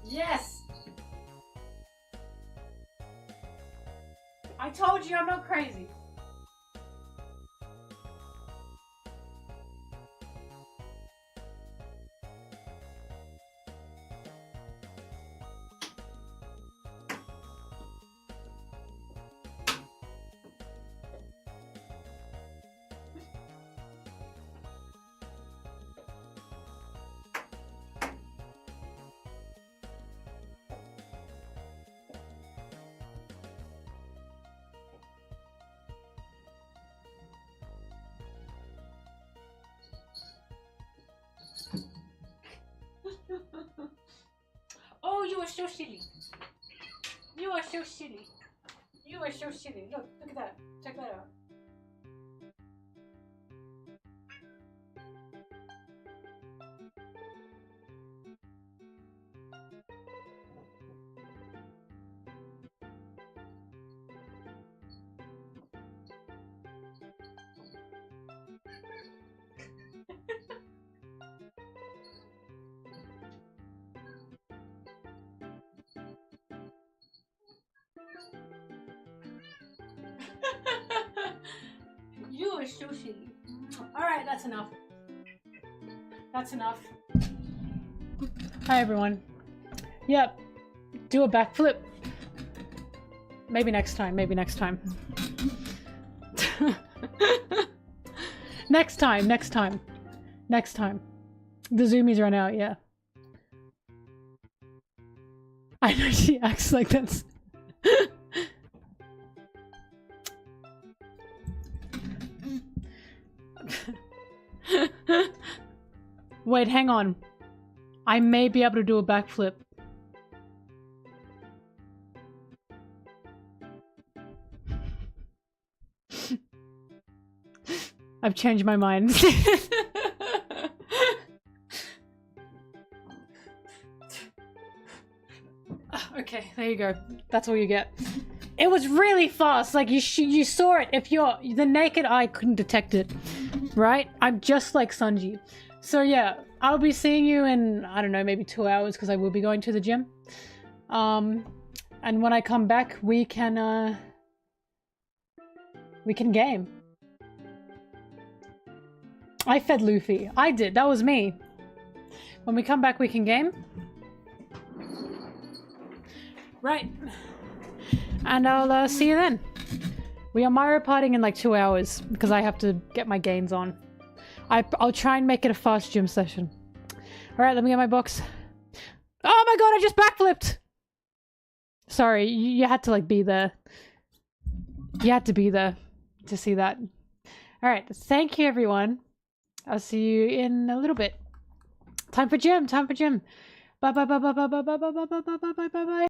Yes! I told you I'm not crazy. are so silly. You are so silly. You are so silly. Look at that. Check that out. You are so silly. Alright, that's enough. That's enough. Hi everyone. Yep. Do a backflip. Maybe next time, maybe next time. Next time, next time. Next time. The zoomies run out, yeah. I know she acts like this. Wait, hang on. I may be able to do a backflip. I've changed my mind. Okay, there you go. That's all you get. It was really fast. Like you saw it. If the naked eye couldn't detect it, right? I'm just like Sanji. So yeah, I'll be seeing you in, I don't know, maybe 2 hours because I will be going to the gym. And when I come back, we can game. I fed Luffy. I did. That was me. When we come back, we can game. Right. And I'll see you then. We are Mario Partying in like 2 hours because I have to get my gains on. I'll try and make it a fast gym session. Alright, let me get my box. Oh my god, I just backflipped! Sorry, you had to like be there. You had to be there to see that. Alright, thank you everyone. I'll see you in a little bit. Time for gym, time for gym. Bye bye bye bye bye bye bye bye bye bye bye bye bye bye.